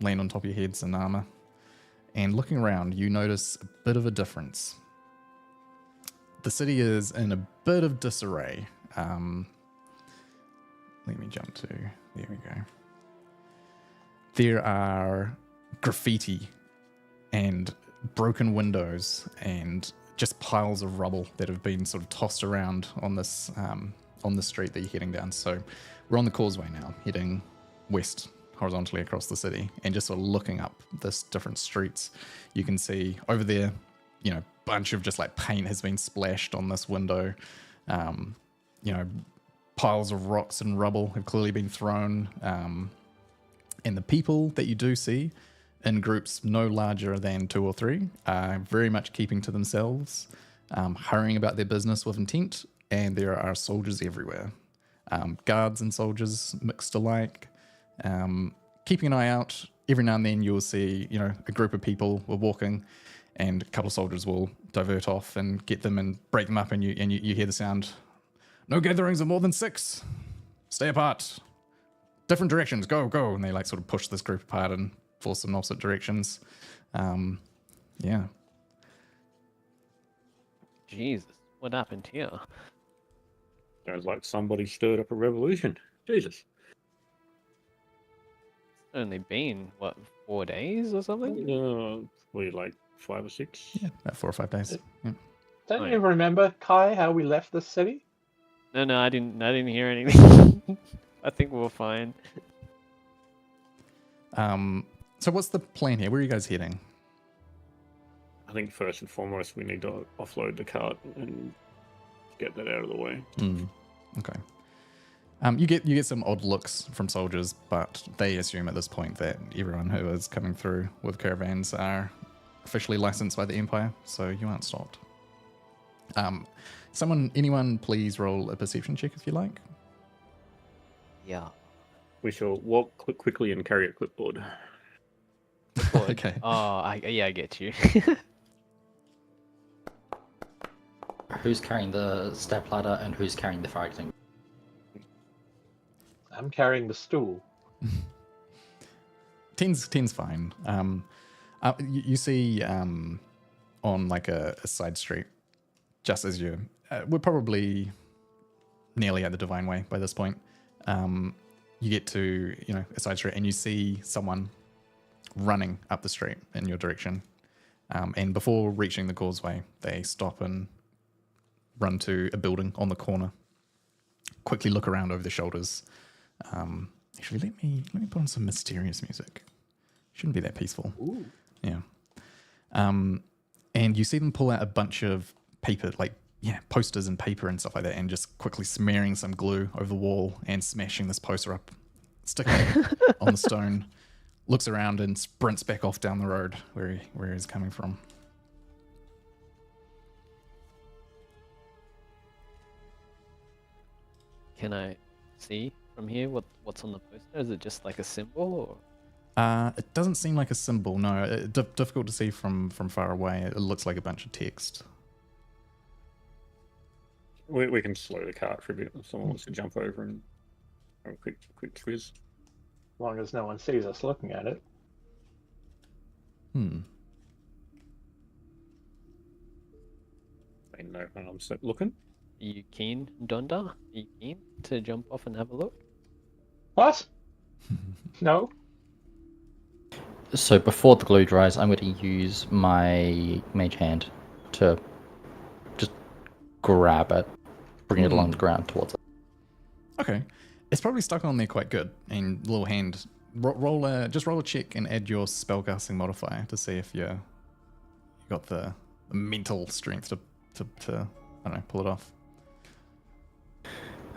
land on top of your heads and armor. And looking around, you notice a bit of a difference. The city is in a bit of disarray. Let me jump to... There we go. There are graffiti and broken windows and just piles of rubble that have been sort of tossed around on this on the street that you're heading down. So we're on the causeway now, heading west horizontally across the city, and just sort of looking up this different streets. You can see over there, bunch of just like paint has been splashed on this window. Piles of rocks and rubble have clearly been thrown. And the people that you do see in groups no larger than 2 or 3 are very much keeping to themselves, hurrying about their business with intent, and there are soldiers everywhere. Guards and soldiers mixed alike. Keeping an eye out, every now and then you'll see, a group of people were walking, and a couple of soldiers will divert off and get them and break them up, and you hear the sound, "No gatherings of more than 6. Stay apart. Different directions. Go." And they sort of push this group apart and force them in opposite directions. Yeah. Jesus, what happened here? Sounds like somebody stirred up a revolution. Jesus. It's only been, 4 days or something? Probably like 5 or 6. Yeah, about 4 or 5 days. Yeah. Don't Oh, you yeah. remember, Kai, how we left the city? No, I didn't hear anything. I think we're fine. So what's the plan here? Where are you guys heading? I think first and foremost we need to offload the cart and get that out of the way. Okay. You get some odd looks from soldiers, but they assume at this point that everyone who is coming through with caravans are officially licensed by the Empire, so you aren't stopped. Anyone, please roll a perception check if you like. Yeah. We shall walk quickly and carry a clipboard. Okay. Oh, I get you. Who's carrying the step ladder and who's carrying the fire extinguisher? I'm carrying the stool. Ten's fine. You see on like a side street, just as we're probably nearly at the Divine Way by this point. You get to a side street and you see someone running up the street in your direction. And before reaching the causeway, they stop and run to a building on the corner. Quickly look around over their shoulders. Actually, let me put on some mysterious music. Shouldn't be that peaceful. Ooh. Yeah. And you see them pull out a bunch of paper, posters and paper and stuff like that, and just quickly smearing some glue over the wall and smashing this poster up, sticking it on the stone. Looks around and sprints back off down the road where he's coming from. Can I see from here what's on the poster? Is it just like a symbol or? It doesn't seem like a symbol. No, difficult to see from far away. It looks like a bunch of text. We can slow the cart for a bit if someone wants to jump over and have a quick quiz. As long as no one sees us looking at it. Hmm. They know when I'm looking. Are you keen, Donda? Are you keen to jump off and have a look? What? No? So before the glue dries, I'm going to use my mage hand to just grab it, bring it along the ground towards it. Okay. It's probably stuck on there quite good. And little hand, roll a check and add your spellcasting modifier to see if you got the mental strength to I don't know, pull it off.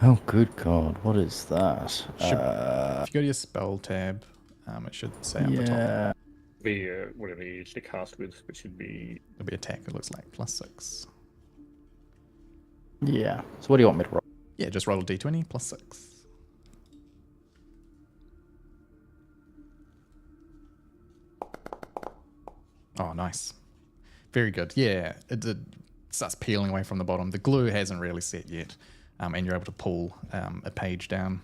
Oh, good God. What is that? If you go to your spell tab, it should say up the top. Yeah. Be whatever you used to cast with, which should be It'll be attack, it looks like, +6. Yeah. So what do you want me to roll? Yeah, just roll a d20 +6. Oh, nice. Very good. Yeah, it starts peeling away from the bottom. The glue hasn't really set yet, and you're able to pull a page down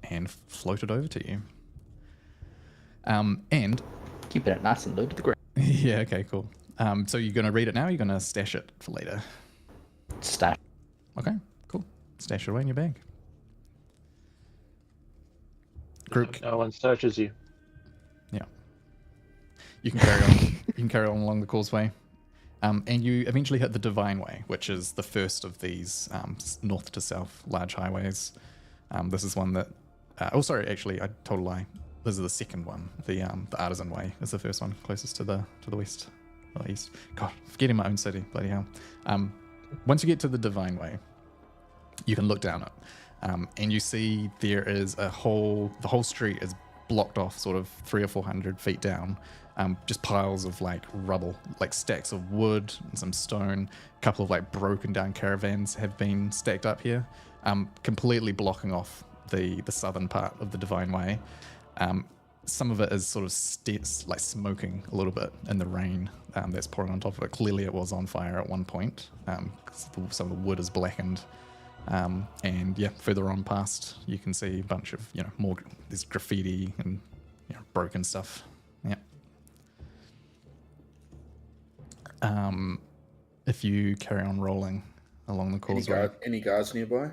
and float it over to you. And Keeping it nice and low to the ground. yeah, okay, cool. So you're going to read it now or you're going to stash it for later? Stash. Okay, cool. Stash it away in your bag. Group. No one searches you. Yeah. You can carry on. You can carry on along the causeway. And you eventually hit the Divine Way, which is the first of these north to south large highways. This is one that... actually, I told a lie. This is the second one. The Artisan Way is the first one, closest to the west or east. God, forgetting my own city, bloody hell. Once you get to the Divine Way, you can look down it, and you see there is the whole street is blocked off, sort of 300 or 400 feet down. Just piles of like rubble, like stacks of wood and some stone. A couple of like broken down caravans have been stacked up here, completely blocking off the southern part of the Divine Way. Some of it is sort of like smoking a little bit in the rain that's pouring on top of it. Clearly it was on fire at one point. Some of the wood is blackened. And yeah, further on past, you can see a bunch of, more, there's graffiti and broken stuff. Yeah. If you carry on rolling along the causeway. Any guards nearby?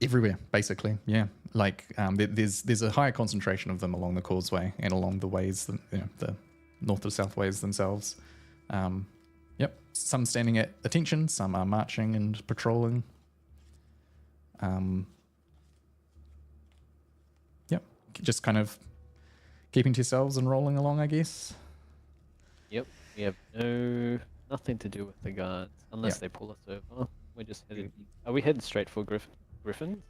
Everywhere, basically, yeah. Like there's a higher concentration of them along the causeway and along the ways, the north to south ways themselves. Yep, some standing at attention, some are marching and patrolling. Yep, just kind of keeping to yourselves and rolling along, I guess. Yep. We have nothing to do with the guards unless they pull us over. We're just headed. Are we headed straight for Griffin?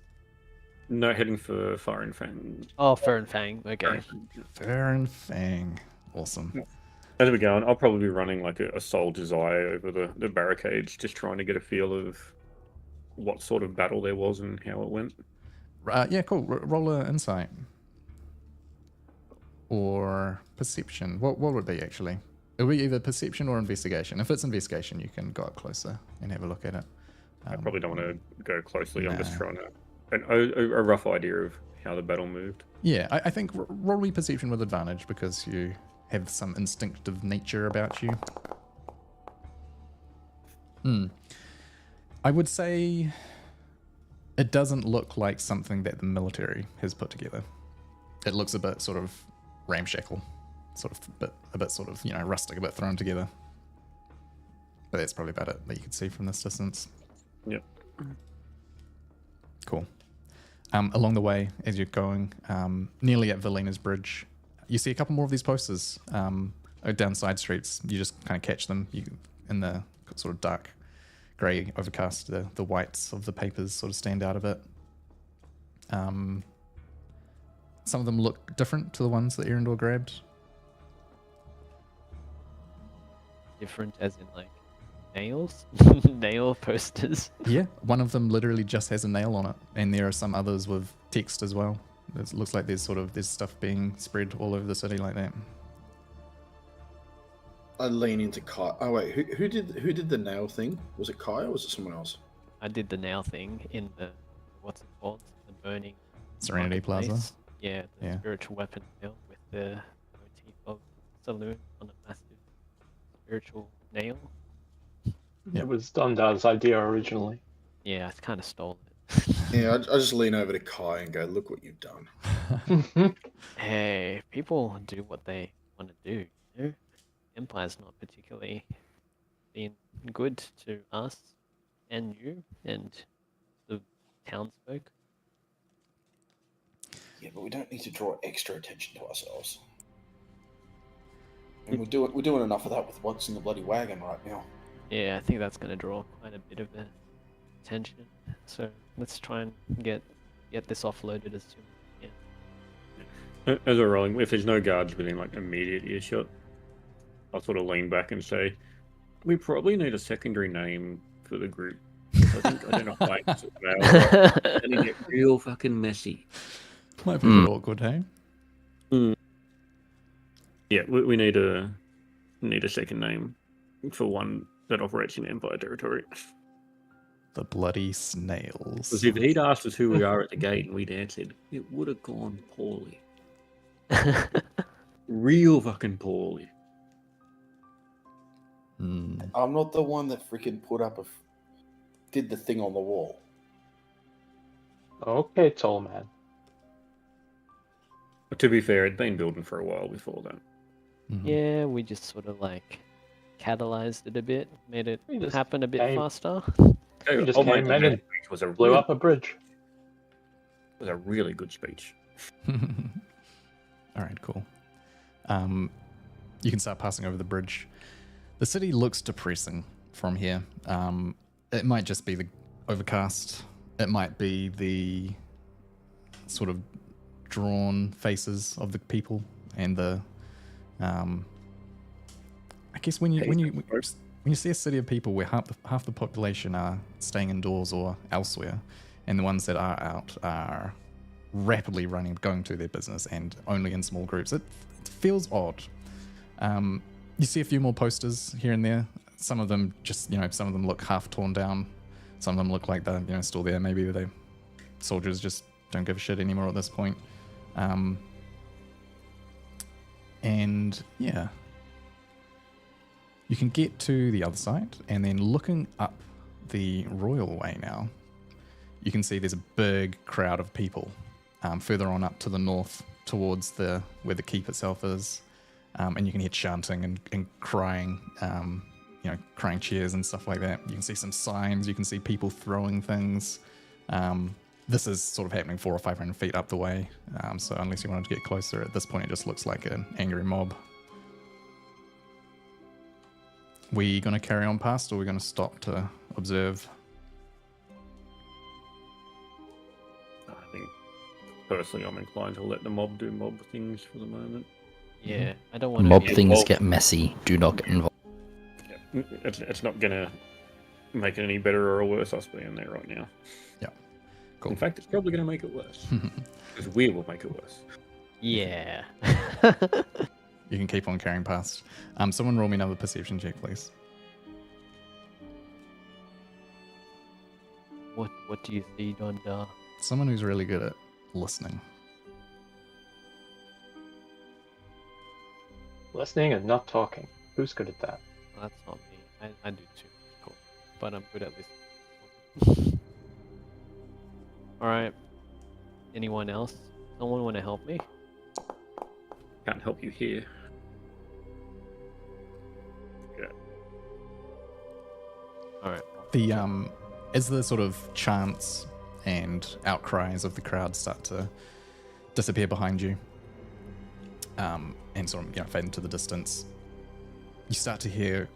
No, heading for Fire and Fang. Oh, Fur and Fang. Okay. Fair and Fang. Awesome. As we go on, I'll probably be running like a soldier's eye over the barricades, just trying to get a feel of what sort of battle there was and how it went. Yeah, cool. Roll a insight. Or perception. What would it be, actually? It would be either perception or investigation. If it's investigation, you can go up closer and have a look at it. I probably don't want to go closely. I'm just Nah. trying to a rough idea of how the battle moved. Yeah, I think roll me perception with advantage because you have some instinctive nature about you. I would say it doesn't look like something that the military has put together. It looks a bit sort of ramshackle, sort of a bit sort of, rustic, a bit thrown together. But that's probably about it that you could see from this distance. Yep. Cool. Along the way, as you're going, nearly at Velina's Bridge, you see a couple more of these posters down side streets. You just kind of catch them in the sort of dark grey overcast. The whites of the papers sort of stand out a bit. Some of them look different to the ones that Erendor grabbed. Different as in like nails? Nail posters? Yeah, one of them literally just has a nail on it, and there are some others with text as well. It looks like there's stuff being spread all over the city like that. I lean into Kai. Oh wait, who did the nail thing? Was it Kai or was it someone else? I did the nail thing in the, what's it called? The burning Serenity Plaza. marketplace. Yeah, the Yeah. spiritual weapon nail with the motif of saloon on a massive spiritual nail. Yep. It was Dundar's idea originally. Yeah, I kind of stole it. Yeah, I just lean over to Kai and go, "Look what you've done." Hey, people do what they want to do, you know? Empire's not particularly been good to us and you and the townsfolk. Yeah, but we don't need to draw extra attention to ourselves. And we're doing enough of that with what's in the bloody wagon right now. Yeah, I think that's going to draw quite a bit of attention. So let's try and get this offloaded as soon as we can. As we're rolling, if there's no guards within like immediate earshot, I'll sort of lean back and say, we probably need a secondary name for the group. I think identifying is going to get real fucking messy. Might be a bit awkward, hey? Yeah, we need a second name for one that operates in Empire territory. The bloody snails. Because if he'd asked us who we are at the gate and we'd answered, it would have gone poorly. Real fucking poorly. I'm not the one that freaking did the thing on the wall. Okay, tall man. To be fair, it'd been building for a while before that. Yeah, we just sort of like catalyzed it a bit, made it We just happen a bit came- faster. We just Oh my came in God, and it was a blew up a bridge. was a really good speech. All right, cool. You can start passing over the bridge. The city looks depressing from here. It might just be the overcast. It might be the sort of drawn faces of the people and the. I guess when you see a city of people where half the population are staying indoors or elsewhere, and the ones that are out are rapidly going to their business and only in small groups, it feels odd. You see a few more posters here and there. Some of them just, some of them look half torn down. Some of them look like they're, still there. Maybe the soldiers just don't give a shit anymore at this point. And yeah, you can get to the other side, and then looking up the Royal Way now, you can see there's a big crowd of people further on up to the north towards where the keep itself is, and you can hear chanting and crying, crying cheers and stuff like that. You can see some signs, you can see people throwing things. This is sort of happening 400 or 500 feet up the way, so unless you wanted to get closer, at this point it just looks like an angry mob. We gonna carry on past, or we gonna stop to observe? I think personally, I'm inclined to let the mob do mob things for the moment. Yeah, I don't want Mob to. things involved. get messy. Do not get involved. Yeah. It's not gonna make it any better or worse us being there right now. Yeah. Cool. In fact, it's probably gonna make it worse. Because we will make it worse. Yeah. You can keep on carrying past. Someone roll me another perception check, please. What do you see, Donda? Someone who's really good at listening. Listening and not talking. Who's good at that? Well, that's not me. I do too. Cool. But I'm good at listening. Alright. Anyone else? Someone want to help me? Can't help you here. Alright. The as the sort of chants and outcries of the crowd start to disappear behind you, and sort of fade into the distance, you start to hear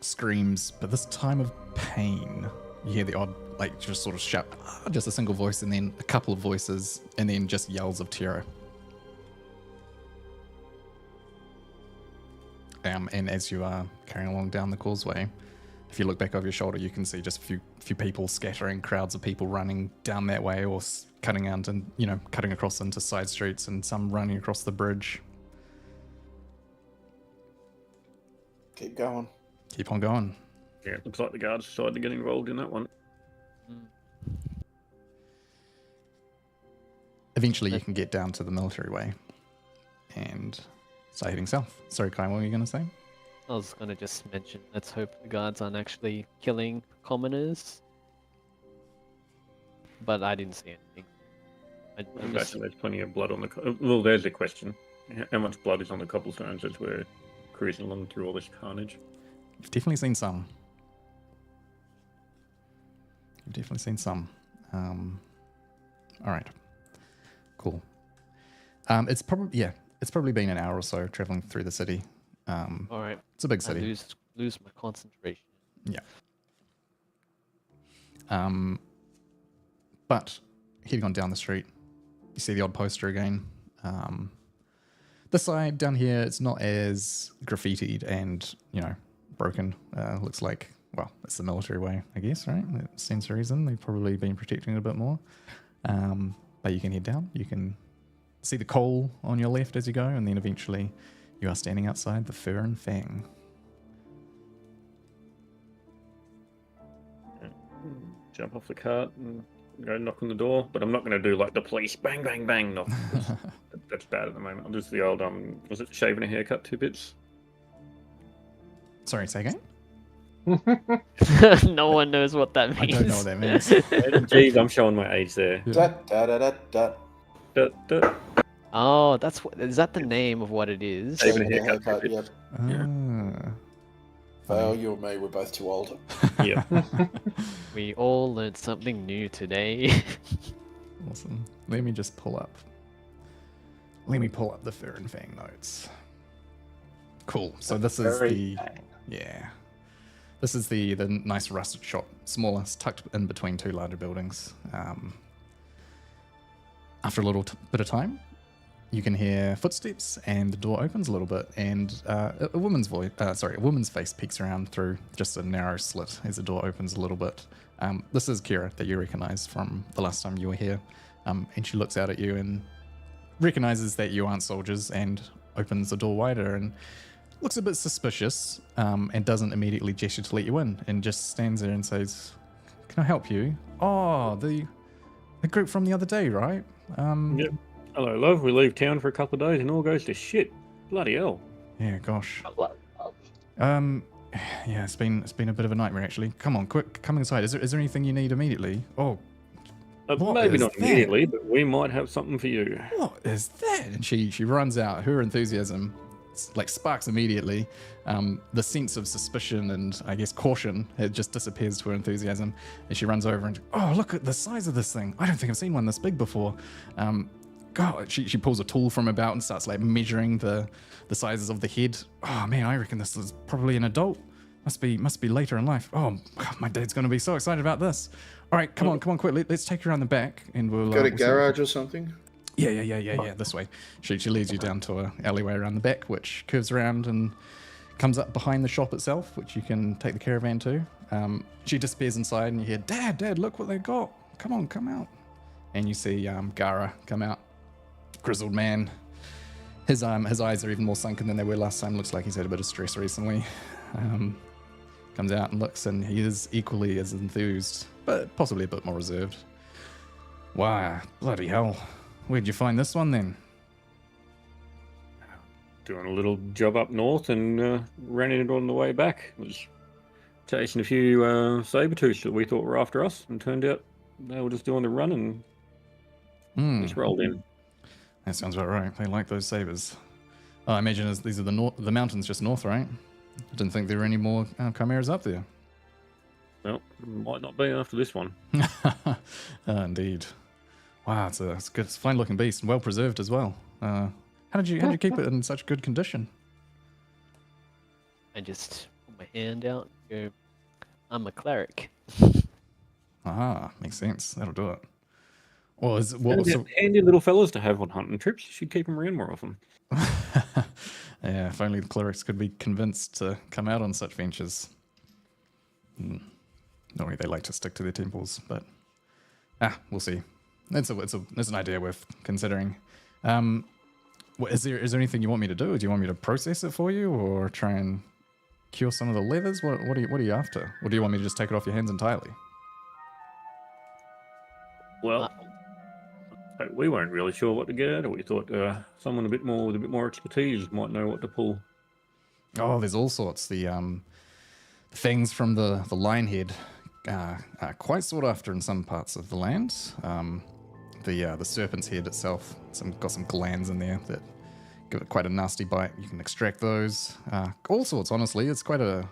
screams, but this time of pain. You hear the odd, like, just sort of shout, just a single voice, and then a couple of voices, and then just yells of terror. And as you are carrying along down the causeway, if you look back over your shoulder, you can see just a few people scattering, crowds of people running down that way, or cutting out and cutting across into side streets, and some running across the bridge. Keep going. Keep on going. Yeah, it looks like the guards decided to get involved in that one. Eventually, you can get down to the military way and start heading south. Sorry, Kai, what were you going to say? I was gonna just mention, let's hope the guards aren't actually killing commoners. But I didn't see anything. I just, Actually, there's plenty of blood on the... Well, there's the question. How much blood is on the cobblestones as we're cruising along through all this carnage? You've definitely seen some. You've definitely seen some. All right. Cool. It's probably been an hour or so traveling through the city. Alright. It's a big I city. lose my concentration. Yeah. But heading on down the street, you see the odd poster again. This side down here, it's not as graffitied and broken. Looks like, well, it's the military way, I guess, right? That stands to reason. They've probably been protecting it a bit more. But you can head down. You can see the coal on your left as you go, and then eventually you are standing outside the Fur and Fang. Jump off the cart and go knock on the door, but I'm not going to do like the police bang, bang, bang knock. That's bad at the moment. I'll do the old, was it shaving a haircut 2 bits? Sorry, say again? No one knows what that I means. don't know what that means. Jeez, I'm showing my age there. Da, da, da, da, da. Da, da. Oh, is that the name of what it is? Shaving a Having a haircut. haircut, yep. Ah. Well, you and me, we're both too old. Yeah. We all learned something new today. Awesome. Let me just pull up. Let me pull up the Fur and Fang notes. Cool. So this is the... Yeah. This is the nice rusted shop, smaller, tucked in between 2 larger buildings. After a little bit of time, you can hear footsteps, and the door opens a little bit, and a woman's face peeks around through just a narrow slit as the door opens a little bit. This is Kira that you recognize from the last time you were here, and she looks out at you and recognizes that you aren't soldiers, and opens the door wider and looks a bit suspicious, and doesn't immediately gesture to let you in, and just stands there and says, "Can I help you?" "Oh, the group from the other day, right?" Yep. Hello, love. We leave town for a couple of days and all goes to shit. Bloody hell. Yeah, gosh. Yeah, it's been a bit of a nightmare actually. Come on, quick, come inside. Is there anything you need immediately? Oh, what Maybe is not that? immediately, but we might have something for you. what is that? And she runs out. Her enthusiasm like sparks immediately. The sense of suspicion and I guess caution, it just disappears to her enthusiasm, and she runs over and, "Oh, look at the size of this thing. I don't think I've seen one this big before." God, she pulls a tool from about and starts like measuring the sizes of the head. "Oh man, I reckon this is probably an adult. Must be later in life. Oh, God, my dad's gonna be so excited about this. All right, come on, quick. Let's take her around the back, and we'll Got a we'll see what- garage or something? Yeah. This way. She leads you down to a alleyway around the back, which curves around and comes up behind the shop itself, which you can take the caravan to. She disappears inside, and you hear, Dad, look what they got. Come on, come out. And you see Gara come out. Grizzled man. His eyes are even more sunken than they were last time. Looks like he's had a bit of stress recently. Comes out and looks, and he is equally as enthused, but possibly a bit more reserved. Wow, bloody hell. Where'd you find this one then? Doing a little job up north and ran into it on the way back. Was chasing a few saber-tooths that we thought were after us, and turned out they were just doing the run and just rolled in. That sounds about right. They like those sabers. I imagine these are the mountains just north, right? I didn't think there were any more chimeras up there. Well, might not be after this one. Indeed. Wow, it's good. It's a fine-looking beast and well preserved as well. How did you keep it in such good condition? I just put my hand out and go, I'm a cleric. Ah, makes sense. That'll do it. Well, handy little fellas to have on hunting trips. You should keep them around more often. Yeah, if only the clerics could be convinced to come out on such ventures. Normally they like to stick to their temples, but we'll see. It's an idea worth considering. Is there anything you want me to do? Do you want me to process it for you, or try and cure some of the leathers? What are you after? Or do you want me to just take it off your hands entirely? Well, we weren't really sure what to get at it. We thought someone with a bit more expertise might know what to pull. Oh, there's all sorts. The fangs from the lion head are quite sought after in some parts of the land. The serpent's head itself, got some glands in there that give it quite a nasty bite. You can extract those. All sorts, honestly. It's quite a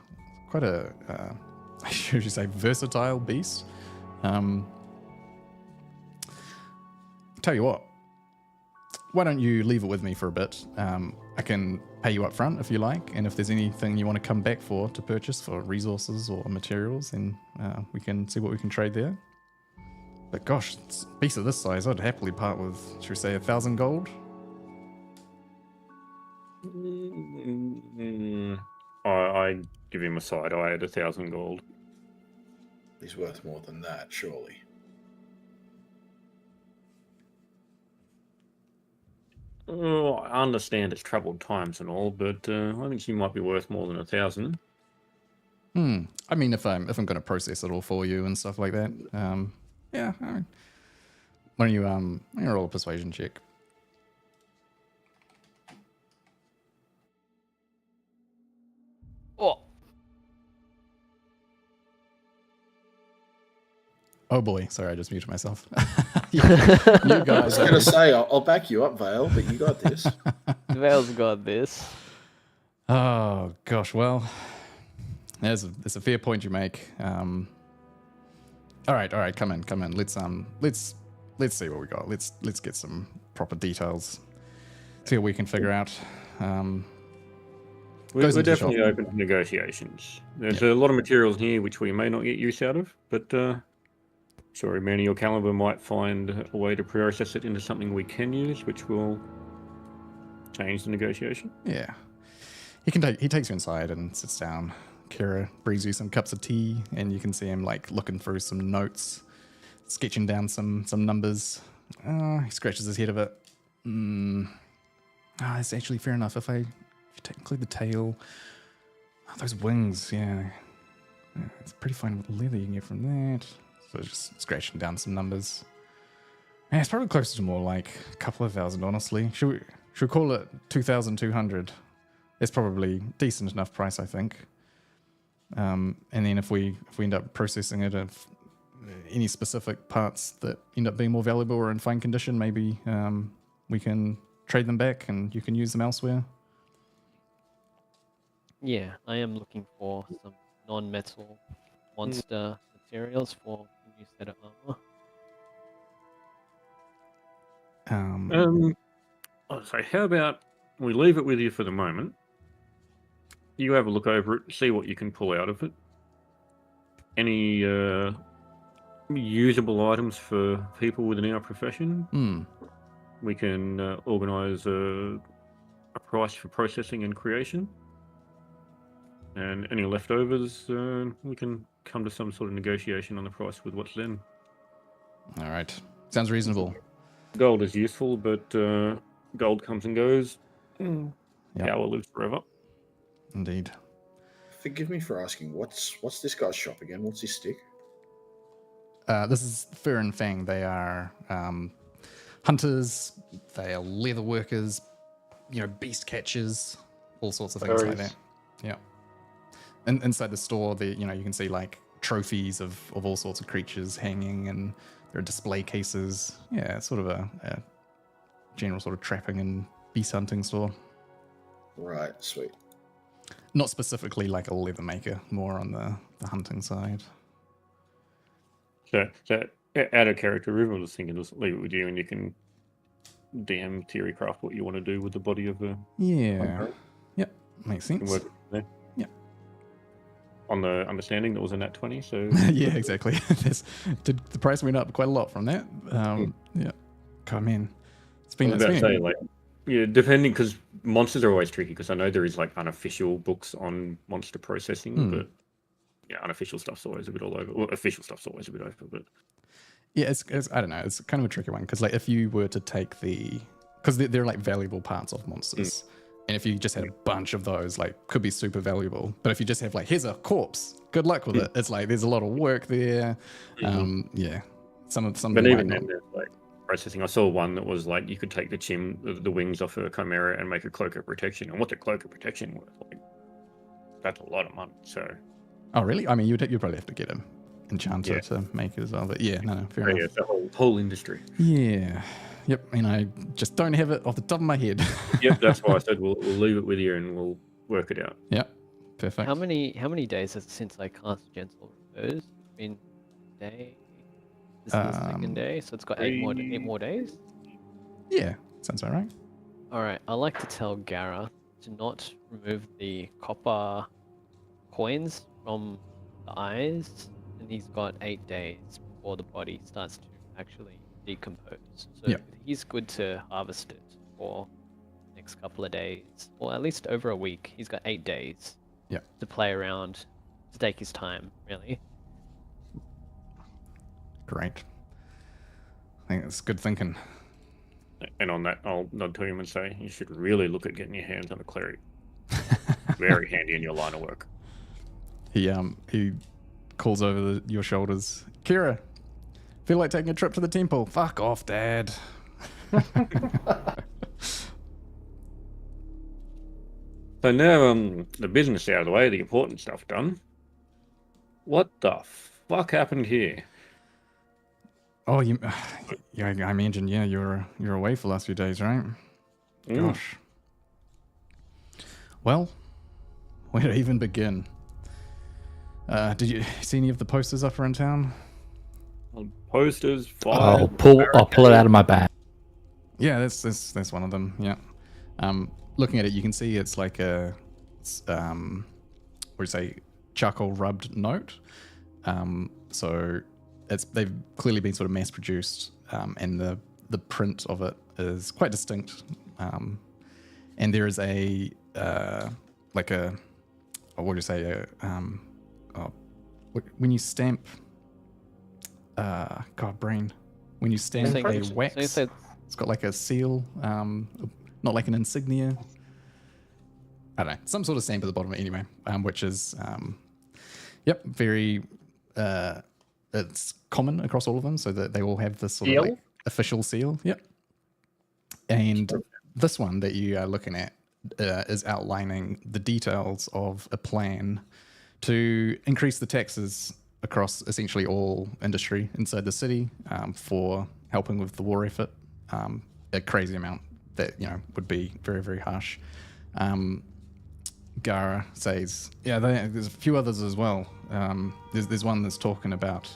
should you say versatile beast. Tell you what, why don't you leave it with me for a bit? I can pay you up front if you like, and if there's anything you want to come back for to purchase for resources or materials, then we can see what we can trade there. But gosh, it's a beast of this size, I'd happily part with, should we say, 1,000 gold? I give him a side eye at 1,000 gold. He's worth more than that, surely. Oh, I understand it's troubled times and all, but I think she might be worth more than 1,000. I mean, if I'm going to process it all for you and stuff like that, yeah. I mean, why don't you roll a persuasion check? Oh boy, sorry, I just muted myself. You guys. I was going to say, I'll back you up, Vale, but you got this. Vale's got this. Oh gosh, well, there's a fair point you make. All right, come in. Let's see what we got. Let's get some proper details. See what we can figure out. We're definitely open to negotiations. There's a lot of materials here which we may not get use out of, but sorry, Manny or Caliber might find a way to process it into something we can use, which will change the negotiation. Yeah. He takes you inside and sits down. Kira brings you some cups of tea, and you can see him like looking through some notes, sketching down some numbers. He scratches his head a bit. It's actually fair enough. If you include the tail, those wings, yeah, it's pretty fine with leather you can get from that. So just scratching down some numbers. Yeah, it's probably closer to more like a couple of thousand, honestly. Should we call it 2,200? It's probably decent enough price, I think. And then if we end up processing it, if any specific parts that end up being more valuable or in fine condition, maybe we can trade them back and you can use them elsewhere. Yeah, I am looking for some non-metal monster materials for a new set of armor. So how about we leave it with you for the moment? You have a look over it, see what you can pull out of it. Any usable items for people within our profession? we can organise a price for processing and creation, and any leftovers, we can come to some sort of negotiation on the price with what's then. All right. Sounds reasonable. Gold is useful, but gold comes and goes. Yep. Power lives forever. Indeed. Forgive me for asking, what's this guy's shop again? What's his stick? This is Fur and Fang. They are hunters. They are leather workers. Beast catchers, all sorts of things like that. Yeah. And inside the store, you can see like trophies of all sorts of creatures hanging, and there are display cases. Yeah, it's sort of a general sort of trapping and beast hunting store. Right, sweet. Not specifically like a leather maker, more on the hunting side. So out of character, River was thinking just leave it with you, and you can DM theory craft what you want to do with the body of the. Yeah. Yep. Makes sense. Work there. Yeah. On the understanding that was a nat 20, so. Yeah, exactly. The price went up quite a lot from that. Yeah. God, man. It's been. Yeah, depending, because monsters are always tricky, because I know there is like unofficial books on monster processing, but yeah, unofficial stuff's always a bit all over. Well, official stuff's always a bit over, but. Yeah, it's I don't know. It's kind of a tricky one, because like if you were to take because they're like valuable parts of monsters, and if you just had a bunch of those, like could be super valuable. But if you just have like, here's a corpse, good luck with it. It's like there's a lot of work there. Yeah, some But even then, there's like processing. I saw one that was like you could take the wings off a chimera and make a cloak of protection. And what's a cloak of protection worth? Like that's a lot of money. So. Oh really? I mean, you'd probably have to get him. Enchanter to make it as well, but yeah, no, fair enough. Yeah, it's the whole industry. Yeah, yep. And I just don't have it off the top of my head. Yep, that's why I said we'll leave it with you and we'll work it out. Yep, perfect. How many days has it since I cast Gentle Repose? It's been a day. This is the second day, so it's got eight more days. Yeah, sounds about right. All right, I like to tell Gara to not remove the copper coins from the eyes. And he's got 8 days before the body starts to actually decompose. So he's good to harvest it for the next couple of days, or at least over a week. He's got 8 days to play around, to take his time, really. Great. I think that's good thinking. And on that, I'll nod to him and say, you should really look at getting your hands on a cleric. Very handy in your line of work. He calls over your shoulders. Kira, feel like taking a trip to the temple? Fuck off, Dad. So now the business out of the way, the important stuff done. What the fuck happened here? Oh, I imagine, you're away for the last few days, right? Gosh. Well, where to even begin? Did you see any of the posters up around town? Posters, fire. I'll pull it out of my bag. Yeah, that's one of them. Yeah. Looking at it, you can see it's like what do you say, charcoal rubbed note. So they've clearly been sort of mass produced, and the print of it is quite distinct. And there is a what do you say, when you stamp, when you stamp a wax, it's got like a seal, not like an insignia. I don't know, some sort of stamp at the bottom of it anyway, which is, very, it's common across all of them, so that they all have this sort of like official seal. Yep. And this one that you are looking at is outlining the details of a plan to increase the taxes across essentially all industry inside the city, for helping with the war effort. A crazy amount that would be very, very harsh. Gara says, there's a few others as well. There's one that's talking about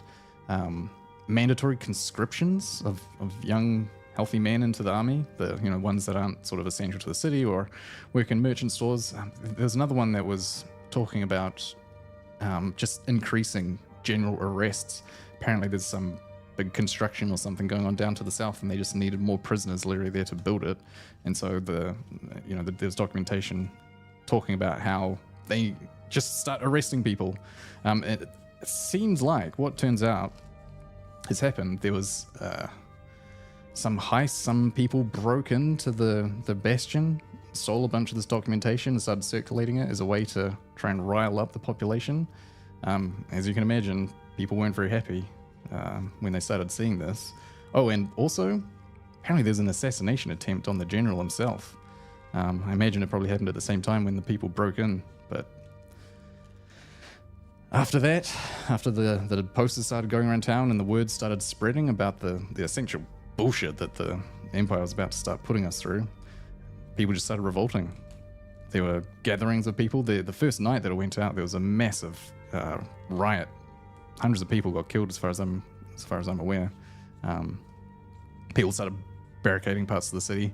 mandatory conscriptions of young, healthy men into the army, the ones that aren't sort of essential to the city or work in merchant stores. There's another one that was talking about just increasing general arrests. Apparently there's some big construction or something going on down to the south, and they just needed more prisoners literally there to build it. And so there's documentation talking about how they just start arresting people. It seems like what turns out has happened. There was some heist. Some people broke into the bastion, stole a bunch of this documentation, and started circulating it as a way to try and rile up the population. As you can imagine, people weren't very happy when they started seeing this. Oh, and also, apparently there's an assassination attempt on the general himself. I imagine it probably happened at the same time when the people broke in, but after that, after the posters started going around town and the word started spreading about the essential bullshit that the Empire was about to start putting us through, people just started revolting. There were gatherings of people. The first night that it went out, there was a massive riot. Hundreds of people got killed, as far as I'm aware. People started barricading parts of the city.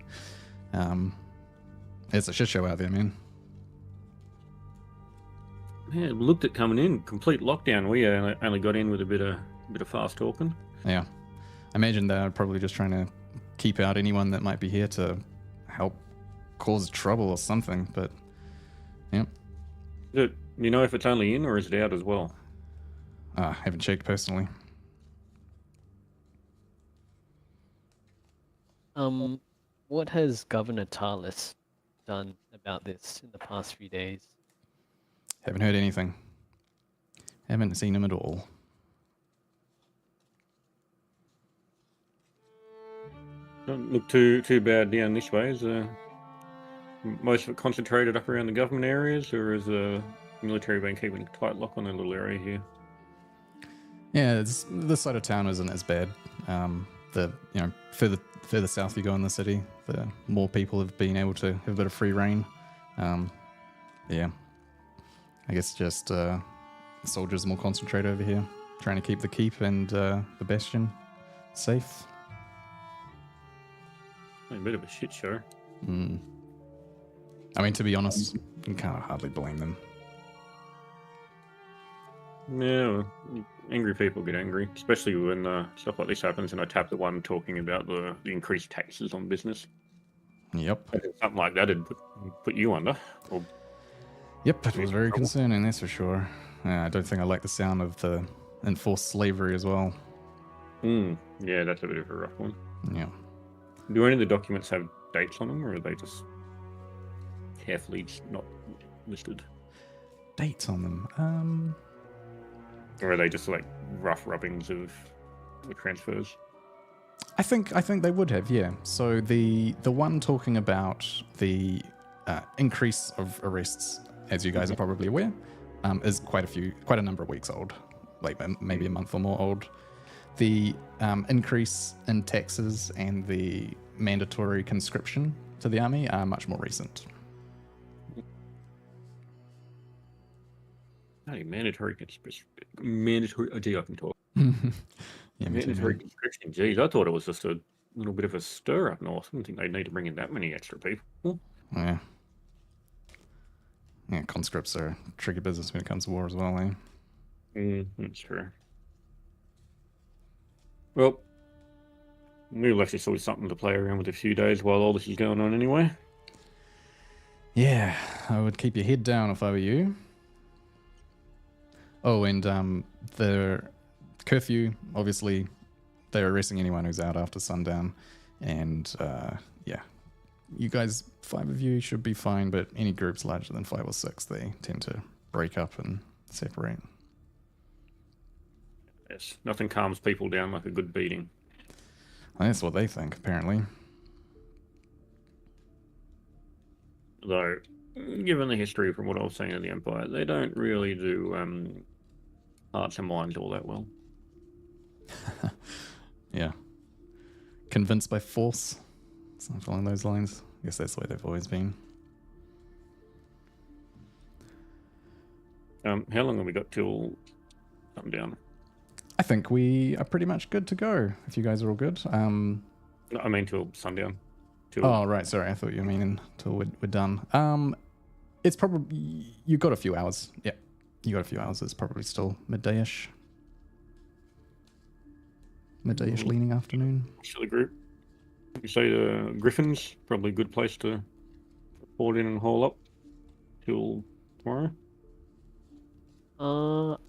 It's a shit show out there, man. Yeah, looked at coming in complete lockdown. We only got in with a bit of fast talking. Yeah, I imagine they're probably just trying to keep out anyone that might be here to help cause trouble or something. But yeah, You know if it's only in or is it out as well? I haven't checked personally. What has Governor Tarlis done about this in the past few days? Haven't heard anything. Haven't seen him at all. Don't look too bad down this way. Is most of it concentrated up around the government areas, or is the military been keeping a tight lock on that little area here? Yeah, this side of town isn't as bad. Further south you go in the city, the more people have been able to have a bit of free reign. Yeah, I guess just soldiers more concentrated over here, trying to keep the keep and the bastion safe. A bit of a shit show. I mean, to be honest, you can't hardly blame them. Yeah, well, angry people get angry, especially when stuff like this happens. And I tap the one talking about the increased taxes on business. Yep. Something like that would put you under. Or Yep, it was very concerning, that's for sure. I don't think I like the sound of the enforced slavery as well. Yeah, that's a bit of a rough one. Yeah. Do any of the documents have dates on them, or are they just carefully not listed? Dates on them? Or are they just like rough rubbings of the transfers? I think they would have, yeah. So the one talking about the increase of arrests, as you guys are probably aware, is quite a number of weeks old, like maybe a month or more old. The increase in taxes and the mandatory conscription to the army are much more recent. Mandatory oh, gee, I can talk. Yeah, Mandatory conscription. Geez, I thought it was just a little bit of a stir up north. I didn't think they'd need to bring in that many extra people. Yeah. Yeah, conscripts are tricky business when it comes to war as well, eh? That's true. Well, we'll actually still something to play around with a few days while all this is going on anyway. Yeah, I would keep your head down if I were you. Oh, and the curfew, obviously, they're arresting anyone who's out after sundown. And, yeah, you guys, 5 of you should be fine, but any groups larger than 5 or 6, they tend to break up and separate. Yes, nothing calms people down like a good beating. Well, that's what they think, apparently. Though, given the history from what I was saying of the Empire, they don't really do hearts and minds all that well. Yeah. Convinced by force? Something along those lines. I guess that's the way they've always been. How long have we got till sundown? I think we are pretty much good to go, if you guys are all good. I mean till sundown. Oh, right, sorry, I thought you were meaning till we're done. It's probably... You got a few hours. Yeah, you got a few hours. It's probably still midday-ish. midday-ish leaning afternoon. To the group. You say the Griffins, probably a good place to board in and haul up till tomorrow.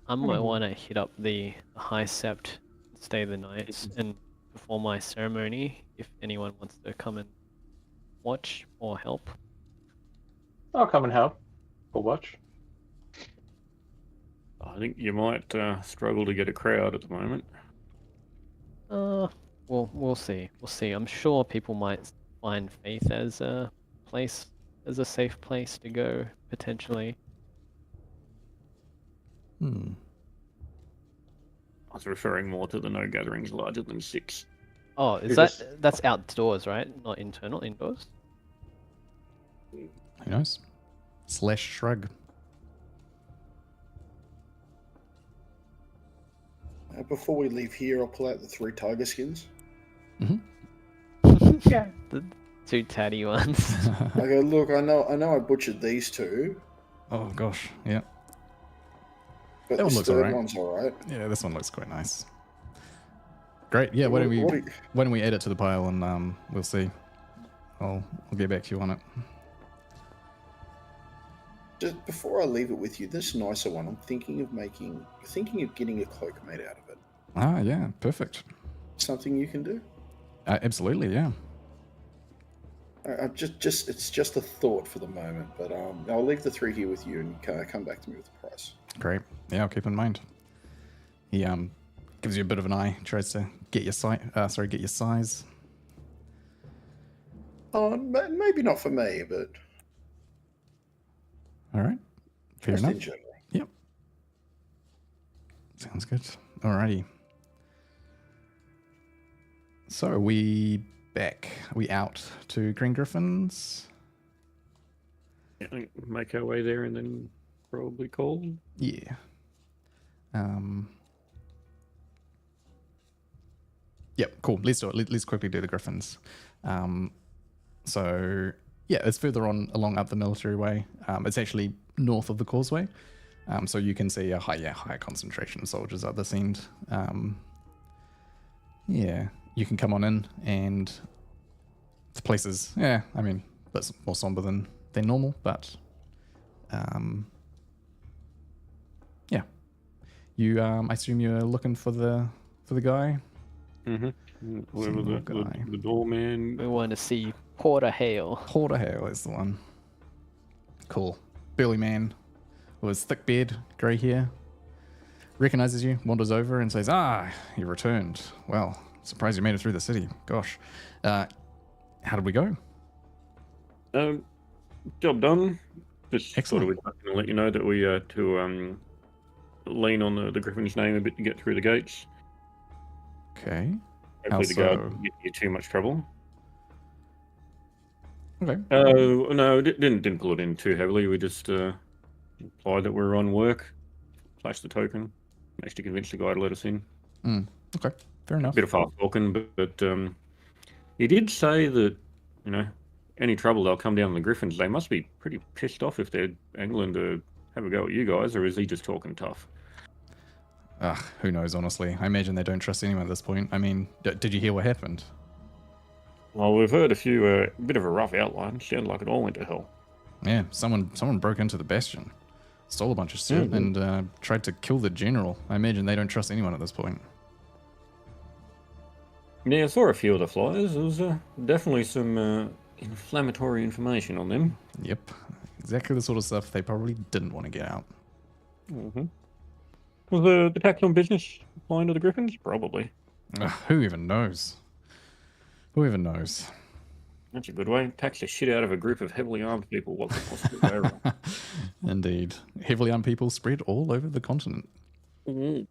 I might want to hit up the High Sept, stay the night, and perform my ceremony if anyone wants to come and watch or help. I'll come and help. Or watch. I think you might struggle to get a crowd at the moment. We'll see. We'll see. I'm sure people might find Faith as a safe place to go, potentially. Hmm. I was referring more to the no gatherings larger than 6. Oh, Because- that's outdoors, right? Not internal, indoors? Who knows? Slash shrug. Before we leave here, I'll pull out the 3 tiger skins. Yeah. The 2 tatty ones. I go, look, I know I butchered these 2, Oh gosh, yeah. but That one this looks third alright. one's alright. Yeah, this one looks quite nice. Great. Yeah, why don't we add it to the pile and we'll see. I'll get back to you on it. Just before I leave it with you, this nicer one, I'm thinking of getting a cloak made out of it. Ah, yeah, perfect. Something you can do? Absolutely, yeah. It's just a thought for the moment, but I'll leave the 3 here with you, and you can come back to me with the price. Great. Yeah, I'll keep in mind. He gives you a bit of an eye, tries to get your get your size. Oh, maybe not for me, but All right. Fair just enough. in general. Yep. Sounds good. Alrighty. So are we back? Are we out to Green Griffins? Yeah, make our way there and then probably call. Yeah. Yep, cool. Let's do it. Let's quickly do the Griffins. So yeah, it's further on along up the military way. It's actually north of the causeway. So you can see a higher concentration of soldiers at this end. Yeah, you can come on in, and the place is, I mean, a bit more somber than normal, but yeah. You, I assume you're looking for the guy. Mm-hmm. Whoever Single guy. the doorman. We want to see Porter Hale. Porter Hale is the one. Cool. Burly man with his thick beard, grey hair. Recognizes you, wanders over and says, you returned. Well, surprised you made it through the city. Gosh. How did we go? Job done. Just Excellent. thought we'd let you know that we to lean on the Griffin's name a bit to get through the gates. Okay. Hopefully the so? guard didn't get you too much trouble. Okay. No, didn't pull it in too heavily. We just implied that we were on work. Flashed the token. Managed to convince the guy to let us in. Okay. Fair enough. Bit of fast talking, but he did say that, any trouble they'll come down to the Griffins. They must be pretty pissed off if they're angling to have a go at you guys, or is he just talking tough? Who knows, honestly. I imagine they don't trust anyone at this point. I mean, did you hear what happened? Well, we've heard a few, bit of a rough outline. Sounded like it all went to hell. Yeah, someone broke into the Bastion, stole a bunch of shit, and tried to kill the general. I imagine they don't trust anyone at this point. Yeah, I saw a few of the flyers. There was definitely some inflammatory information on them. Yep. Exactly the sort of stuff they probably didn't want to get out. Mm-hmm. Was the tax on business applying to the Griffins? Probably. Who even knows? Who even knows? That's a good way. Tax the shit out of a group of heavily armed people. What could possibly go wrong? Indeed. Heavily armed people spread all over the continent. Mm-hmm.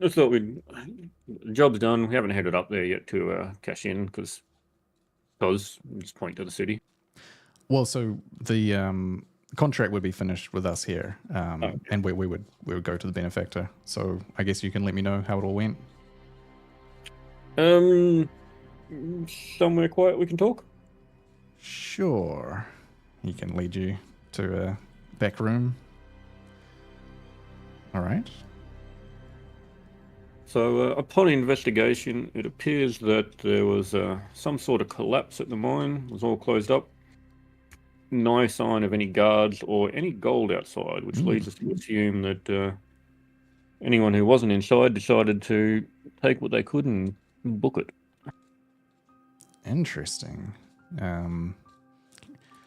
Just thought the job's done. We haven't headed up there yet to cash in because just point to the city. Well, so the contract would be finished with us here, and we would go to the benefactor. So I guess you can let me know how it all went. Somewhere quiet we can talk. Sure. He can lead you to a back room. All right. So, upon investigation, it appears that there was some sort of collapse at the mine. It was all closed up. No sign of any guards or any gold outside, which leads us to assume that anyone who wasn't inside decided to take what they could and book it. Interesting.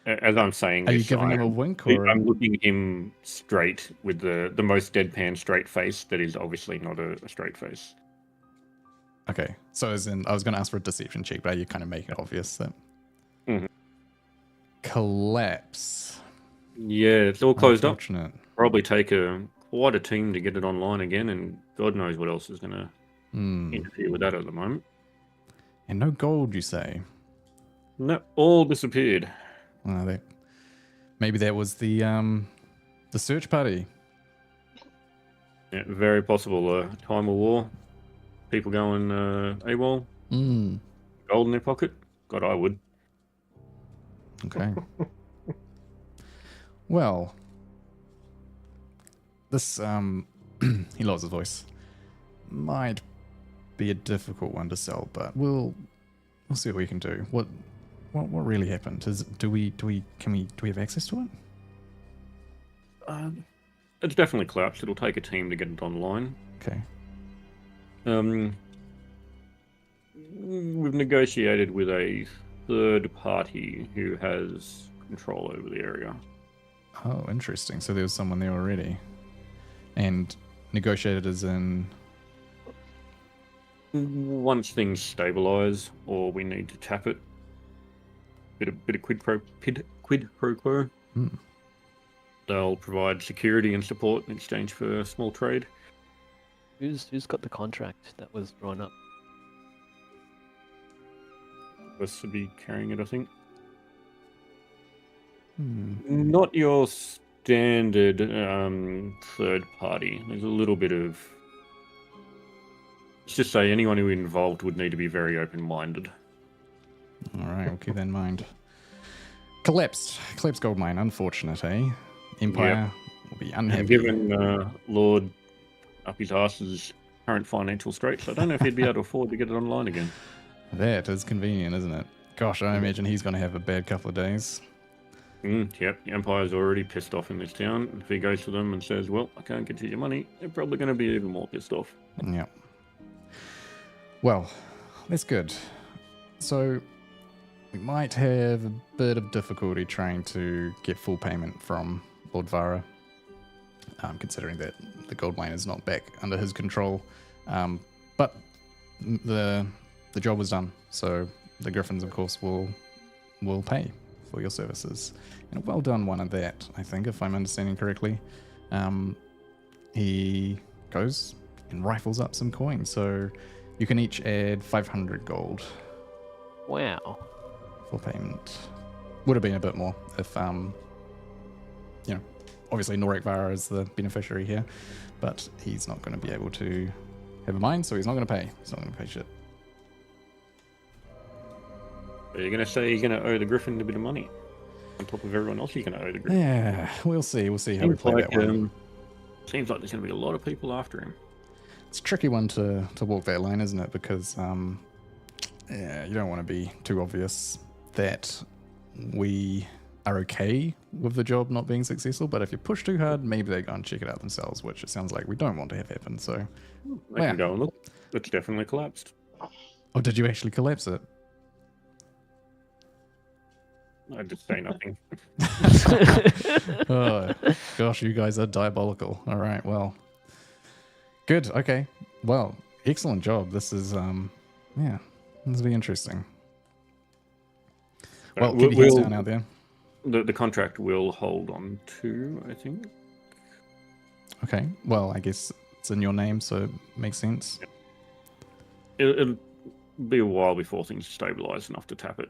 As I'm saying Are you this, giving him a wink, or I'm looking him straight with the most deadpan straight face that is obviously not a straight face. okay? So as in, I was going to ask for a deception check, but you kind of make it obvious that collapse. Yeah, it's all closed up. Unfortunate. Probably take quite a team to get it online again, and God knows what else is going to interfere with that at the moment. And no gold, you say? No, all disappeared. Well, maybe that was the search party. Yeah, very possible. Time of war, people going AWOL, gold in their pocket. God, I would. Okay. Well, this he lowers his voice. Might be a difficult one to sell, but we'll see what we can do. What really happened? Do we have access to it? It's definitely collapsed. It'll take a team to get it online. Okay. We've negotiated with a third party who has control over the area. Oh, interesting. So there was someone there already. And negotiated as in... Once things stabilize or we need to tap it, bit of quid pro quo. They'll provide security and support in exchange for a small trade. Who's got the contract that was drawn up? Us to be carrying it, I think. Not your standard third party. There's a little bit of... Let's just say anyone who involved would need to be very open-minded. All right, we'll keep that in mind. Collapsed gold mine. Unfortunate, eh? Empire will be unhappy. And given Lord up his arse's current financial straits, I don't know if he'd be able to afford to get it online again. That is convenient, isn't it? Gosh, I imagine he's going to have a bad couple of days. Yep, the Empire's already pissed off in this town. If he goes to them and says, well, I can't get you your money, they're probably going to be even more pissed off. Yep. Well, that's good. So, we might have a bit of difficulty trying to get full payment from Lord Vara, considering that the gold mine is not back under his control. But the job was done, so the Griffins, of course, will pay for your services. And a well done one at that, I think, if I'm understanding correctly. He goes and rifles up some coins, so you can each add 500 gold. Wow. For payment. Would have been a bit more if, obviously Norek Vara is the beneficiary here, but he's not going to be able to have a mine, so he's not going to pay. He's not going to pay shit. Are you going to say you're going to owe the Griffin a bit of money? On top of everyone else you're going to owe the Griffin? Yeah, we'll see. We'll see how we play that one. Seems like there's going to be a lot of people after him. It's a tricky one to walk that line, isn't it? Because, you don't want to be too obvious that we are okay with the job not being successful, but if you push too hard, maybe they go and check it out themselves, which it sounds like we don't want to have happen, so... They can go and look. It's definitely collapsed. Oh, did you actually collapse it? I just say nothing. Oh, gosh, you guys are diabolical. All right, well... Good, okay. Well, excellent job. This is, this will be interesting. Well, keep your heads down out there. The contract will hold on to, I think. Okay, well, I guess it's in your name, so it makes sense. It'll be a while before things stabilize enough to tap it.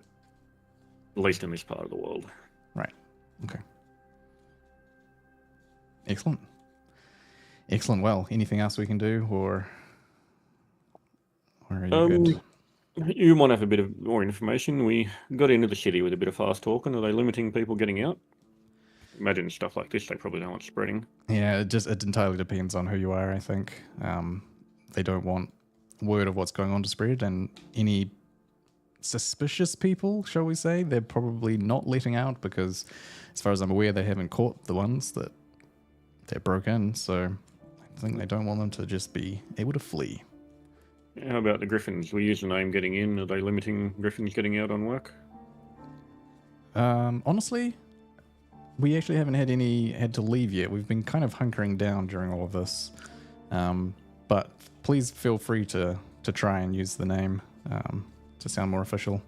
At least in this part of the world. Right, okay. Excellent. Excellent. Well, anything else we can do, or are you good? You might have a bit of more information. We got into the city with a bit of fast talking. Are they limiting people getting out? Imagine stuff like this, they probably don't want spreading. Yeah, it entirely depends on who you are, I think. they don't want word of what's going on to spread, and any suspicious people, shall we say, they're probably not letting out because, as far as I'm aware, they haven't caught the ones that broke in. So I think they don't want them to just be able to flee. How about the Griffins? We use the name getting in. Are they limiting Griffins getting out on work? Honestly, we actually haven't had to leave yet. We've been kind of hunkering down during all of this. But please feel free to try and use the name to sound more official.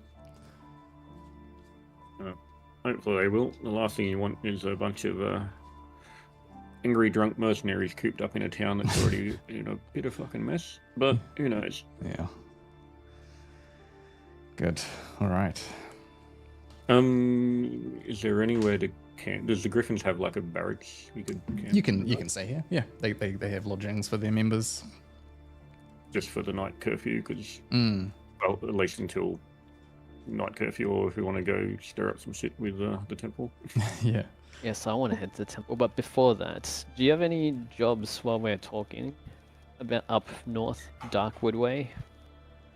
Hopefully they will. The last thing you want is a bunch of angry drunk mercenaries cooped up in a town that's already in a bit of fucking mess. But who knows? Yeah. Good. All right. Is there anywhere to camp? Does the Griffins have like a barracks we could camp? You can stay here. Yeah, they have lodgings for their members. Just for the night curfew, because Mm. well, at least until night curfew, or if we want to go stir up some shit with the temple. Yeah. Yes, I want to head to the temple, but before that, do you have any jobs while we're talking about up north Darkwood Way,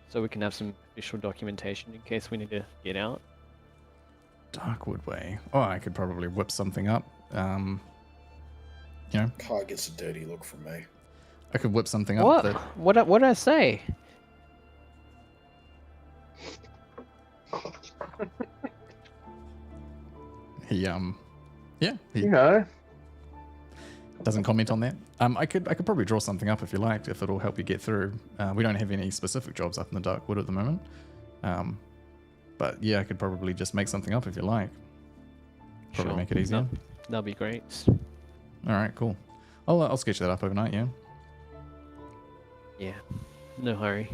so we can have some official documentation in case we need to get out? Darkwood Way. Oh, I could probably whip something up. You know, Kai gets a dirty look from me. I could whip something up. What? That, What did I say? he yeah, he You know, doesn't comment on that. I could probably draw something up if you liked, if it'll help you get through. We don't have any specific jobs up in the Darkwood at the moment. But yeah, I could probably just make something up if you like. Probably Sure. make it easier. That'll be great. All right, cool. I'll sketch that up overnight. Yeah. Yeah, no hurry.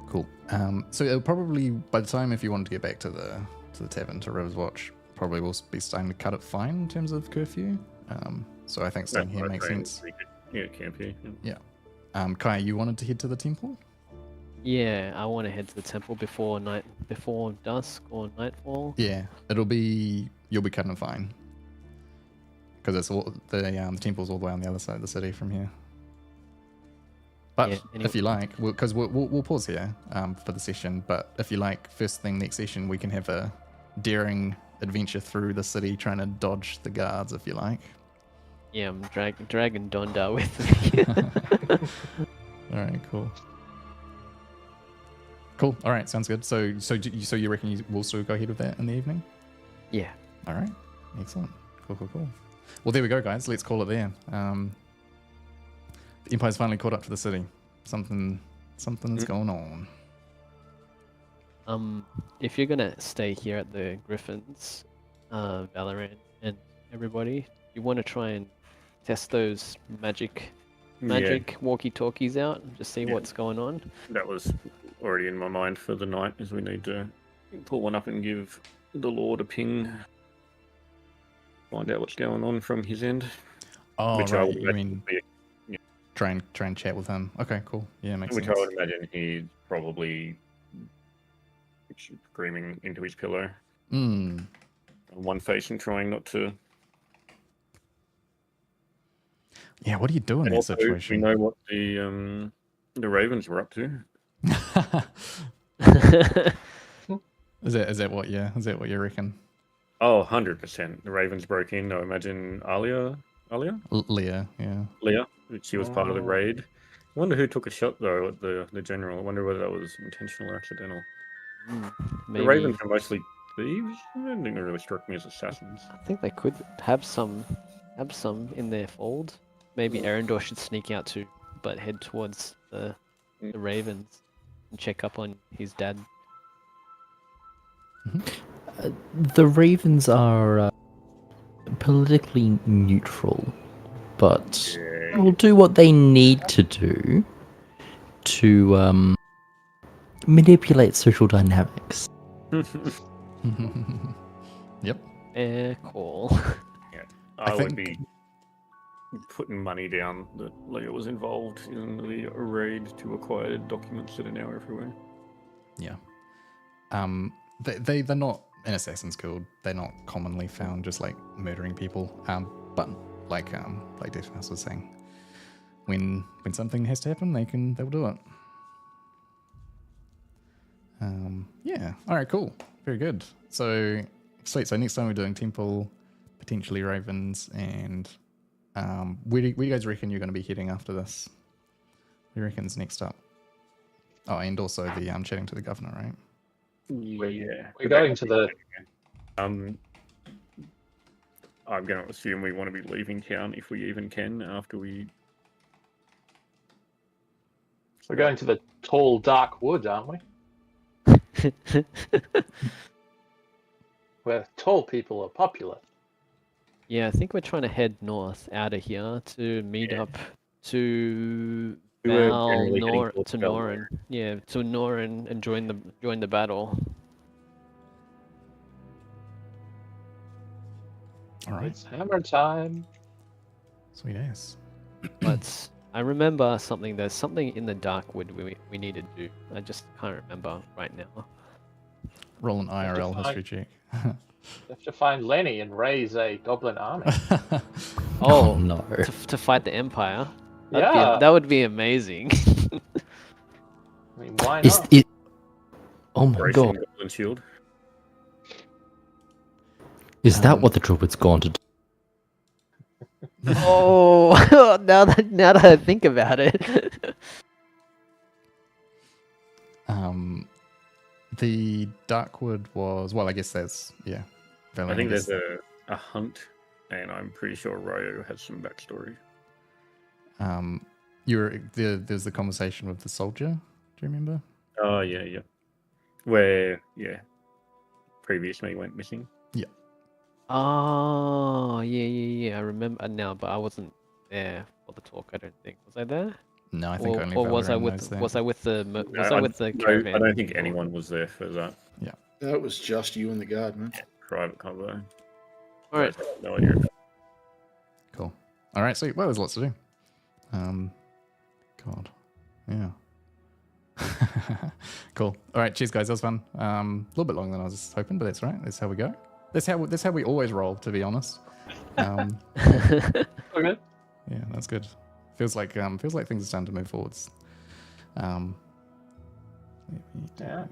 Cool. So it'll probably, by the time if you wanted to get back to the tavern, to River's Watch, probably will be starting to cut it fine in terms of curfew. So I think staying here makes sense. Yeah, camp here. Yeah. Kai, you wanted to head to the temple? Yeah, I want to head to the temple before dusk or nightfall. Yeah, you'll be cutting it fine. Because it's all the temple's all the way on the other side of the city from here. But Yeah, if you like, because we'll pause here for the session. But if you like, first thing next session we can have a daring adventure through the city, trying to dodge the guards. If you like. Yeah, I'm dragging Donda with me. All right, cool. Cool. All right, sounds good. So you reckon you will still go ahead with that in the evening? Yeah. All right, excellent. Cool. Well, there we go, guys. Let's call it there. The Empire's finally caught up to the city. Something's going on. If you're gonna stay here at the Griffins, Valorant and everybody, you want to try and test those magic walkie-talkies out and just see what's going on. That was already in my mind for the night, as we need to pull one up and give the Lord a ping, find out what's going on from his end. Oh, Which I right. would You imagine mean try and chat with him? Okay, cool. Yeah, makes Which sense. I would imagine he's probably screaming into his pillow, Mm. on one face and trying not to. Yeah, what do you do in And that also, we situation? know what the Ravens were up to. Is that what? Yeah, is that what you reckon? Oh, 100%. The Ravens broke in. I imagine Leah? Leah, yeah. Leah. She was part of the raid. I wonder who took a shot, though, at the general. I wonder whether that was intentional or accidental. Maybe, The Ravens are mostly thieves. I don't think they really struck me as assassins. I think they could have some in their fold. Maybe Arendor should sneak out too, but head towards the Ravens and check up on his dad. The Ravens are politically neutral, but Yeah. will do what they need to do to manipulate social dynamics. Yep. Fair call. I would think- be putting money down that Leah was involved in the raid to acquire documents that are now everywhere. Yeah. They're not in Assassin's Guild. They're not commonly found just like murdering people. But like Deathmouse was saying, when something has to happen, they'll do it. Yeah. All right. Cool. Very good. So sweet. So next time we're doing temple, potentially ravens, and where do you guys reckon you're going to be heading after this? Who reckon's next up? Oh, and also the chatting to the governor, right? Yeah. We're going to the. I'm going to assume we want to be leaving town if we even can after we. We're going to the tall, dark wood, aren't we? Where tall people are popular. Yeah, I think we're trying to head north out of here to meet up to We were Val generally heading Nor towards to Val Norin. Yeah, to Norin and join the battle. All right. It's hammer time. Sweet ass. But I remember something. There's something in the dark wood we need to do. I just can't remember right now. Roll an IRL fine. history check. You have to find Lenny and raise a goblin army. Oh no. to fight the Empire. Yeah. That would be amazing. I mean, why Is not? it? Oh my Racing god! Goblin Shield. Is that what the druid's gone to do? Oh, now that I think about it. The Darkwood was, well, I guess that's, yeah. I think there's a hunt, and I'm pretty sure Ryo has some backstory. There's the conversation with the soldier. Do you remember? Oh, yeah. Where, previous me went missing. Yeah. Oh, yeah. I remember now, but I wasn't there for the talk. I don't think. Was I there? No, I think only Or was I Valerian with knows that. was I with the No, caravan? I don't think anyone was there for that That was just you and the guard, man. private convo. All right. No idea. Cool. All right, sweet. Well, there's lots to do. God. Yeah. Cool. All right, cheers, guys. That was fun. A little bit longer than I was hoping, but that's all right. That's how we go. That's how we always roll, to be honest. Okay. Yeah, that's good. Feels like things are starting to move forwards. Yeah.